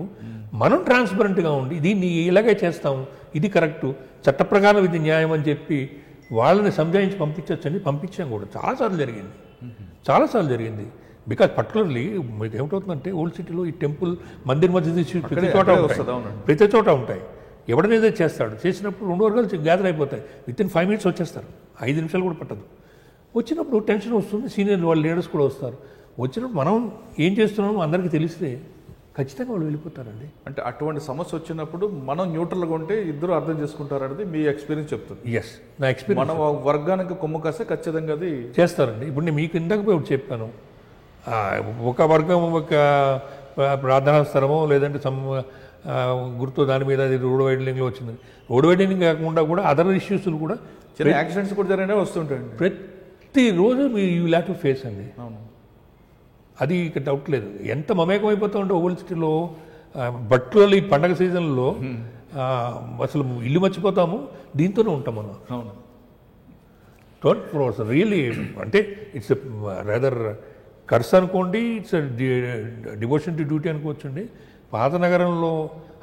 B: మనం ట్రాన్స్పరెంట్గా ఉండి దీన్ని ఇలాగే చేస్తాం, ఇది కరెక్టు, చట్ట ప్రకారం ఇది న్యాయం అని చెప్పి వాళ్ళని సంజాయించి పంపించవచ్చని పంపించాం కూడా. చాలాసార్లు జరిగింది. బికాజ్ పర్టికులర్లీ మీకు ఏమిటవుతుందంటే ఓల్డ్ సిటీలో ఈ టెంపుల్, మందిర్ మధ్య ప్రతి చోట ఉంటాయి. ఎవడనేదో చేస్తాడు, చేసినప్పుడు రెండు వర్గాలు గ్యాదర్ అయిపోతాయి. వితిన్ 5 minutes వచ్చేస్తారు, 5 నిమిషాలు కూడా పట్టదు. వచ్చినప్పుడు టెన్షన్ వస్తుంది, సీనియర్ వాళ్ళ లీడర్స్ కూడా వస్తారు. వచ్చినప్పుడు మనం ఏం చేస్తున్నామో అందరికీ తెలిస్తే ఖచ్చితంగా వాళ్ళు వెళ్ళిపోతారండి.
A: అంటే అటువంటి సమస్య వచ్చినప్పుడు మనం న్యూట్రల్గా ఉంటే ఇద్దరు అర్థం చేసుకుంటారనేది మీ ఎక్స్పీరియన్స్ చెప్తుంది.
B: ఎస్, నా ఎక్స్పీరియన్స్.
A: మనం వర్గానికి కొమ్ము కాస్తే ఖచ్చితంగా అది
B: చేస్తారండి. ఇప్పుడు నేను మీకు ఇందాక ఒకటి చెప్పాను, ఒక వర్గం ఒక ప్రార్థనా స్థలమో లేదంటే గుర్తు దాని మీద అది రోడ్ వైడనింగ్లో వచ్చింది. రోడ్ వైడనింగ్ కాకుండా కూడా అదర్ ఇష్యూస్లు కూడా,
A: చిన్న యాక్సిడెంట్స్ కూడా జరిగినా వస్తుంటాయండి.
B: ప్రతిరోజు మీరు యూ హ్యావ్ టు ఫేస్ అండి.
A: అవును,
B: అది ఇక డౌట్ లేదు. ఎంత మమేకం అయిపోతూ ఉంటే ఓల్డ్ సిటీలో బట్టలు ఈ పండగ సీజన్లో అసలు ఇల్లు మర్చిపోతాము, దీంతోనే ఉంటాం మనం.
A: అవును,
B: 24 hours రియల్లీ. అంటే ఇట్స్ రాదర్ కర్స్ అనుకోండి, ఇట్స్ డివోషన్ టు డ్యూటీ అనుకోవచ్చండి. పాత నగరంలో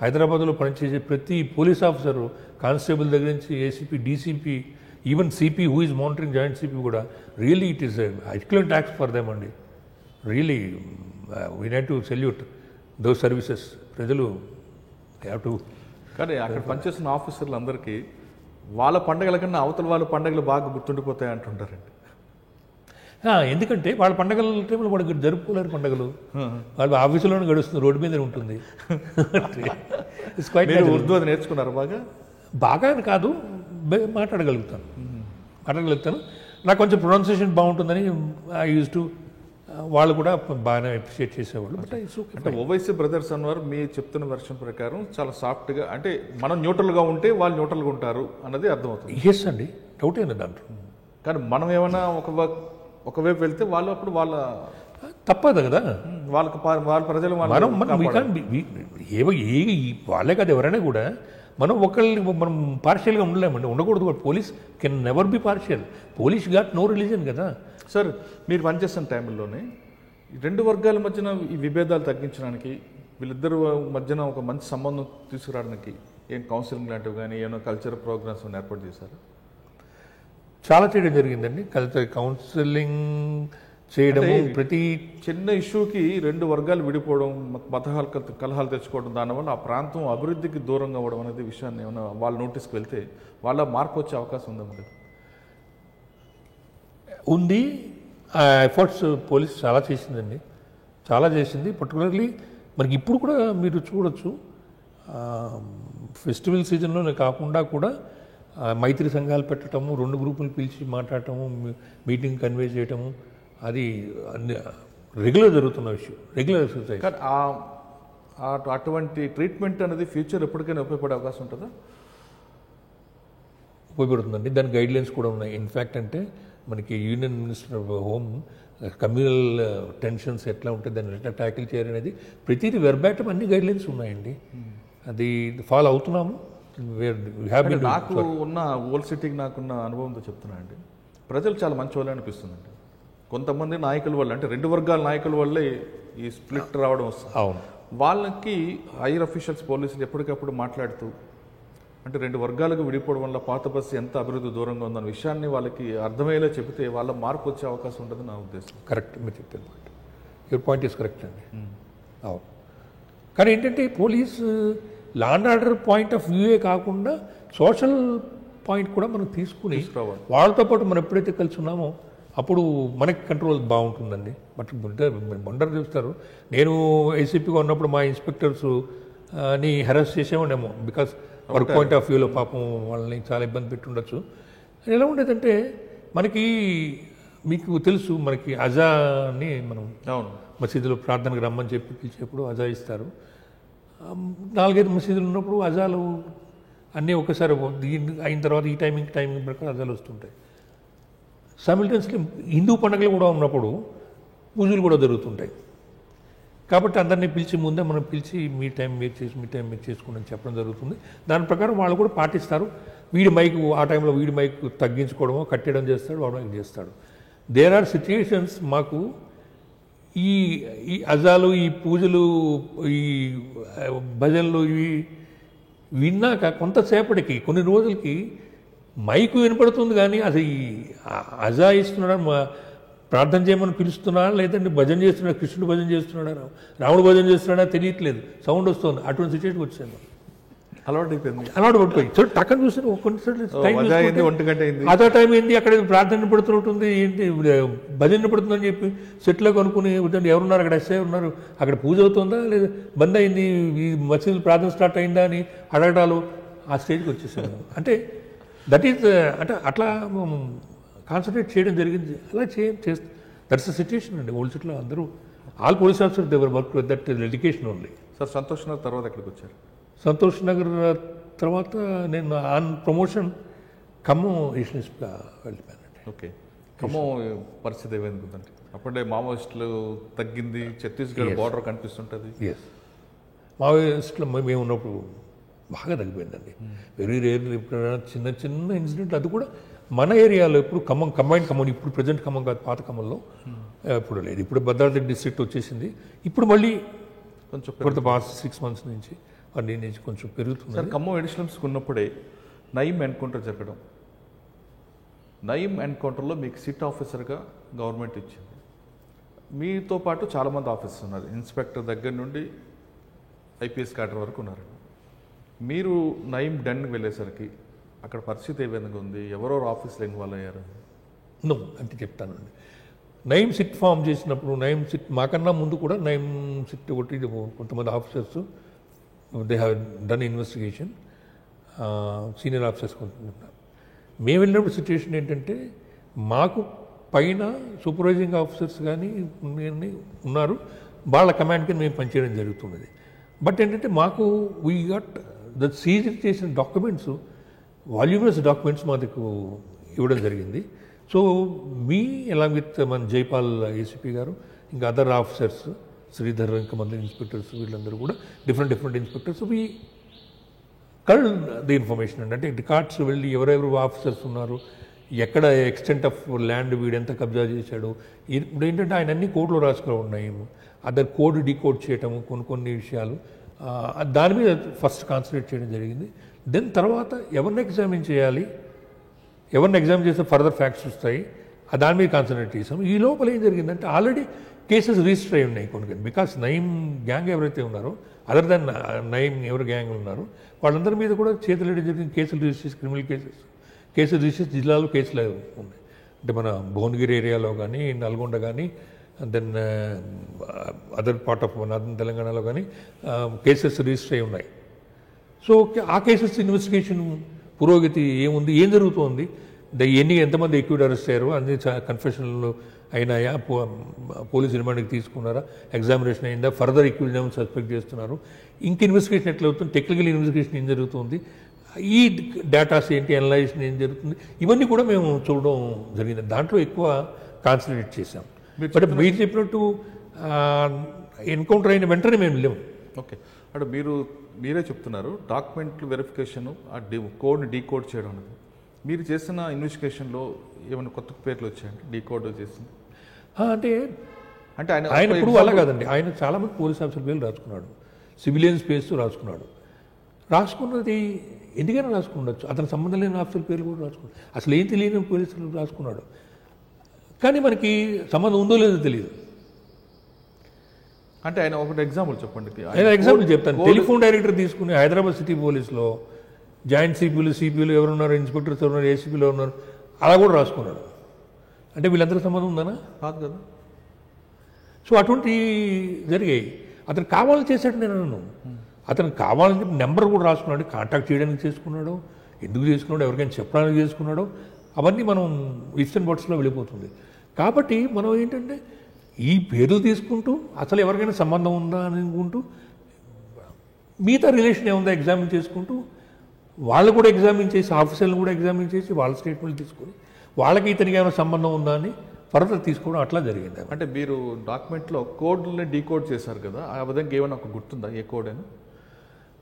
B: హైదరాబాద్లో పనిచేసే ప్రతి పోలీస్ ఆఫీసరు, కానిస్టేబుల్ దగ్గర నుంచి ACP, DCP, even CP who is monitoring, joint CP కూడా, really it is excellent acts for them అండి. Really we need to salute those services. ప్రజలు హ్యావ్ టు.
A: కానీ అక్కడ పనిచేస్తున్న ఆఫీసర్లు అందరికీ వాళ్ళ పండుగల కన్నా అవతల వాళ్ళ పండుగలు బాగా గుర్తుండిపోతాయి అంటుంటారండి.
B: ఎందుకంటే వాళ్ళ పండుగల టైంలో వాడు జరుపుకోలేరు పండుగలు, వాళ్ళు ఆఫీసులోనే గడుస్తుంది, రోడ్డు మీద ఉంటుంది.
A: ఉర్దూ అది నేర్చుకున్నారు బాగా?
B: బాగా అని కాదు, మాట్లాడగలుగుతాను. నాకు కొంచెం ప్రొనౌన్సియేషన్ బాగుంటుందని ఐ యూజ్ టు, వాళ్ళు కూడా బాగానే అప్రిషియేట్ చేసేవాళ్ళు.
A: అంటే ఓవైసీ బ్రదర్స్ అన్నవారు మీ చెప్తున్న వెర్షన్ ప్రకారం చాలా సాఫ్ట్గా, అంటే మనం న్యూట్రల్గా ఉంటే వాళ్ళు న్యూట్రల్గా ఉంటారు అన్నది అర్థమవుతుంది.
B: ఎస్ అండి, డౌట్ అయినా దాంట్లో.
A: కానీ మనం ఏమైనా ఒకవైపు వెళ్తే వాళ్ళు అప్పుడు వాళ్ళ
B: తప్పదు కదా,
A: వాళ్ళకి వాళ్ళ ప్రజలు
B: వాళ్ళే కాదు ఎవరైనా కూడా మనం మనం పార్షియల్గా ఉండలేమండి, ఉండకూడదు. Police can never be partial. Police got no religion కదా.
A: సార్, మీరు పనిచేస్తున్న టైంలోనే రెండు వర్గాల మధ్యన ఈ విభేదాలు తగ్గించడానికి, వీళ్ళిద్దరు మధ్యన ఒక మంచి సంబంధం తీసుకురావడానికి ఏం కౌన్సిలింగ్ లాంటివి కానీ ఏమైనా కల్చరల్ ప్రోగ్రామ్స్ ఏర్పాటు చేశారు?
B: చాలా చేయడం జరిగిందండి. కౌన్సిలింగ్ చేయడం, ప్రతి
A: చిన్న ఇష్యూకి రెండు వర్గాలు విడిపోవడం, మత కలహాలు తెచ్చుకోవడం, దానివల్ల ఆ ప్రాంతం అభివృద్ధికి దూరంగా అవ్వడం అనేది విషయాన్ని ఏమైనా వాళ్ళ నోటీస్కి వెళ్తే వాళ్ళ మార్పు వచ్చే అవకాశం ఉందా?
B: ఉంది. ఆ ఎఫర్ట్స్ పోలీస్ చాలా చేసిందండి, చాలా చేసింది. పర్టికులర్లీ మనకి ఇప్పుడు కూడా మీరు చూడొచ్చు, ఫెస్టివల్ సీజన్లోనే కాకుండా కూడా మైత్రి సంఘాలు పెట్టడము, రెండు గ్రూపులు పిలిచి మాట్లాడటము, మీటింగ్ కన్వే చేయటము, అది రెగ్యులర్ జరుగుతున్న విషయం, రెగ్యులర్ ఎక్సర్సైజ్.
A: కానీ అటువంటి ట్రీట్మెంట్ అనేది ఫ్యూచర్ ఎప్పటికైనా ఉపయోగపడే అవకాశం ఉంటుందా?
B: ఉపయోగపడుతుందండి. దాని గైడ్లైన్స్ కూడా ఉన్నాయి. ఇన్ఫ్యాక్ట్ అంటే మనకి union minister of home communal tensions ఎట్లా ఉంటే దాన్ని ఎట్లా ట్యాకిల్ చేయాలనేది ప్రతిదీ వెర్బాటం అన్ని గైడ్లైన్స్ ఉన్నాయండి. అది ఫాలో అవుతున్నాము.
A: నాకు ఉన్న ఓల్డ్ సిటీకి నాకున్న అనుభవంతో చెప్తున్నా అండి, ప్రజలు చాలా మంచి వాళ్ళే అనిపిస్తుందండి. కొంతమంది నాయకుల వల్ల, అంటే రెండు వర్గాల నాయకుల వల్లే ఈ స్ప్లిట్ రావడం వస్తుంది.
B: అవును,
A: వాళ్ళకి హైయర్ అఫీషియల్స్, పోలీసులు ఎప్పటికప్పుడు మాట్లాడుతూ, అంటే రెండు వర్గాలకు విడిపోవడం వల్ల పాత బస్సు ఎంత అభివృద్ధి దూరంగా ఉందన్న విషయాన్ని వాళ్ళకి అర్థమయ్యేలా చెబితే వాళ్ళ మార్పు వచ్చే అవకాశం ఉంటుంది నా ఉద్దేశం.
B: కరెక్ట్, మీరు చెప్పారు point. Your point is correct అండి. అవును, కానీ ఏంటంటే police law and order point of వ్యూయే కాకుండా సోషల్ పాయింట్ కూడా మనం తీసుకుని వాళ్ళతో పాటు మనం ఎప్పుడైతే కలిసి ఉన్నామో అప్పుడు మనకి కంట్రోల్ బాగుంటుందండి. బట్ మొండర్ చూస్తారు, నేను ఏసీపీగా ఉన్నప్పుడు మా ఇన్స్పెక్టర్స్ ని హెరాస్ చేసేవాడేమో, బికాస్ వర్క్ పాయింట్ ఆఫ్ వ్యూలో పాపం వాళ్ళని చాలా ఇబ్బంది పెట్టి ఉండొచ్చు. ఎలా ఉండేదంటే మనకి, మీకు తెలుసు, మనకి అజాని మనం మసీదులో ప్రార్థనకు రమ్మని చెప్పి పిలిచేప్పుడు అజా ఇస్తారు. 4-5 మసీదులు ఉన్నప్పుడు అజాలు అన్నీ ఒకసారి అయిన తర్వాత ఈ టైమింగ్ ప్రకారం అజాలు వస్తుంటాయి. సైమిల్టేనియస్లీ హిందూ పండుగలు కూడా ఉన్నప్పుడు పూజలు కూడా జరుగుతుంటాయి. కాబట్టి అందరినీ పిలిచి ముందే మనం పిలిచి మీ టైం మీరు చేసుకోండి అని చెప్పడం జరుగుతుంది. దాని ప్రకారం వాళ్ళు కూడా పాటిస్తారు. వీడి మైక్ ఆ టైంలో వీడి మైక్ తగ్గించుకోవడమో కట్టేయడం చేస్తాడు, వాడు మైక్ చేస్తాడు. దేర్ ఆర్ సిచ్యుయేషన్స్ మాకు ఈ అజాలు, ఈ పూజలు, ఈ భజనలు ఇవి విన్నాక కొంతసేపటికి కొన్ని రోజులకి మైకు వినపడుతుంది, కానీ అది ఈ అజా ఇస్తున్నాడా, ప్రార్థన చేయమని పిలుస్తున్నాడా, లేదంటే భజన చేస్తున్నాడా, కృష్ణుడు భజన చేస్తున్నాడా, రాముడు భజన చేస్తున్నాడా తెలియట్లేదు, సౌండ్ వస్తుంది. అటువంటి సిచ్యువేషన్కి వచ్చాను. అలవాటు పడిపోయి టక్కని చూస్తే అదే టైం ఏంటి, అక్కడ ప్రార్థన పడుతుంటుంది, ఏంటి భజన పడుతుందని చెప్పి సెట్లో కొనుక్కుని ఎవరున్నారు, అక్కడ ఎస్ఐ ఉన్నారు, అక్కడ పూజ అవుతుందా లేదా బంద్ అయింది, ఈ మసీదు ప్రార్థన స్టార్ట్ అయిందా అని అడగడాలు ఆ స్టేజ్కి వచ్చేసాను. అంటే దట్ ఈస్ అంటే అట్లా కాన్సన్ట్రేట్ చేయడం జరిగింది. అలా చేస్తే దట్స్ ద సిచ్యుయేషన్ అండి. ఓల్డ్ సిటీలో అందరూ all police officer they were work with that dedication only.
A: Sir Santosh Nagar తర్వాత ఎక్కడికి వచ్చారు?
B: సంతోష్ నగర్ తర్వాత నేను ఆన్ ప్రమోషన్ ఖమ్మం రీషనలిస్ట్గా వెళ్ళిపోయానండి.
A: ఓకే, ఖమ్మం పరిస్థితి ఏమైందంటే అప్పుడే మావోయిస్టులు తగ్గింది, ఛత్తీస్గఢ్ బార్డర్ కనిపిస్తుంటుంది.
B: ఎస్, మావోయిస్టులు మేము ఉన్నప్పుడు బాగా తగ్గిపోయిందండి. వెరీ రేర్ చిన్న చిన్న ఇన్సిడెంట్, అది కూడా మన ఏరియాలో. ఇప్పుడు కంబైన్ ఖమ్మం, ఇప్పుడు ప్రజెంట్ ఖమ్మం కాదు, పాత ఖమ్మంలో ఇప్పుడు లేదు. ఇప్పుడు భద్రాద్రి డిస్ట్రిక్ట్ వచ్చేసింది. ఇప్పుడు మళ్ళీ కొంచెం పాస్ట్ 6 months నుంచి అన్ని నుంచి కొంచెం పెరుగుతుంది.
A: సార్ ఖమ్మం ఎడిషనల్స్కి ఉన్నప్పుడే నయీం ఎన్కౌంటర్ జరగడం, నయీం ఎన్కౌంటర్లో మీకు సిట్ ఆఫీసర్గా గవర్నమెంట్ ఇచ్చింది. మీతో పాటు చాలామంది ఆఫీసర్స్ ఉన్నారు, ఇన్స్పెక్టర్ దగ్గర నుండి ఐపీఎస్ క్యాడర్ వరకు ఉన్నారు. మీరు నయీం డెన్కి వెళ్ళేసరికి అక్కడ పరిస్థితి ఏ విధంగా ఉంది, ఎవరెవరు ఆఫీస్లో ఇన్వాల్వ్ అయ్యారు?
B: నో అంటే చెప్తానండి. నయీం సిట్ ఫామ్ చేసినప్పుడు, నయీం సిట్ మాకన్నా ముందు కూడా నయీం సిట్ ఒకటి కొంతమంది officers they have done investigation, senior officers కొంటున్నారు. మేము వెళ్ళినప్పుడు సిచ్యువేషన్ ఏంటంటే మాకు పైన సూపర్వైజింగ్ ఆఫీసర్స్ కానీ ఉన్నారు, వాళ్ళ కమాండ్కి మేము పనిచేయడం జరుగుతున్నది. బట్ ఏంటంటే మాకు వీ గట్ ద సీజ్ చేసిన డాక్యుమెంట్స్, వాల్యూమస్ డాక్యుమెంట్స్ మాకు ఇవ్వడం జరిగింది. సో మీ అలాంగ్ విత్ మన జైపాల్ ఏసీపీ గారు, ఇంకా అదర్ ఆఫీసర్స్, శ్రీధర్, ఇంకా మంది ఇన్స్పెక్టర్స్, వీళ్ళందరూ కూడా డిఫరెంట్ ఇన్స్పెక్టర్స్, వీ కల్ ది ఇన్ఫర్మేషన్ అండి. అంటే రికార్డ్స్ వెళ్ళి ఎవరెవరు ఆఫీసర్స్ ఉన్నారు, ఎక్కడ ఎక్స్టెంట్ ఆఫ్ ల్యాండ్ వీడెంత కబ్జా చేశాడు, ఇప్పుడు ఏంటంటే ఆయన అన్ని కోడ్లో రాసుకుని ఉన్నాయి. అదర్ కోడ్ డీకోడ్ చేయటము, కొన్ని విషయాలు, దాని మీద ఫస్ట్ కాన్సన్ట్రేట్ చేయడం జరిగింది. దెన్ తర్వాత ఎవరిని ఎగ్జామిన్ చేయాలి, ఎవరిని ఎగ్జామిన్ చేస్తే ఫర్దర్ ఫ్యాక్ట్స్ వస్తాయి, దాని మీద కాన్సన్ట్రేట్ చేసాం. ఈ లోపల ఏం జరిగిందంటే ఆల్రెడీ కేసెస్ రిజిస్టర్ అయి ఉన్నాయి కొన్ని, బికాస్ నయీం గ్యాంగ్ ఎవరైతే ఉన్నారో, అదర్ దాన్ నయీం ఎవరు గ్యాంగ్ ఉన్నారో వాళ్ళందరి మీద కూడా చేతులేయడం జరిగింది. కేసులు రిజిస్టర్ చేసి, క్రిమినల్ కేసులు రిజిస్టర్ జిల్లాలో కేసులు ఉన్నాయి. అంటే మన భువనగిరి ఏరియాలో కానీ, నల్గొండ కానీ, then other part of north తెలంగాణలో కానీ కేసెస్ రిజిస్టర్ అయి ఉన్నాయి. సో ఆ కేసెస్ ఇన్వెస్టిగేషన్ పురోగతి ఏముంది, ఏం జరుగుతోంది, ఎంతమంది ఎక్యూడ్ అరెస్ట్ అయ్యారు, అన్ని కన్ఫెషన్లు అయినాయా, పోలీస్ రిమాండ్కి తీసుకున్నారా, ఎగ్జామినేషన్ అయిందా, ఫర్దర్ ఎక్యూడ్ ఏమైనా సస్పెక్ట్ చేస్తున్నారు, ఇంక ఇన్వెస్టిగేషన్ ఎట్లా అవుతుంది, టెక్నికల్ ఇన్వెస్టిగేషన్ ఏం జరుగుతుంది, ఈ డేటాస్ ఏంటి, అనలైజేషన్ ఏం జరుగుతుంది, ఇవన్నీ కూడా మేము చూడడం జరిగింది. దాంట్లో ఎక్కువ కాన్సన్ట్రేట్ చేశాం. బట్ మీరు చెప్పినట్టు ఎన్కౌంటర్ అయిన వెంటనే మేము లేము.
A: ఓకే, అంటే మీరే చెప్తున్నారు డాక్యుమెంట్లు వెరిఫికేషన్, ఆ కోడ్ని డీకోడ్ చేయడం అనేది. మీరు చేసిన ఇన్వెస్టిగేషన్లో ఏమైనా కొత్త పేర్లు వచ్చాయండి డీకోడ్ చేసింది?
B: అంటే
A: ఆయన
B: ఇప్పుడు అలా కాదండి, ఆయన చాలామంది పోలీస్ ఆఫీసర్ పేర్లు రాసుకున్నాడు, సివిలియన్స్ పేర్స్ రాసుకున్నాడు. రాసుకున్నది ఎందుకైనా రాసుకుండొచ్చు, అతనికి సంబంధం లేని ఆఫీసర్ పేర్లు కూడా రాసుకున్నాడు, అసలు ఏం తెలియని పోలీసులు రాసుకున్నాడు. కానీ మనకి సంబంధం ఉందో లేదో తెలియదు.
A: అంటే ఆయన ఒకటి ఎగ్జాంపుల్ చెప్పండి.
B: ఆయన ఎగ్జాంపుల్ చెప్తాను. టెలిఫోన్ డైరెక్టర్ తీసుకుని హైదరాబాద్ సిటీ పోలీస్లో జాయింట్ సిపిలు ఎవరున్నారు, ఇన్స్పెక్టర్స్ ఎవరున్నారు, ఏసీపీలు ఎవరున్నారు, అలా కూడా రాసుకున్నాడు. అంటే వీళ్ళందరికీ సంబంధం ఉందనా?
A: కాదు కదా.
B: సో అటువంటి జరిగాయి. అతను కావాలని చేశాడు నేను అన్నాను. అతను కావాలని చెప్పి నెంబర్ కూడా రాసుకున్నాడు, కాంటాక్ట్ చేయడానికి చేసుకున్నాడు, ఎందుకు చేసుకున్నాడు, ఎవరికైనా చెప్పడానికి చేసుకున్నాడు, అవన్నీ మనం ఈస్టర్న్ బర్డ్స్లో వెళ్ళిపోతుంది. కాబట్టి మనం ఏంటంటే ఈ పేర్లు తీసుకుంటూ అసలు ఎవరికైనా సంబంధం ఉందా అని అనుకుంటూ మిగతా రిలేషన్ ఏముందా ఎగ్జామిన్ చేసుకుంటూ వాళ్ళు కూడా ఎగ్జామిన్ చేసి, ఆఫీసర్లు కూడా ఎగ్జామిన్ చేసి వాళ్ళ స్టేట్మెంట్లు తీసుకొని వాళ్ళకి ఇతనికి ఏమైనా సంబంధం ఉందా అని ఫర్దర్ తీసుకోవడం అట్లా జరిగింది.
A: అంటే మీరు డాక్యుమెంట్లో కోడ్ని డీకోడ్ చేశారు కదా, ఆ విధంగా ఏమైనా ఒక గుర్తుందా ఏ కోడ్ అని?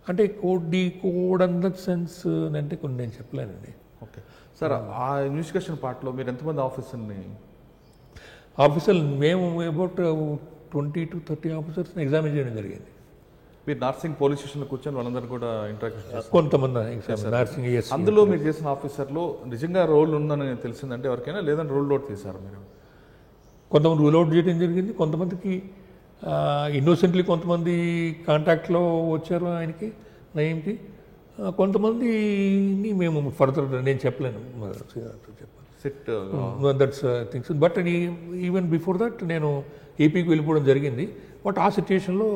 B: అంటే కోడ్ అన్ ద సెన్స్ అంటే కొన్ని నేను చెప్పలేనండి.
A: ఓకే సార్, ఆ ఇన్వెస్టిగేషన్ పార్ట్లో మీరు ఎంతమంది
B: ఆఫీసర్లు మేము అబౌట్ 20 to 30 ఆఫీసర్స్ని ఎగ్జామిన్ చేయడం జరిగింది.
A: మీరు నార్సింగ్ పోలీస్ స్టేషన్లో కూర్చొని వాళ్ళందరూ కూడా ఇంటరాక్ట్ చేశారు?
B: కొంతమంది నార్సింగ్.
A: అందులో మీరు చేసిన ఆఫీసర్లో నిజంగా రోల్ ఉందని తెలిసిందంటే ఎవరికైనా, లేదని రూల్ అవుట్ చేశారు మీరు?
B: కొంతమంది రూల్ అవుట్ చేయడం జరిగింది, కొంతమందికి ఇన్నోసెంట్లీ కొంతమంది కాంటాక్ట్లో వచ్చారు ఆయనకి, నయంకి. కొంతమందిని మేము ఫర్దర్ నేను చెప్పలేను, that's things. But even before that నేను ఏపీకి వెళ్ళిపోవడం జరిగింది. బట్ ఆ సిచ్యుయేషన్లో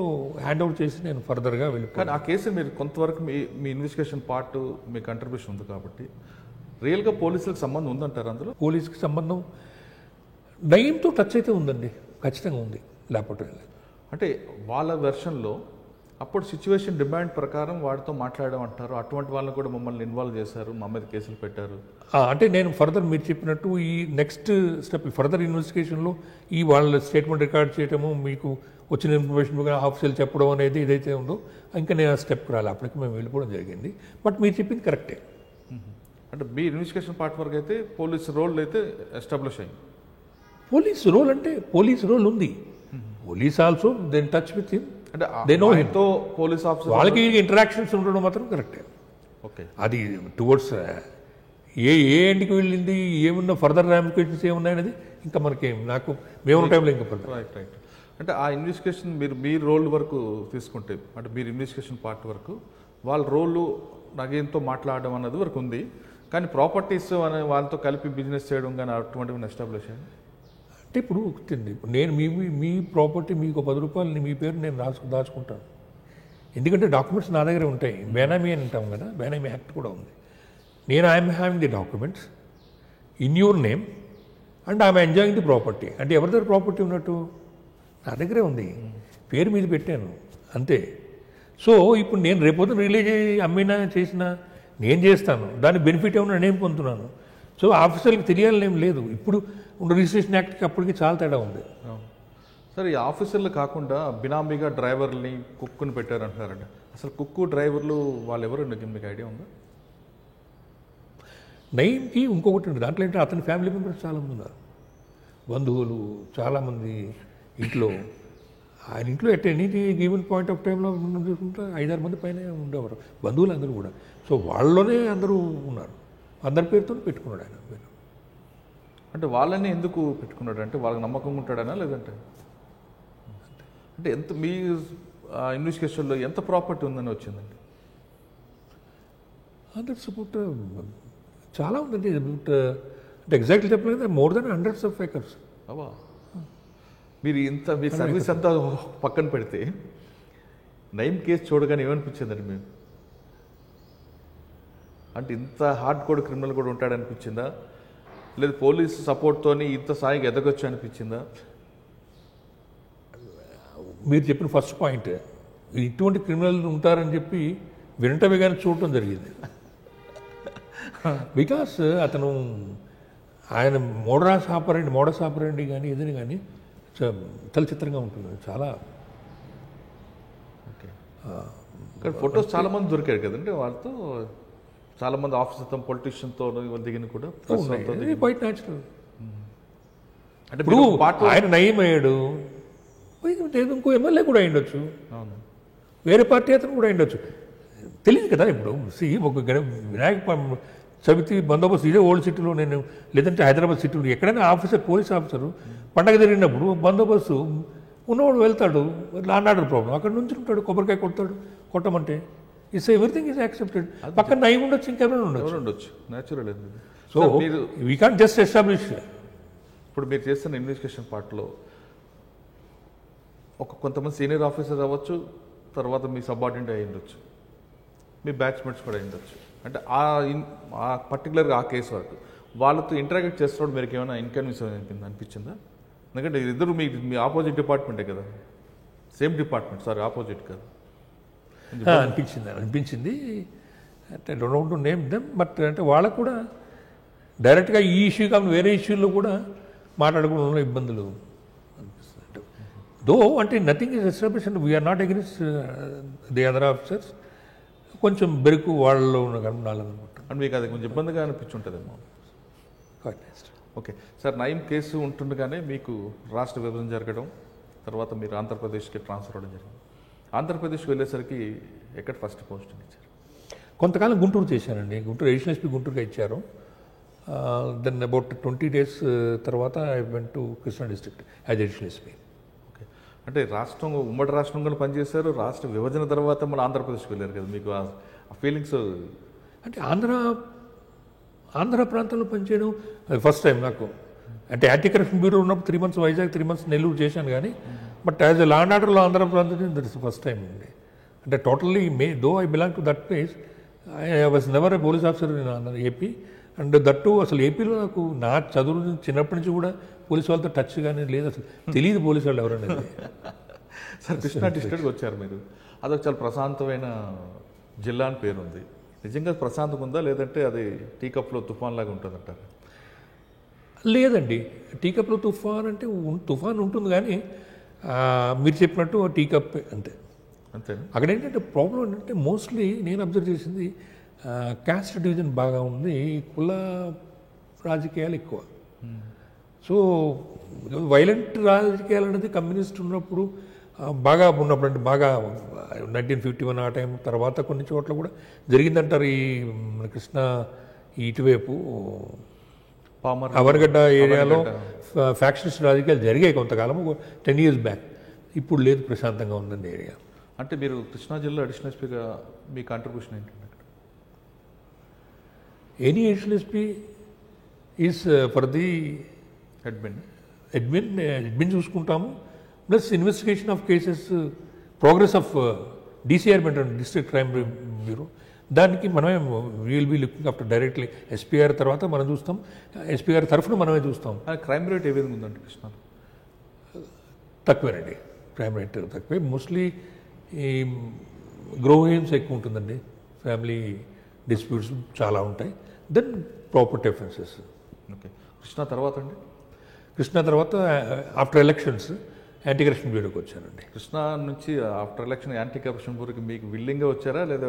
B: హ్యాండ్ అవుట్ చేసి నేను ఫర్దర్గా వెళ్ళిపోయాను.
A: కానీ ఆ కేసు మీరు కొంతవరకు మీ ఇన్వెస్టిగేషన్ పార్ట్ మీ కంట్రిబ్యూషన్ ఉంది కాబట్టి రియల్గా పోలీసులకు సంబంధం ఉందంటారు అందులో?
B: పోలీస్కి సంబంధం నయంతో టచ్ అయితే ఉందండి, ఖచ్చితంగా ఉంది, లేకపోతే
A: అంటే వాళ్ళ వెర్షన్లో అప్పుడు సిచ్యువేషన్ డిమాండ్ ప్రకారం వాడితో మాట్లాడమంటారు, అటువంటి వాళ్ళని కూడా మమ్మల్ని ఇన్వాల్వ్ చేశారు, మా మీద కేసులు పెట్టారు.
B: అంటే నేను ఫర్దర్ మీరు చెప్పినట్టు ఈ నెక్స్ట్ స్టెప్ ఫర్దర్ ఇన్వెస్టిగేషన్లో ఈ వాళ్ళ స్టేట్మెంట్ రికార్డ్ చేయడము, మీకు వచ్చిన ఇన్ఫర్మేషన్ ఆఫీసర్లు చెప్పడం అనేది ఏదైతే ఉందో ఇంకా నేను ఆ స్టెప్కి రాలి, అప్పటికి మేము వెళ్ళిపోవడం జరిగింది. బట్ మీరు చెప్పింది కరెక్టే.
A: అంటే మీ ఇన్వెస్టిగేషన్ పార్ట్ వరకు అయితే పోలీస్ రోల్ అయితే ఎస్టాబ్లిష్ అయింది.
B: పోలీస్ రోల్ అంటే పోలీస్ రోల్ ఉంది, police also then touch with him,
A: అంటే
B: they know him.
A: Police officer
B: వాళ్ళకి ఇంటరాక్షన్స్ ఉండడం మాత్రం కరెక్టే.
A: ఓకే,
B: అది టువర్డ్స్ ఏ ఎండ్కి వెళ్ళింది, ఏమున్నా ఫర్దర్ రామిఫికేషన్స్ ఏమున్నాయనేది ఇంకా మనకి మేము టైంలో ఇంకా
A: రైట్. అంటే ఆ ఇన్వెస్టిగేషన్ మీ రోల్ వరకు తీసుకుంటే, అంటే మీరు ఇన్వెస్టిగేషన్ పార్ట్ వరకు వాళ్ళ రోలు నగేంతో మాట్లాడడం అన్నది వరకు ఉంది, కానీ ప్రాపర్టీస్ అనే వాళ్ళతో కలిపి బిజినెస్ చేయడం కానీ అటువంటివి ఎస్టాబ్లిష్ అయ్యింది.
B: అంటే ఇప్పుడు నేను మీ ప్రాపర్టీ మీకు 10 రూపాయలని మీ పేరు నేను దాచుకుంటాను, ఎందుకంటే డాక్యుమెంట్స్ నా దగ్గర ఉంటాయి. బేనామీ అని అంటాం కదా, బేనామీ యాక్ట్ కూడా ఉంది. నేను I'm having the documents in your name and I'm enjoying the property. అంటే ఎవరి దగ్గర ప్రాపర్టీ ఉన్నట్టు? నా దగ్గరే ఉంది, పేరు మీద పెట్టాను అంతే. సో ఇప్పుడు నేను రేపొద్దున రిలీజ్ అమ్మినా చేసినా నేను చేస్తాను, దాని బెనిఫిట్ ఏమన్నా నేను పొందుతున్నాను. సో ఆఫీసర్లకు తెలియాలని ఏం లేదు. ఇప్పుడు ఉన్న రిజిస్ట్రేషన్ యాక్ట్కి అప్పటికి చాలా తేడా ఉంది.
A: సరే, ఈ ఆఫీసర్లు కాకుండా బినామీగా డ్రైవర్ని, కుక్కుని పెట్టారంటున్నారండి. అసలు కుక్కు డ్రైవర్లు వాళ్ళు ఎవరు మీకు ఐడియా ఉందా?
B: నయంకి ఇంకొకటి ఉంది, దాంట్లో ఏంటంటే అతని ఫ్యామిలీ మెంబర్స్ చాలామంది ఉన్నారు, బంధువులు చాలామంది ఇంట్లో. ఆయన ఇంట్లో at any given point of టైంలో చూసుకుంటే 5-6 మంది పైన ఉండేవారు, బంధువులు అందరూ కూడా. సో వాళ్ళలోనే అందరూ ఉన్నారు, అందరి పేరుతో పెట్టుకున్నాడు ఆయన పేరు.
A: అంటే వాళ్ళని ఎందుకు పెట్టుకున్నాడు? అంటే వాళ్ళకి నమ్మకం ఉంటాడనా, లేదంటే అంటే ఎంత మీ ఇన్వెస్టిగేషన్లో ఎంత ప్రాపర్టీ ఉందని వచ్చిందండి?
B: దట్స్ అబౌట్ చాలా ఉందండి. అంటే ఎగ్జాక్ట్లీ చెప్పలేదు, more than 100s of acres.
A: అవా, మీరు మీ సర్వీస్ అంతా పక్కన పెడితే నయం కేసు చూడగానే ఏమనిపించిందండి మేము? అంటే ఇంత హార్డ్ కోడ్ క్రిమినల్ కూడా ఉంటాడనిపించిందా, లేదు పోలీసు సపోర్ట్తోని ఇంత స్థాయికి ఎదగొచ్చు అనిపించిందా?
B: మీరు చెప్పిన ఫస్ట్ పాయింట్, ఇటువంటి క్రిమినల్ ఉంటారని చెప్పి వినటమే కానీ చూడటం జరిగింది. బికాస్ అతను ఆయన మోడస్ ఆపరండి కానీ ఏదని కానీ చాలా చిత్రంగా ఉంటుంది, చాలా.
A: ఓకే, ఇక్కడ ఫొటోస్ చాలామంది దొరికారు కదండి వాళ్ళతో, చాలామంది ఆఫీసర్తో, పొలిటీషియన్తో దిగిన కూడా
B: క్వైట్ న్యాచురల్.
A: అంటే
B: ఇప్పుడు ఆయన నయం అయ్యాడు, ఇంకో ఎమ్మెల్యే కూడా అయ్యుండొచ్చు, వేరే పార్టీ అతను కూడా అయ్యుండొచ్చు, తెలియదు కదా. ఇప్పుడు ఒక వినాయక చవితి బందోబస్తు ఇదే ఓల్డ్ సిటీలో నేను, లేదంటే హైదరాబాద్ సిటీలో ఎక్కడైనా పోలీస్ ఆఫీసరు పండగ జరిగినప్పుడు బందోబస్తు ఉన్నవాడు వెళ్తాడు, ల్యాండ్ ఆర్డర్ ప్రాబ్లం అక్కడ నుంచి ఉంటాడు, కొబ్బరికాయ కొట్టమంటే ఎవ్రీథింగ్ ఈజ్ యాక్సెప్టెడ్. పక్కన నయం ఉండొచ్చు, ఇంకెవరైనా
A: ఉండొచ్చు, natural.
B: So we can't just establish.
A: ఇప్పుడు మీరు చేస్తున్న ఇన్వెస్టిగేషన్ పార్ట్లో కొంతమంది సీనియర్ ఆఫీసర్ అవ్వచ్చు, తర్వాత మీ సబార్డినేట్ అయి ఉండొచ్చు, మీ బ్యాచ్మెంట్స్ కూడా అయి ఉండొచ్చు. అంటే ఆ పర్టికులర్గా ఆ కేసు వరకు వాళ్ళతో ఇంటరాక్ట్ చేస్తున్నప్పుడు మీకు ఏమైనా ఇన్కన్వీనియన్స్ అనిపించిందా? ఎందుకంటే ఇద్దరు మీ ఆపోజిట్ డిపార్ట్మెంటే కదా, సేమ్ డిపార్ట్మెంట్, సారీ ఆపోజిట్ కాదు.
B: అనిపించింది అంటే డోంట్ నేమ్ దెమ్, బట్ అంటే వాళ్ళకు కూడా డైరెక్ట్గా ఈ ఇష్యూ కాకుండా వేరే ఇష్యూల్లో కూడా మాట్లాడుకోవడంలో ఇబ్బందులు అనిపిస్తుంది. దో అంటే nothing is establish and we're not against the other officers. కొంచెం బెరుకు వాళ్ళలో ఉండాలన్నమాట.
A: అండ్ మీకు అది కొంచెం ఇబ్బందిగా అనిపించుంటుందేమో. ఓకే సార్, నయం కేసు ఉంటుండగానే మీకు రాష్ట్ర విభజన జరగడం, తర్వాత మీరు ఆంధ్రప్రదేశ్కి ట్రాన్స్ఫర్ అవ్వడం జరిగింది. ఆంధ్రప్రదేశ్కి వెళ్ళేసరికి ఎక్కడ ఫస్ట్ పోస్టింగ్ ఇచ్చారు?
B: కొంతకాలం గుంటూరు చేశానండి. గుంటూరు ఎడిషనల్ ఎస్పీ గుంటూరుగా ఇచ్చారు. దెన్ అబౌట్ 20 days తర్వాత I went to Krishna district as additional SP.
A: Okay, అంటే రాష్ట్రం ఉమ్మడి రాష్ట్రంలో పనిచేశారు, రాష్ట్ర విభజన తర్వాత మళ్ళీ ఆంధ్రప్రదేశ్కి వెళ్ళారు కదా, మీకు ఆ ఫీలింగ్స్? అంటే
B: ఆంధ్ర ప్రాంతంలో పనిచేయడం అది ఫస్ట్ టైం నాకు. అంటే యాంటీ కరప్షన్ బ్యూరో ఉన్నప్పుడు 3 months వైజాగ్, 3 months నెల్లూరు చేశాను కానీ, but as a law and ఆర్డర్లో ఆంధ్ర ప్రాంతం దట్ ఇస్ ఫస్ట్ టైం అండి. అంటే totally though I belong to that place, I was never A police officer in AP. And that అసలు ఏపీలో నాకు నా చదువు చిన్నప్పటి నుంచి కూడా పోలీసు వాళ్ళతో టచ్ కానీ లేదు, అసలు తెలియదు పోలీసు వాళ్ళు ఎవరనేది.
A: సార్, కృష్ణా డిస్ట్రిక్ట్కి వచ్చారు మీరు, అదొక చాలా ప్రశాంతమైన జిల్లా అని పేరు ఉంది. నిజంగా ప్రశాంతంగా ఉందా, లేదంటే అది టీ కప్లో తుఫాన్ లాగా ఉంటుందంటారు?
B: లేదండి, టీ కప్లో తుఫాన్ అంటే తుఫాన్ ఉంటుంది కానీ మీరు చెప్పినట్టు టీ కప్ అంతే. అక్కడ ఏంటంటే ప్రాబ్లం ఏంటంటే మోస్ట్లీ నేను అబ్జర్వ్ చేసింది క్యాస్ట్ డివిజన్ బాగా ఉంది, కుల రాజకీయాలు ఎక్కువ. సో వైలెంట్ రాజకీయాలు అనేది కమ్యూనిస్ట్ ఉన్నప్పుడు బాగా ఉన్నప్పుడు, అంటే బాగా 1951 ఆ టైం తర్వాత కొన్ని చోట్ల కూడా జరిగిందంటారు. ఈ మన కృష్ణా ఇటువైపు అవనగడ్డ ఏరియాలో ఫ్యాక్షనిస్ట్ రాజకీయాలు జరిగాయి కొంతకాలం, 10 years బ్యాక్. ఇప్పుడు లేదు, ప్రశాంతంగా ఉందండి ఏరియా.
A: అంటే మీరు కృష్ణా జిల్లా అడిషనల్ ఎస్పీగా మీ కాంట్రిబ్యూషన్ ఏంటంటే?
B: Any additional SP is for the admin చూసుకుంటాము, plus investigation of cases, progress of DCR district crime bureau, దానికి మనమే will be looking after directly. SPR తర్వాత మనం చూస్తాం, ఎస్పీఆర్ తరఫున మనమే చూస్తాం.
A: క్రైమ్ రేట్ ఏ విధంగా ఉందండి కృష్ణాలో?
B: తక్కువేనండి, క్రైమ్ రేట్ తక్కువే. మోస్ట్లీ ఈ గ్రోహేమ్స్ ఎక్కువ ఉంటుందండి, ఫ్యామిలీ డిస్ప్యూట్స్ చాలా ఉంటాయి, then property offences.
A: Okay, Krishna తర్వాత అండి?
B: కృష్ణా తర్వాత ఆఫ్టర్ ఎలక్షన్స్ యాంటీ కరప్షన్ బ్యూరోకి వచ్చానండి.
A: కృష్ణా నుంచి ఆఫ్టర్ ఎలక్షన్ యాంటీ కరప్షన్ బ్యూరోకి మీకు విల్లింగ్గా వచ్చారా లేదా?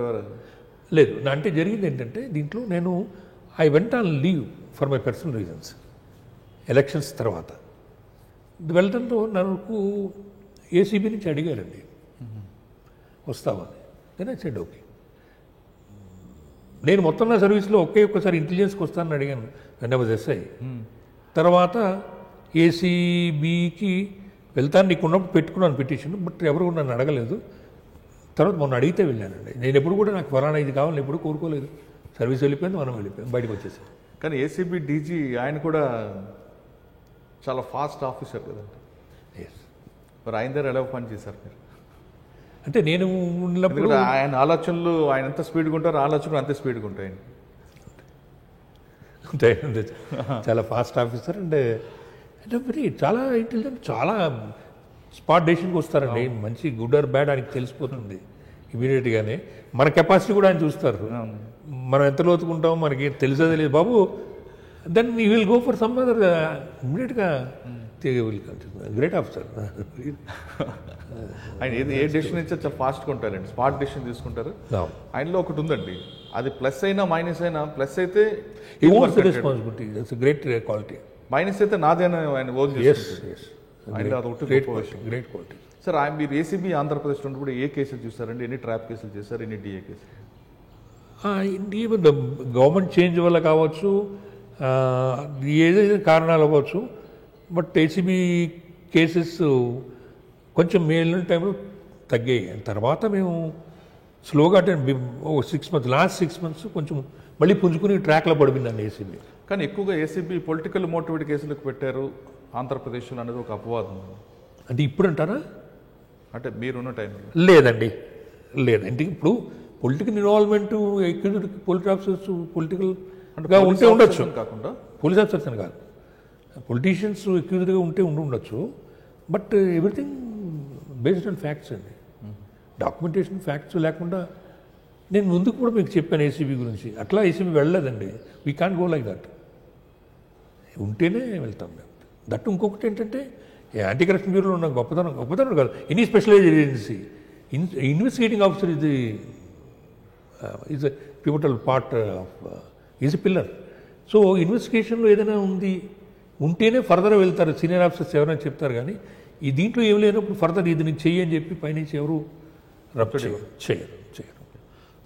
B: లేదు, అంటే జరిగింది ఏంటంటే దీంట్లో నేను I went on leave for my personal reasons elections తర్వాత. వెళ్ళడంలో నాకు ఏసీబీ నుంచి అడిగారండి వస్తామని. Then I said okay. నేను మొత్తం నా సర్వీస్లో ఒక్కసారి ఇంటెలిజెన్స్కి వస్తానని అడిగాను వెన్ ఐ వాజ్ ఎస్ఐ. తర్వాత ఏసీబీకి వెళ్తాను, నీకు ఉన్నప్పుడు పెట్టుకున్నాను పిటిషన్, బట్ ఎవరు నన్ను అడగలేదు. తర్వాత మొన్న అడిగితే వెళ్ళానండి. నేను ఎప్పుడు కూడా నాకు ఫలానా ఇది కావాలని ఎప్పుడు కోరుకోలేదు. సర్వీస్ వెళ్ళిపోయింది, మనం వెళ్ళిపోయాం, బయటకు వచ్చేసాం.
A: కానీ ఏసీబీ డీజీ ఆయన కూడా చాలా ఫాస్ట్ ఆఫీసర్ కదండి.
B: ఎస్,
A: మరి ఆయన దగ్గర ఎలా పని చేశారు మీరు?
B: అంటే నేను ఉన్నప్పుడు
A: ఆయన ఆలోచనలు, ఆయన ఎంత స్పీడ్గా ఉంటారో ఆలోచనలు అంతే స్పీడ్గా ఉంటాయి.
B: అంతే, చాలా ఫాస్ట్ ఆఫీసర్. అంటే మరి చాలా ఇంటెలిజెంట్, చాలా స్పాట్ డెసిషన్కి వస్తారండి. మంచి గుడ్ ఆర్ బ్యాడ్ ఆయనకి తెలిసిపోతుంది ఇమీడియట్గానే. మన కెపాసిటీ కూడా ఆయన చూస్తారు, మనం ఎంత లోతుకుంటామో మనకి తెలిసే తెలియదు బాబు. Then you will go for some other, ఇమీడియట్గా గ్రేట్ ఆఫీసర్.
A: ఆయన ఏ డెసిషన్ ఇచ్చా చాలా ఫాస్ట్గా ఉంటారండి, స్పాట్ డెసిషన్ తీసుకుంటారు. ఆయనలో ఒకటి ఉందండి, అది ప్లస్ అయినా మైనస్ అయినా, ప్లస్ అయితే
B: responsibility, that's great quality.
A: Minus అయితే నాదేనా ఆయన ఓన్
B: గ్రేట్ క్వాలిటీ.
A: సార్, ఆయన మీరు ఏసీబీ ఆంధ్రప్రదేశ్లో ఉన్నప్పుడు ఏ కేసులు చూస్తారండి? ఎన్ని ట్రాప్ కేసులు చేస్తారు, ఎన్ని డిఏ కేసులు?
B: ఈవెన్ గవర్నమెంట్ చేంజ్ వల్ల కావచ్చు, ఏదైనా కారణాలు అవ్వచ్చు, బట్ ఏసీబీ కేసెస్ కొంచెం మేలిన టైంలో తగ్గాయి. తర్వాత మేము స్లోగా అంటే 6 months, లాస్ట్ 6 months కొంచెం మళ్ళీ పుంజుకుని ట్రాక్లో పడిపోయిందండి ఏసీబీ.
A: కానీ ఎక్కువగా ఏసీబీ పొలిటికల్ మోటివేట్ కేసులకు పెట్టారు ఆంధ్రప్రదేశ్లో అనేది ఒక అపవాదం.
B: అంటే ఇప్పుడు అంటారా?
A: అంటే మీరున్న టైంలో
B: లేదండి, లేదండి. ఇప్పుడు పొలిటికల్ ఇన్వాల్వ్మెంట్ పొలిటికల్ ఆఫీసర్స్ పొలిటికల్గా ఉంటే ఉండొచ్చు,
A: కాకుండా
B: పోలీస్ ఆఫీసర్స్ అని కాదు, పొలిటీషియన్స్ ఎక్యూజ్డ్గా ఉంటే ఉండొచ్చు. But everything based on facts అండి, డాక్యుమెంటేషన్ ఫ్యాక్ట్స్ లేకుండా. నేను ముందుకు కూడా మీకు చెప్పాను ఏసీబీ గురించి, అట్లా ఏసీబీ వెళ్ళలేదండి. We can't go like that. ఉంటేనే వెళ్తాం మేము. దట్టు ఇంకొకటి ఏంటంటే యాంటీ కరప్షన్ బ్యూరోలో ఉన్న గొప్పతనం కాదు, any specialised agency investigating officer is a pivotal part of is a pillar. So ఇన్వెస్టిగేషన్లో ఏదైనా ఉంటేనే ఫర్దర్ వెళ్తారు సీనియర్ ఆఫీసర్స్ ఎవరైనా చెప్తారు, కానీ ఈ దీంట్లో ఏం లేనప్పుడు ఫర్దర్ ఇది నీకు చెయ్యి అని చెప్పి పైనుంచి ఎవరు చేయరు.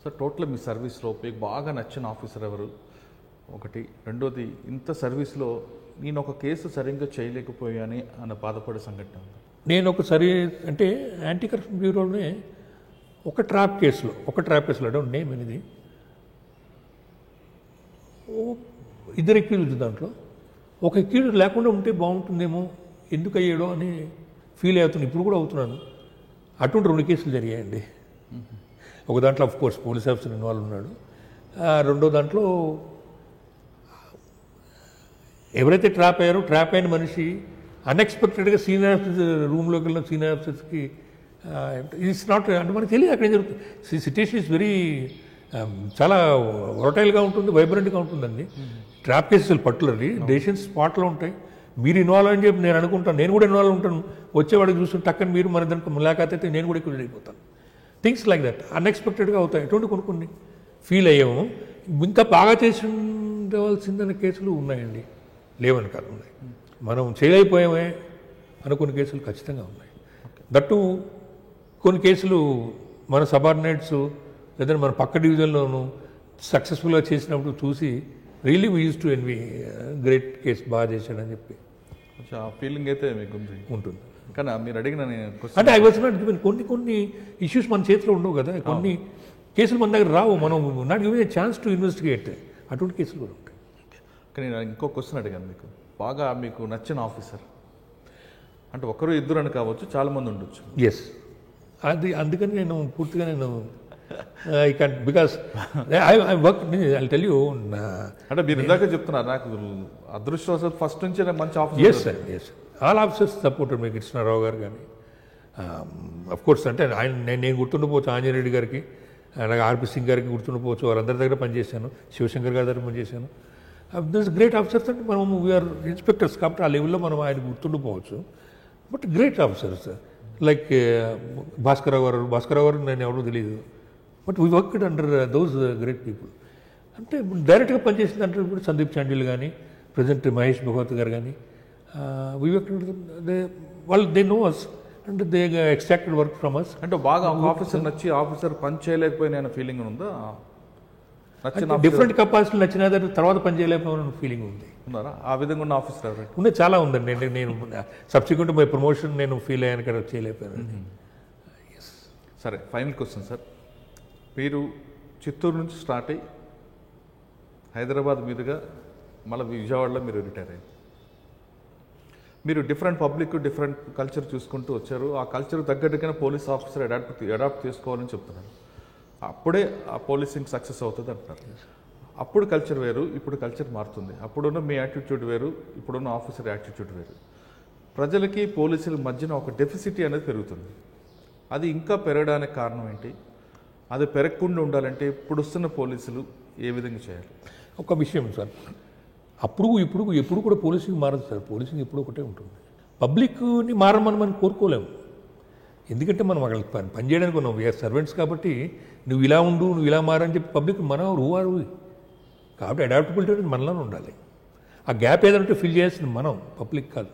A: సార్ టోటల్ మీ సర్వీస్లో మీకు బాగా నచ్చిన ఆఫీసర్ ఎవరు? ఒకటి. రెండోది, ఇంత సర్వీస్లో నేను ఒక కేసు సరిగ్గా చేయలేకపోయాని అన్న బాధపడే సంఘటన ఉంది?
B: నేను ఒకసారి అంటే యాంటీ కరప్షన్ బ్యూరోలోనే ఒక ట్రాప్ కేసులో డోంట్ నేమ్ అనేది ఇద్దరు ఎక్యూజ్డ్, దాంట్లో ఒక ఎక్యూజ్డ్ లేకుండా ఉంటే బాగుంటుందేమో, ఎందుకు అయ్యాడో అని ఫీల్ అవుతున్నాను, ఇప్పుడు కూడా అవుతున్నాను. అటువంటి 2 కేసులు జరిగాయండి. ఒక దాంట్లో of course police officer involve ఉన్నాడు, రెండో దాంట్లో ఎవరైతే ట్రాప్ అయిన మనిషి అన్ఎక్స్పెక్టెడ్గా సీనియర్ ఆఫీసర్ రూమ్లోకి వెళ్ళిన సీనియర్ ఆఫీసర్స్కి ఇట్స్ నాట్ అంటే మనకు తెలియదు అక్కడ ఏం జరుగుతుంది. సిట్యుయేషన్ ఇస్ వెరీ చాలా వొలటైల్గా ఉంటుంది, వైబ్రెంట్గా ఉంటుందండి. ట్రాప్ కేసెస్ పర్టికులర్లీ డెసిషన్స్ స్పాట్లో ఉంటాయి. మీరు ఇన్వాల్వ్ అని చెప్పి నేను అనుకుంటాను, నేను కూడా ఇన్వాల్వ్ ఉంటాను. వచ్చేవాడికి చూస్తుంటే టక్కని మీరు మన దానికి ములాఖాత్ అయితే నేను కూడా ఎక్కువ అయిపోతాను. థింగ్స్ లైక్ దట్ అన్ఎక్స్పెక్టెడ్గా అవుతాయి. ఎటువంటి కొన్ని ఫీల్ అయ్యాము. ఇంకా బాగా చేసి ఉండవలసిందన్న కేసులు ఉన్నాయండి, లేవని కాదు, ఉన్నాయి. మనం చేయలేకపోయామే అనుకున్న కేసులు ఖచ్చితంగా ఉన్నాయి. దట్టు కొన్ని కేసులు మన సబార్డినేట్స్ లేదా మన పక్క డివిజన్లోనూ సక్సెస్ఫుల్గా చేసినప్పుడు చూసి really we use to envy great case బాగా చేశాడని చెప్పి
A: ఫీలింగ్ అయితే మీకు ఉంటుంది. కానీ మీరు అడిగిన
B: అంటే ఐ వాజ్ నాట్ గివెన్ కొన్ని ఇష్యూస్ మన చేతిలో ఉండవు కదా, కొన్ని కేసులు మన దగ్గర రావు, మనం not given a chance to investigate. అటువంటి కేసులు కూడా ఉంటాయి.
A: కానీ నేను ఇంకో క్వశ్చన్ అడిగాను, బాగా మీకు నచ్చిన ఆఫీసర్ అంటే ఒకరు ఇద్దరు అని కావచ్చు, చాలామంది ఉండొచ్చు.
B: ఎస్, అందుకని నేను పూర్తిగా I can because I work I tell you.
A: అంటే మీరు ఇందాక చెప్తున్నారు నాకు అదృష్టవశాత్తు ఫస్ట్ నుంచి మంచి officer.
B: Yes sir, yes, all officers supported me Krishnarao గారు కానీ అఫ్ కోర్స్ అంటే నేను గుర్తుండిపోవచ్చు ఆంజనేయుడు గారికి, అలాగే ఆర్పి సింగ్ గారికి గుర్తుండిపోవచ్చు, వాళ్ళందరి దగ్గర పనిచేశాను, శివశంకర్ గారి దగ్గర పనిచేశాను. దిస్ గ్రేట్ ఆఫీసర్స్ అంటే మనం వీఆర్ ఇన్స్పెక్టర్స్ కాబట్టి ఆ లెవెల్లో మనం ఆయన గుర్తుండిపోవచ్చు. But great officers like Bhaskararao గారు నేను ఎవరో తెలియదు, but we worked under those great people. అంటే డైరెక్ట్గా పనిచేసిన అంటే ఇప్పుడు సందీప్ చాండిల్ కానీ, ప్రజెంట్ మహేష్ భగవత్ గారు కానీ, వీ వర్క్డ్ వాళ్ళు they know us and they extracted work from us.
A: అంటే బాగా ఆఫీసర్ నచ్చి ఆఫీసర్ పని చేయలేకపోయిన ఫీలింగ్ ఉందా?
B: డిఫరెంట్ కెపాసిటీ నచ్చిన తర్వాత పని చేయలేకపోయిన ఫీలింగ్ ఉంది.
A: ఉన్నారా ఆ విధంగా ఉన్న ఆఫీసర్ ఎవరైనా?
B: ఉన్నాయి, చాలా ఉందండి. నేను సబ్సిక్వెంట్ మై ప్రమోషన్ నేను ఫీల్ అయ్యాను కదా, చేయలేకపోయాను.
A: సరే, ఫైనల్ క్వశ్చన్ సార్. మీరు చిత్తూరు నుంచి స్టార్ట్ అయ్యి హైదరాబాద్ మీదుగా మళ్ళీ విజయవాడలో మీరు రిటైర్ అయ్యారు. మీరు డిఫరెంట్ కల్చర్ చూసుకుంటూ వచ్చారు. ఆ కల్చర్ తగ్గట్టుగానే పోలీస్ ఆఫీసర్ అడాప్ట్ చేసుకోవాలని చెప్తున్నారు. అప్పుడే ఆ పోలీసింగ్ సక్సెస్ అవుతుంది అంటున్నారు. అప్పుడు కల్చర్ వేరు, ఇప్పుడు కల్చర్ మారుతుంది. అప్పుడున్న మీ యాటిట్యూడ్ వేరు, ఇప్పుడున్న ఆఫీసర్ యాటిట్యూడ్ వేరు. ప్రజలకి పోలీసుల మధ్యన ఒక డెఫిసిటీ అనేది పెరుగుతుంది. అది ఇంకా పెరగడానికి కారణం ఏంటి? అది పెరగకుండా ఉండాలంటే ఇప్పుడు వస్తున్న పోలీసులు ఏ విధంగా చేయాలి?
B: ఒక విషయం సార్, ఎప్పుడు కూడా పోలీసింగ్ మారదు సార్. పోలీసింగ్ ఎప్పుడు ఒకటే ఉంటుంది. పబ్లిక్ని మారమని మనం కోరుకోలేము. ఎందుకంటే మనం అక్కడ పనిచేయడానికి ఉన్నాం, వీఆర్ సర్వెంట్స్. కాబట్టి నువ్వు ఇలా ఉండు, నువ్వు ఇలా మారని చెప్పి పబ్లిక్ మనం రూవారు. కాబట్టి అడాప్టబిలిటీ అనేది మనలోనే ఉండాలి. ఆ గ్యాప్ ఏదంటే ఫిల్ చేయాల్సింది మనం, పబ్లిక్ కాదు.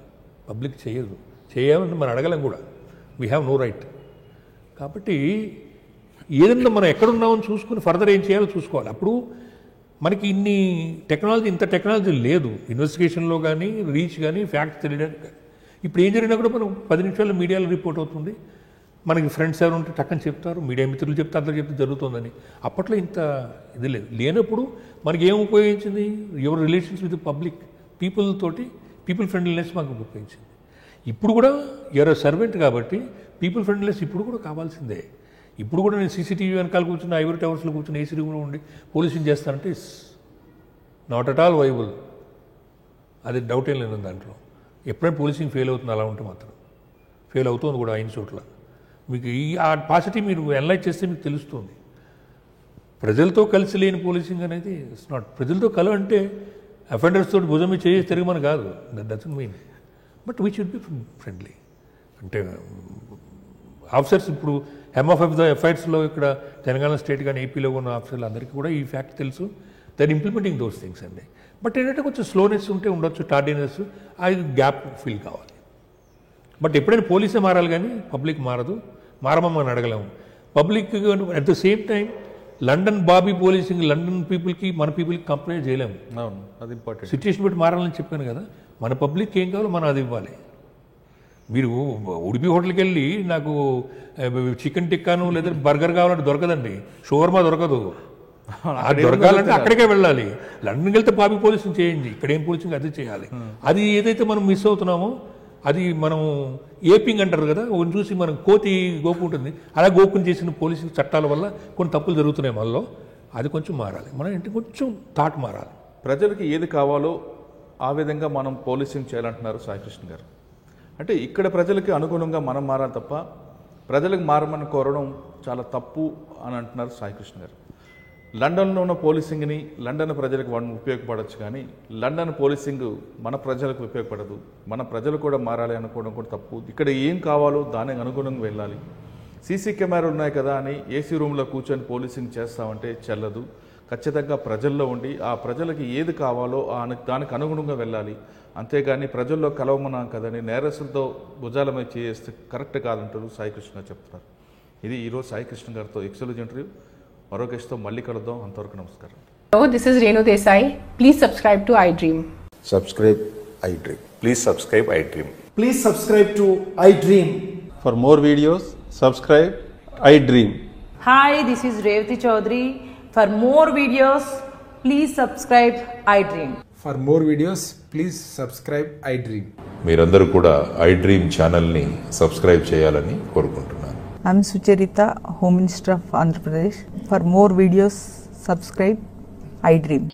B: పబ్లిక్ చేయదు, చేయాలంటే మనం అడగలేం కూడా. We have no right. కాబట్టి ఏదన్నా మనం ఎక్కడున్నామని చూసుకుని ఫర్దర్ ఏం చేయాలో చూసుకోవాలి. అప్పుడు మనకి ఇంత టెక్నాలజీ లేదు ఇన్వెస్టిగేషన్లో కానీ, రీచ్ కానీ, ఫ్యాక్ట్స్ తెలియడానికి కానీ. ఇప్పుడు ఏం జరిగినా కూడా మనం 10 నిమిషాల్లో మీడియాలో రిపోర్ట్ అవుతుంది. మనకి ఫ్రెండ్స్ ఎవరు ఉంటే టక్కని చెప్తారు, మీడియా మిత్రులు చెప్తే అందరూ చెప్తే జరుగుతుందని. అప్పట్లో ఇంత ఇది లేనప్పుడు మనకి ఏం ఉపయోగించింది? Your relations with public, people friendliness మనకు ఉపయోగించింది. ఇప్పుడు కూడా యువర్ సర్వెంట్ కాబట్టి పీపుల్ ఫ్రెండ్లీనెస్ ఇప్పుడు కూడా కావాల్సిందే. ఇప్పుడు కూడా నేను సీసీటీవీ వెనకాల కూర్చుని, ఐవరీ టవర్స్లో కూర్చుని, ఏసీ రూమ్లో ఉండి పోలీసింగ్ చేస్తానంటే it's not at all viable. అది డౌట్ ఏం లేదు దాంట్లో. ఎప్పుడైనా పోలీసింగ్ ఫెయిల్ అవుతుంది, అలా ఉంటే మాత్రం ఫెయిల్ అవుతుంది కూడా అయిన చోట్ల. మీకు ఆ పాసిటీ మీరు అనలైజ్ చేస్తే మీకు తెలుస్తుంది. ప్రజలతో కలిసి లేని పోలీసింగ్ అనేది ఇట్స్ నాట్. ప్రజలతో అంటే అఫెండర్స్ తోటి భుజం మీద చేసి తిరగమని కాదు, that doesn't mean. But we should be friendly. అంటే ఆఫీసర్స్ ఇప్పుడు హెమ్ ఆఫ్ ద ఎఫైర్స్లో ఇక్కడ తెలంగాణ స్టేట్ కానీ ఏపీలో ఉన్న ఆఫీసర్లు అందరికీ కూడా ఈ ఫ్యాక్ట్ తెలుసు. దెన్ ఇంప్లిమెంటింగ్ దోస్ థింగ్స్ అండి. బట్ ఏంటంటే కొంచెం స్లోనెస్ ఉంటే ఉండొచ్చు, టార్డీనెస్, అది గ్యాప్ ఫిల్ కావాలి. బట్ ఎప్పుడైనా పోలీసే మారాలి కానీ పబ్లిక్ మారదు, మారమని అడగలేము. Public at the same time London bobby policing London పీపుల్కి మన పీపుల్కి కంప్లైంట్ చేయలేము.
A: అవును, అది ఇంపార్టెంట్.
B: సిచ్యువేషన్ బట్టి మారాలని చెప్పాను కదా. మన పబ్లిక్ ఏం కావాలో మనం అది ఇవ్వాలి. మీరు ఉడిపి హోటల్కి వెళ్ళి నాకు చికెన్ టిక్కాను లేదా బర్గర్ కావాలంటే దొరకదండి, షోర్మా దొరకదు. అది దొరకాలంటే అక్కడికే వెళ్ళాలి. లండన్కి వెళ్తే బాబీ పోలీసింగ్ చేయండి, ఇక్కడ ఏం పోలీసింగ్ అది చేయాలి. అది ఏదైతే మనం మిస్ అవుతున్నామో అది మనం ఏపింగ్ అంటారు కదా, ఒకటి చూసి మనం కోతి గోకుంటుంది, అలా గోకుని చేసిన పోలీసు చట్టాల వల్ల కొన్ని తప్పులు జరుగుతున్నాయి మనలో. అది కొంచెం మారాలి, మన ఇంటి కొంచెం థాట్ మారాలి.
A: ప్రజలకి ఏది కావాలో ఆ విధంగా మనం పోలీసింగ్ చేయాలంటున్నారు సాయికృష్ణ గారు. అంటే ఇక్కడ ప్రజలకి అనుగుణంగా మనం మారాలి తప్ప ప్రజలకు మారమని కోరడం చాలా తప్పు అని అంటున్నారు సాయికృష్ణ గారు. లండన్లో ఉన్న పోలీసింగ్ని లండన్ ప్రజలకు ఉపయోగపడవచ్చు, కానీ లండన్ పోలీసింగ్ మన ప్రజలకు ఉపయోగపడదు. మన ప్రజలు కూడా మారాలి అనుకోవడం కూడా తప్పు. ఇక్కడ ఏం కావాలో దానికి అనుగుణంగా వెళ్ళాలి. సీసీ కెమెరాలు ఉన్నాయి కదా అని ఏసీ రూమ్లో కూర్చొని పోలీసింగ్ చేస్తామంటే చెల్లదు. ఖచ్చితంగా ప్రజల్లో ఉండి ఆ ప్రజలకి ఏది కావాలో దానికి అనుగుణంగా వెళ్ళాలి. అంతేగాని ప్రజల్లో కలవమన్నాం కదని నేరస్తులతో భుజాల మీద చేస్తే కరెక్ట్ కాదంటారు సాయికృష్ణ చెప్తున్నారు. ఇది ఈరోజు సాయికృష్ణ గారితో ఎక్స్క్లూజివ్ ఇంటర్వ్యూ. మరో గెస్ట్తో మళ్ళీ కలుద్దాం. అంతవరకు నమస్కారం.
C: Hello, this is Renu Desai. Please subscribe to iDream.
D: Subscribe iDream.
E: Please subscribe iDream.
F: Please subscribe to iDream.
G: For more videos, subscribe iDream.
H: Hi, this is Revati Chaudhary. For more videos, please subscribe iDream.
F: For more videos, please subscribe iDream.
E: మీరందరూ కూడా iDream ఛానల్ని సబ్స్క్రైబ్ చేయాలని కోరుకుంటున్నాను.
I: I'm Sucharita, Home Minister of Andhra Pradesh. For more videos, subscribe iDream.